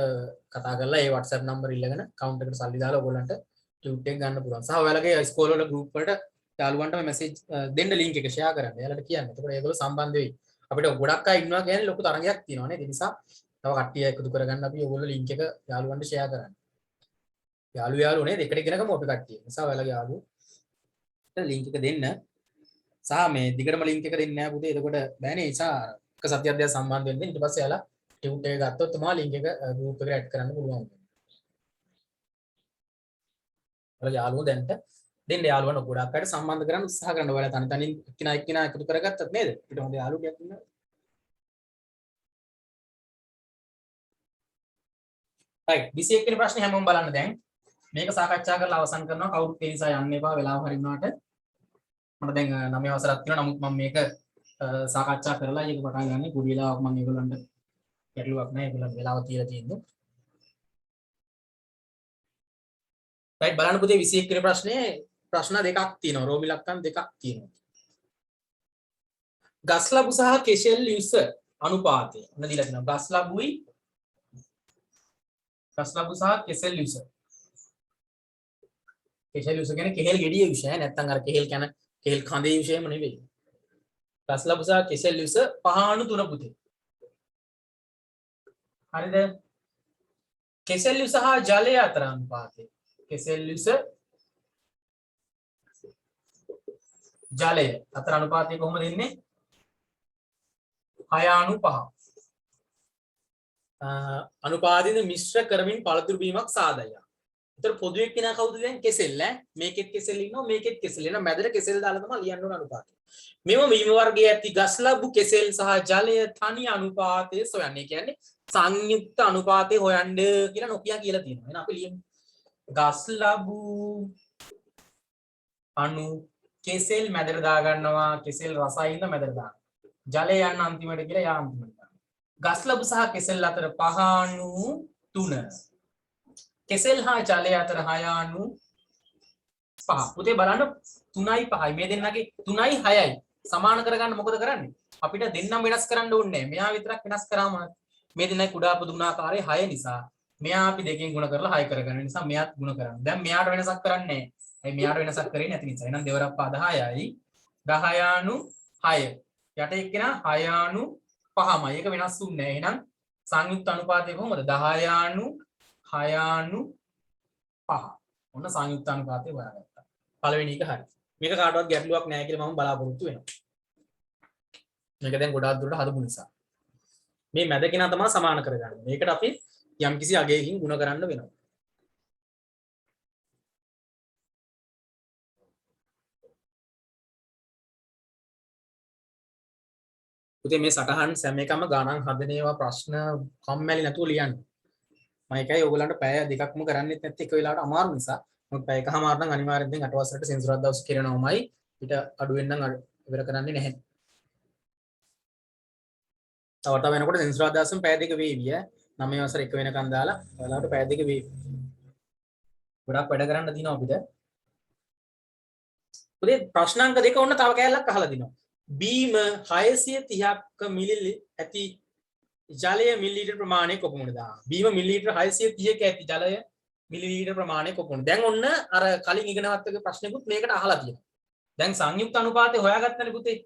Speaker 1: කතා කරලා ඒ WhatsApp නම්බර ඉල්ලගෙන account එකට සල්ලි දාලා ඔයගොල්ලන්ට ටියුට් එක ගන්න පුළුවන්. සහ ඔයාලගේ ස්කෝල වල group වලට යාළුවන්ට මැසේජ් දෙන්න link එක share කරන්න. එයාලට කියන්න. එතකොට ඒගොල්ලෝ සම්බන්ධ වෙයි. අපිට ගොඩක් අය ඉන්නවා කියන්නේ ලොකු තරගයක් තියෙනවා නේද? ඒ නිසා තව කට්ටිය එකතු කරගන්න අපි ඔයගොල්ලෝ link එක යාළුවන්ට share කරන්න. යාළුවෝ නේද? එකට ඉගෙන ගමු අපි කට්ටිය. ඒ නිසා ඔයාලගේ යාළුවෝ link එක දෙන්න. සහ මේ දිගටම link එක දෙන්නේ නැහැ පුතේ. එතකොට බෑනේ. ඒ නිසා එක සතියක් දෙයක් සම්බන්ධ වෙන්න. ඊට පස්සේ යාලා ටියුට් එක ගත්තොත් තමයි link එක group එකට add කරන්න පුළුවන්. ඔයාලා යාළුවෝ දැන්ට දෙන්න යාළුවන්ට ගොඩක් අයට සම්බන්ධ කරන්න උත්සාහ කරන්න. ඔයාලා තනි තනි එක්කිනා එකතු කරගත්තත් නේද? ඊට හොඳ යාළුවෙක් ඉන්නවා. right 21 වෙනි ප්‍රශ්නේ හැමෝම බලන්න දැන්. මේක සාකච්ඡා කරලා අවසන් කරනවා. කවුරුත් ඒ නිසා යන්න එපා. වෙලාව හරි වුණාට. මට දැන් 9 වසරක් තියෙනවා. නමුත් මම මේක සාකච්ඡා කරලා ඒක පටන් ගන්න. කුඩි වෙලාවක් මම ඒගොල්ලන්ට ගැටලුවක් නැහැ. ඒගොල්ලන් වෙලාව තියලා තියෙන්නේ. right බලන්න පුතේ 21 වෙනි ප්‍රශ්නේ ප්‍රශ්න දෙකක් තියෙනවා. රෝමි ලක්කම් දෙකක් තියෙනවා. ගස් ලබු සහ කෙසෙල් යුස අනුපාතය. ඔන්න දීලා තියෙනවා. ගස් ලබුයි ගස් ලබු සහ කෙසෙල් යුස. කෙසෙල් යුස කියන්නේ කෙහෙල් ගෙඩිය යුස ඈ. නැත්තම් අර කෙහෙල් කියන කෙහෙල් කඳේ යුසෙම නෙවෙයි. ගස් ලබු සහ කෙසෙල් යුස 5:3 පුතේ. හරිද? කෙසෙල් යුස සහ ජලය අතර අනුපාතය. කෙසෙල් යුස ජලය අතර අනුපාතය කොහොමද දෙන්නේ? 6:5. අනුපාතයෙන් මිශ්‍ර කරමින් පළතුරු බීමක් සාදය. ඒතර පොදු එක්කිනා කවුද දැන්? කෙසෙල් ඈ. මේකෙත් කෙසෙල් ඉන්නවා මේකෙත් කෙසෙල් ඉන්නවා. මැදට කෙසෙල් දාලා තමයි ලියන්න ඕන අනුපාතය. මෙව බීම වර්ගයේ ඇති ගස් ලැබු කෙසෙල් සහ ජලය තනි අනුපාතය සොයන්නේ. කියන්නේ සංයුක්ත අනුපාතය හොයන්න කියලා නොකිය කියලා තියෙනවා. එහෙනම් අපි ලියමු. ගස් ලැබු අණු කෙසෙල් මැදට දා ගන්නවා. කෙසෙල් රසයින්ද මැදට දානවා. ජලය යන අන්තිමට කියලා යා අන්තිමට දානවා. ගස් ලැබු සහ කෙසෙල් අතර 5:3. කෙසෙල් හා ජලය අතර 6:5. පුතේ බලන්න 3යි 5යි මේ දෙන්නගේ 3යි 6යි සමාන කරගන්න මොකද කරන්නේ? අපිට දෙන්නම වෙනස් කරන්න ඕනේ නැහැ. මෙයා විතරක් වෙනස් කරාම මේ දෙන්නයි කුඩා පුදුනාකාරයේ 6 නිසා මෙයා අපි දෙකෙන් ගුණ කරලා 6 කරගන්න නිසා මෙයාත් ගුණ කරන්න. දැන් මෙයාට වෙනසක් කරන්නේ නැහැ. ඒ මෙයාට වෙනසක් කරේ නැති නිසා. එහෙනම් දෙවරක් පා 10යි 10:6. යට එක්කෙනා 6:5යි. ඒක වෙනස් වුන්නේ නැහැ. එහෙනම් සංයුක්ත අනුපාතය කොහොමද? 10:6:5. ඔන්න සංයුක්ත අනුපාතය හොයාගත්තා. පළවෙනි එක හරි. මේක කාටවත් ගැටලුවක් නැහැ කියලා මම බලාපොරොත්තු වෙනවා. මේක දැන් ගොඩාක් දුරට හදපු නිසා. මේ මැද කෙනා තමයි සමාන කරගන්නේ. මේකට අපි යම්කිසි අගයකින් ಗುಣ කරන්න වෙනවා. පුතේ මේ සටහන් සෑම එකම ගණන් හදන ඒවා ප්‍රශ්න කම්මැලි නැතුව ලියන්න. මම එකයි ඔයගලන්ට පැය දෙකක්ම කරන්නෙත් නැත්නම් එක වෙලාවට අමාරු නිසා මොකද පැය එකමාර නම් අනිවාර්යෙන් දැන් 8 වසරට සෙන්සුරාදා දවස් කරනවමයි ඊට අඩු වෙන්න නම් ඉවර කරන්නේ නැහැ. තව වෙනකොට සෙන්සුරාදා දවසම පැය දෙක වේවි ඈ. 9 වසර එක වෙනකන් දාලා ඔයාලට පැය දෙක වේවි. ගොඩක් වැඩ කරන්න දිනවා අපිට. පුතේ ප්‍රශ්නාංක දෙක ඔන්න තව කෑල්ලක් අහලා දිනවා. බීම 630ක මිලි ඇති ජලය මිලිලීටර් ප්‍රමාණය කොපමණද? බීම මිලිලීටර් 630ක ඇති ජලය මිලිලීටර් ප්‍රමාණය කොපමණද? දැන් ඔන්න අර කලින් ඉගෙනගත්ත ප්‍රශ්නෙකුත් මේකට අහලා තියෙනවා. දැන් සංයුක්ත අනුපාතය හොයාගත්තනේ පුතේ.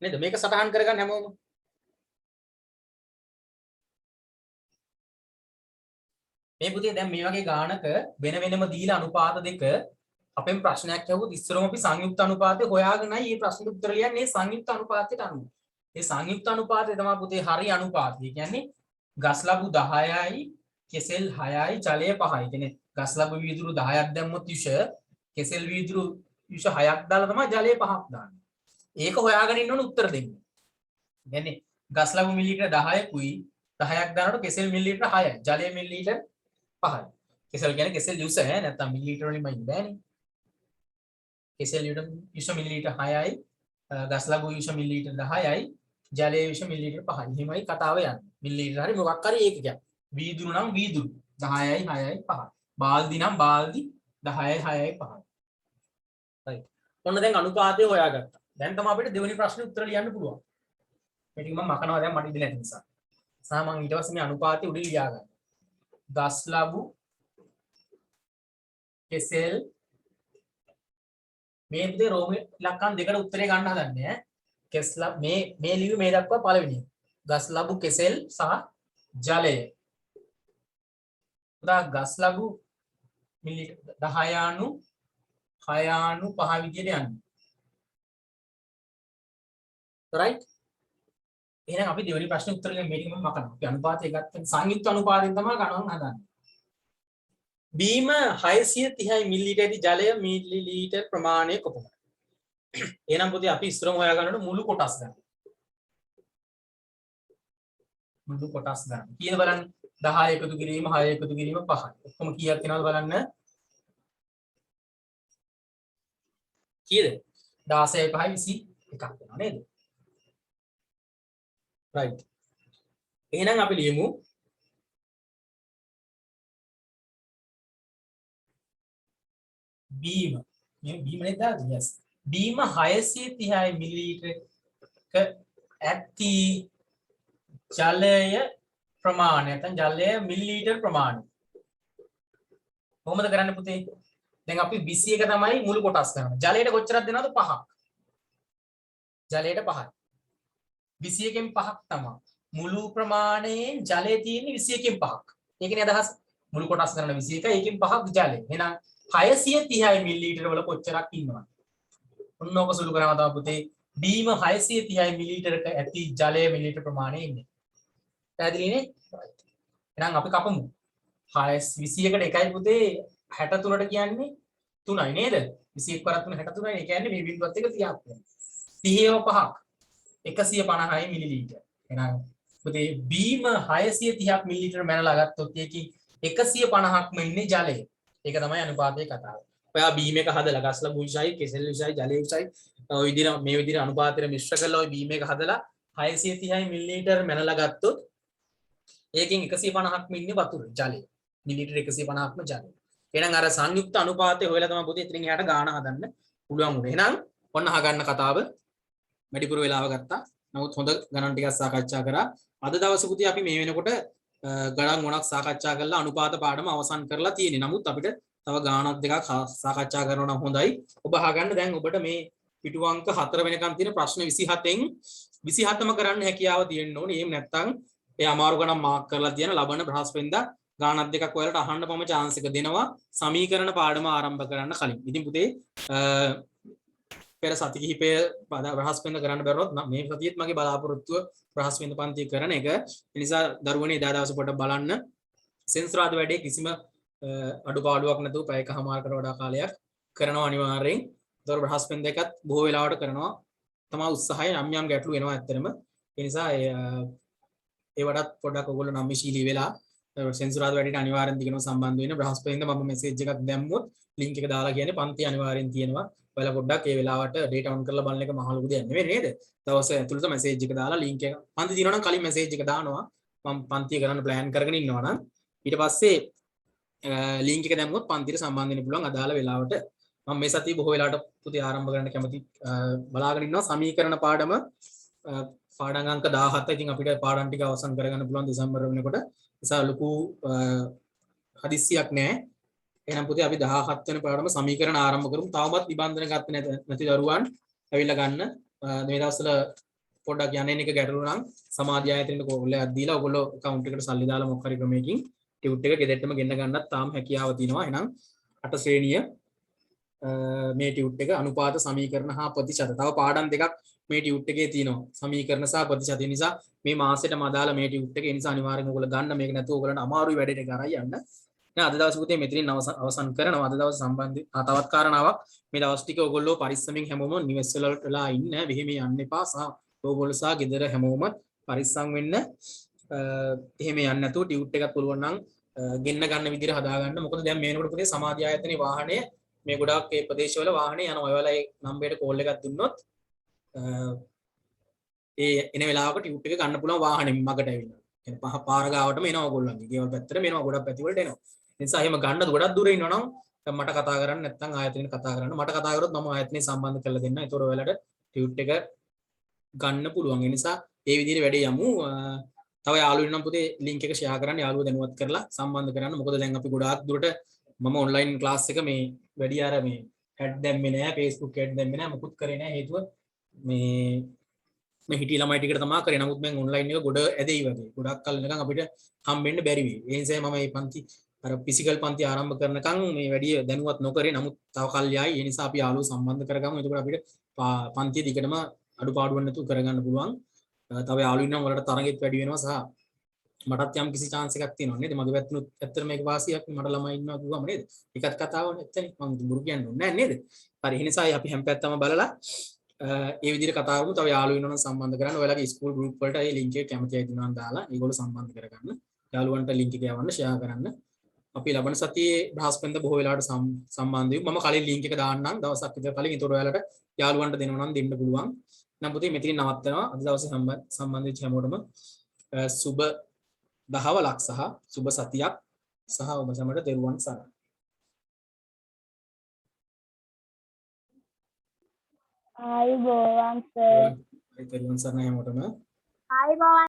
Speaker 1: නේද? මේක සටහන් කරගන්න හැමෝම. මේ පුතේ දැන් මේ වගේ ගානක වෙන වෙනම දීලා අනුපාත දෙක අපෙන් ප්‍රශ්නයක් ඇහුවොත් ඉස්සරම අපි සංයුක්ත අනුපාතය හොයාගෙනයි මේ ප්‍රශ්නෙට උත්තර ලියන්නේ සංයුක්ත අනුපාතයට අනුව. මේ සංයුක්ත අනුපාතය තමයි පුතේ හරි අනුපාතය. කියන්නේ ගස් ලැබු 10යි කෙසෙල් 6යි ජලය 5යි. කියන්නේ ගස් ලැබු වීදුරු 10ක් දැම්මොත් යුෂ කෙසෙල් වීදුරු යුෂ 6ක් දාලා තමයි ජලය 5ක් දාන්නේ. ඒක හොයාගෙන ඉන්න ඕන උත්තර දෙන්න. කියන්නේ ගස් ලැබු මිලිලීටර 10කුයි 10ක් දානකොට කෙසෙල් මිලිලීටර 6යි ජලය මිලිලීටර 5යි. කෙසෙල් කියන්නේ කෙසෙල් යුෂ ඈ නැත්නම් මිලිලීටර වලින්ම ඉන්න බෑනේ. කෙසෙල් යුෂ මිලිලීටර 6යි ගස් ලැබු යුෂ මිලිලීටර 10යි ජලය යුෂ මිලිලීටර 5යි. එහෙමයි කතාව යන්නේ. මිලිලීටර හරි මොකක් හරි ඒකකයක්. වීදුරු නම් වීදුරු 10යි 6යි 5යි. බාල්දි නම් බාල්දි 10යි 6යි 5යි. right ඔන්න දැන් අනුපාතය හොයාගත්තා. දැන් තමයි අපිට දෙවෙනි ප්‍රශ්නේ උත්තර ලියන්න පුළුවන්. මේ ටික මම මකනවා දැන් මට ඉඳ නැති නිසා. සහ මම ඊට පස්සේ මේ අනුපාතය උඩින් ලියා ගන්නවා. ගස් ලැබු කෙසෙල් මේ පුතේ රෝම ඉලක්කම් දෙකට උත්තරේ ගන්න හදන්නේ ඈ. කෙස්ලා මේ ලිව්වේ මේ දක්වා පළවෙනි. ගස් ලැබු කෙසෙල් සහ ජලය. උදා ගස් ලැබු මිලිලීටර් 10.6.5 විදියට යන්නේ. right එහෙනම් අපි දෙවෙනි ප්‍රශ්නේ උත්තර දෙන්න මේ ටික මම මකනවා. අපි අනුපාතය ගත්ත සංයුක්ත අනුපාතයෙන් තමයි ගණන් හදන්නේ. බීම 630 මිලිලීටර් ඇති ජලය මිලිලීටර් ප්‍රමාණය කොපමණයි? එහෙනම් පුතේ අපි ඉස්සරම හොයා ගන්නකොට මුළු කොටස් ගන්න. මුළු කොටස් ගන්න. කීයද බලන්න? 10 එකතු කිරීම 6 එකතු කිරීම 5යි. ඔක්කොම කීයක් වෙනවද බලන්න? කීයද? 16 5යි 21ක් වෙනවා නේද? right එහෙනම් අපි ලියමු බීම මේ බීම නේද? yes බීම 630 මිලිලීටරක ඇති ජලය ප්‍රමාණය නැත්නම් ජලය මිලිලීටර් ප්‍රමාණය කොහොමද කරන්නේ පුතේ? දැන් අපි 21 තමයි මුළු කොටස් කරන්නේ. ජලයට කොච්චරක් දෙනවද? 5ක්. ජලයට 5යි. 21කින් 5ක් තමයි. මුළු ප්‍රමාණයෙන් ජලය තියෙන්නේ 21කින් 5ක්. ඒකනේ අදහස්. මුළු කොටස් කරන 21 ඒකෙන් 5ක් ජලය. එහෙනම් 630 මිලිලීටර වල කොච්චරක් ඉන්නවද? ඔන්න ඔක සුළු කරනවා තමයි පුතේ. බීම 630 මිලිලීටරක ඇති ජලය මිලිලීටර ප්‍රමාණය ඉන්නේ. පැහැදිලි නේ? එහෙනම් අපි කපමු. 21කට 1යි පුතේ 63ට කියන්නේ 3යි නේද? 21 කරත් 3 63යි. ඒ කියන්නේ මේ බිඳුවත් එක 30ක් වෙනවා. 30ව 5ක් 150යි මිලිලීටර. එහෙනම් පුතේ බීම 630ක් මිලිලීටර මැනලා ගත්තොත් ඒකේ 150ක්ම ඉන්නේ ජලය. ඒක තමයි අනුපාතයේ කතාව. ඔයා බීම එක හදලා ගස් ලැබු විසයි, කෙසෙල් විසයි, ජලය විසයි ඔය විදිහට මේ විදිහට අනුපාතයට මිශ්‍ර කරලා ඔය බීම එක හදලා 630යි මිලිලීටර මැනලා ගත්තොත් ඒකෙන් 150ක්ම ඉන්නේ වතුර ජලය. මිලිලීටර 150ක්ම ජලය. එහෙනම් අර සංයුක්ත අනුපාතය හොයලා තමයි පුතේ ඉතින් එහාට ගාණ හදන්න පුළුවන් උනේ. එහෙනම් ඔන්න අහගන්න කතාව වැඩිපුර වෙලාව ගත්තා. නමුත් හොඳ ගණන් ටිකක් සාකච්ඡා කරා. අද දවසේ පුතේ අපි මේ වෙනකොට ගණන් ගොඩක් සාකච්ඡා කරලා අනුපාත පාඩම අවසන් කරලා තියෙන්නේ. නමුත් අපිට තව ගාණක් දෙකක් සාකච්ඡා කරනවා නම් හොඳයි. ඔබ අහගන්න දැන් ඔබට මේ පිටු අංක 4 වෙනකන් තියෙන ප්‍රශ්න 27න් 27ම කරන්න හැකියාව තියෙන්න ඕනේ. එහෙම නැත්නම් ඒ අමාරු ගණන් මාක් කරලා තියන ලබන බ්‍රහස්පතින්දා ගාණක් දෙකක් ඔයාලට අහන්න පම chance එක දෙනවා සමීකරණ පාඩම ආරම්භ කරන්න කලින්. ඉතින් පුතේ පෙර සති කිහිපය බ්‍රහස්පතින්දා කරන්න බැරුණොත් මේ සතියේත් මගේ බලාපොරොත්තුව බ්‍රහස්පතින්දා පන්තිය කරන එක. ඒ නිසා දරුවනේ එදා දවසේ පොඩ්ඩක් බලන්න සෙන්සුරාද වැඩේ කිසිම අඩුපාඩුවක් නැතුව පැයකමාරකට වඩා කාලයක් කරනවා අනිවාර්යෙන්. ඒතර බ්‍රහස්පතින්දා එකත් බොහෝ වෙලාවට කරනවා තමයි උත්සාහය. යම් ගැටලු එනවා ඇත්තටම. ඒ නිසා ඒවටත් පොඩ්ඩක් ඔයගොල්ලෝ නම්‍යශීලී වෙලා සෙන්සුරාද වැඩේට අනිවාර්යෙන් දිගටම සම්බන්ධ වෙන්න. බ්‍රහස්පතින්දා මම මෙසේජ් එකක් දැම්මොත් ලින්ක් එක දාලා කියන්නේ පන්ති අනිවාර්යෙන් තියෙනවා. ඔයාලා පොඩ්ඩක් ඒ වෙලාවට data on කරලා බලන එක මහ ලොකු දෙයක් නෙවෙයි නේද? දවස් ඇතුළත මෙසේජ් එක දාලා ලින්ක් එක පන්ති දිනනවා නම් කලින් මෙසේජ් එක දානවා. මම පන්තිය කරන්න ප්ලෑන් කරගෙන ඉන්නවා නම් ඊට පස්සේ ලින්ක් එක දැම්මොත් පන්තියට සම්බන්ධ වෙන්න පුළුවන් අදාළ වෙලාවට. මම මේ සතිය බොහෝ වෙලාවට පුතේ ආරම්භ කරන්න කැමති බලාගෙන ඉන්නවා සමීකරණ පාඩම පාඩම් අංක 17. ඉතින් අපිට පාඩම් ටික අවසන් කරගන්න පුළුවන් දෙසැම්බර් වෙනකොට. නිසා ලොකු හදිස්සියක් නැහැ. එහෙනම් පුතේ අපි 17 වෙනි පාඩම සමීකරණ ආරම්භ කරමු. තවමත් නිබන්ධන ගත්තේ නැති දරුවන් ඇවිල්ලා ගන්න. මේ දවස්වල පොඩ්ඩක් යන්නේ එක ගැටලු නම් සමාධි ආයතනෙට කෝල්ලයක් දීලා ඔයගොල්ලෝ account එකට සල්ලි දාලා මොකක් හරි ක්‍රමයකින් ටියුට් එක ගෙදරටම ගෙන්න ගන්නත් තාම හැකියාව තියෙනවා. එහෙනම් 8 ශ්‍රේණිය මේ ටියුට් එක අනුපාත සමීකරණ හා ප්‍රතිශත. තව පාඩම් දෙකක් මේ ටියුට් එකේ තියෙනවා. සමීකරණ සහ ප්‍රතිශත. ඒ නිසා මේ මාසෙටම අදාළ මේ ටියුට් එක. ඒ නිසා අනිවාර්යෙන් ඔයගොල්ලෝ ගන්න. මේක නැතුව ඔයගොල්ලන්ට අමාරුයි වැඩේට කරා යන්න. දැන් අද දවසේ පුතේ මෙතනින් අවසන් කරනවා. අද දවසේ සම්බන්ධ තවත් කාරණාවක් මේ දවස් ටික ඔයගොල්ලෝ පරිස්සමින් හැමෝම නිවෙස් වලට වෙලා ඉන්න. මෙහෙම යන්න එපා. සහ ඔයගොල්ලෝ සහ ගෙදර හැමෝම පරිස්සම් වෙන්න. එහෙම යන්න නැතුව ටියුට් එකක් පුළුවන් නම් ගෙන්න ගන්න විදිහට හදාගන්න. මොකද දැන් මේ වෙනකොට පුතේ සමාධි ආයතනයේ වාහනය මේ ගොඩාක් ඒ ප්‍රදේශවල වාහනේ යනවා. ඔයාලා ඒ නම්බරයට කෝල් එකක් දුන්නොත් ඒ එන වෙලාවක ටියුට් එක ගන්න පුළුවන් වාහනේ මගට ඇවිල්ලා. يعني පාර ගාවටම එනවා ඔයගොල්ලන්ගේ. ගෙවල් පැත්තට එනවා ගොඩක් පැති වලට එනවා. ඒ නිසා එහෙම ගන්න ගොඩක් දුර ඉන්නවනම් මට කතා කරන්න නැත්නම් ආයතනෙට කතා කරන්න. මට කතා කරොත් මම ආයතනෙ සම්බන්ධ කරලා දෙන්න. ඒතකොට ඔයාලට ටියුට් එක ගන්න පුළුවන්. ඒ නිසා ඒ විදිහට වැඩේ යමු. තව යාළුවෝ ඉන්නම් පුතේ link එක share කරන්න, යාළුවෝ දැනුවත් කරලා සම්බන්ධ කරන්න. මොකද දැන් අපි ගොඩාක් දුරට මම online class එක මේ වැඩි අර මේ ad දැම්මේ නෑ, Facebook ad දැම්මේ නෑ, මොකුත් කරේ නෑ. හේතුව මේ හිටිය ළමයි ටිකට තමයි කරේ. නමුත් මම online එක ගොඩ ඇදෙයි වගේ. ගොඩක් කල් නිකන් අපිට හම්බෙන්න බැරි වෙයි. ඒ නිසා මම මේ පන්ති අර ෆිසිකල් පන්ති ආරම්භ කරනකන් මේ වැඩි දැනුවත් නොකරේ. නමුත් තව කල් යයි. ඒ නිසා අපි යාළුවෝ සම්බන්ධ කරගමු. එතකොට අපිට පන්තිය දිගටම අඩුපාඩුවක් නැතුව කරගන්න පුළුවන්. තව යාළුවෝ ඉන්නම් වලට තරගෙත් වැඩි වෙනවා සහ මටත් යම් කිසි chance එකක් තියෙනවා නේද? මගේ පැත්තෙනුත් ඇත්තට මේක වාසියක් මට ළමයි ඉන්නවා කිව්වම නේද? ඒකත් කතාවක් නැත්තනේ. මම බුරු කියන්නේ නැහැ නේද? හරි. ඒ නිසා අපි හැම පැත්තම බලලා ඒ විදිහට කතා කරමු. තව යාළුවෝ ඉන්නවනම් සම්බන්ධ කරන්න. ඔයාලගේ ස්කූල් group වලට ඒ link එක කැමති අය දිනනවා දාලා ඒගොල්ලෝ සම්බන්ධ කරගන්න. යාළුවන්ට link එක යවන්න share කරන්න. අපි ලබන සතියේ බ්‍රහස්පතින්ද බොහෝ වෙලාවට සම්බන්ධ වෙමු. මම කලින් link එක දාන්නම් දවසක් විතර කලින්. ඒතකොට ඔයාලට යාළුවන්ට දෙනවා නම් දෙන්න පුළුවන්. නම් පුතේ මෙතනින් නවත්තනවා. අද දවසේ සම්බන්ධ වෙච්ච හැමෝටම සුබ දහවලක් සහ සුබ සතියක් සහ ඔබ සැමට තෙරුවන් සරණයි.
Speaker 2: ආයුබෝවන් සර්.
Speaker 1: තෙරුවන් සරණයි හැමෝටම.
Speaker 2: ආයුබෝවන්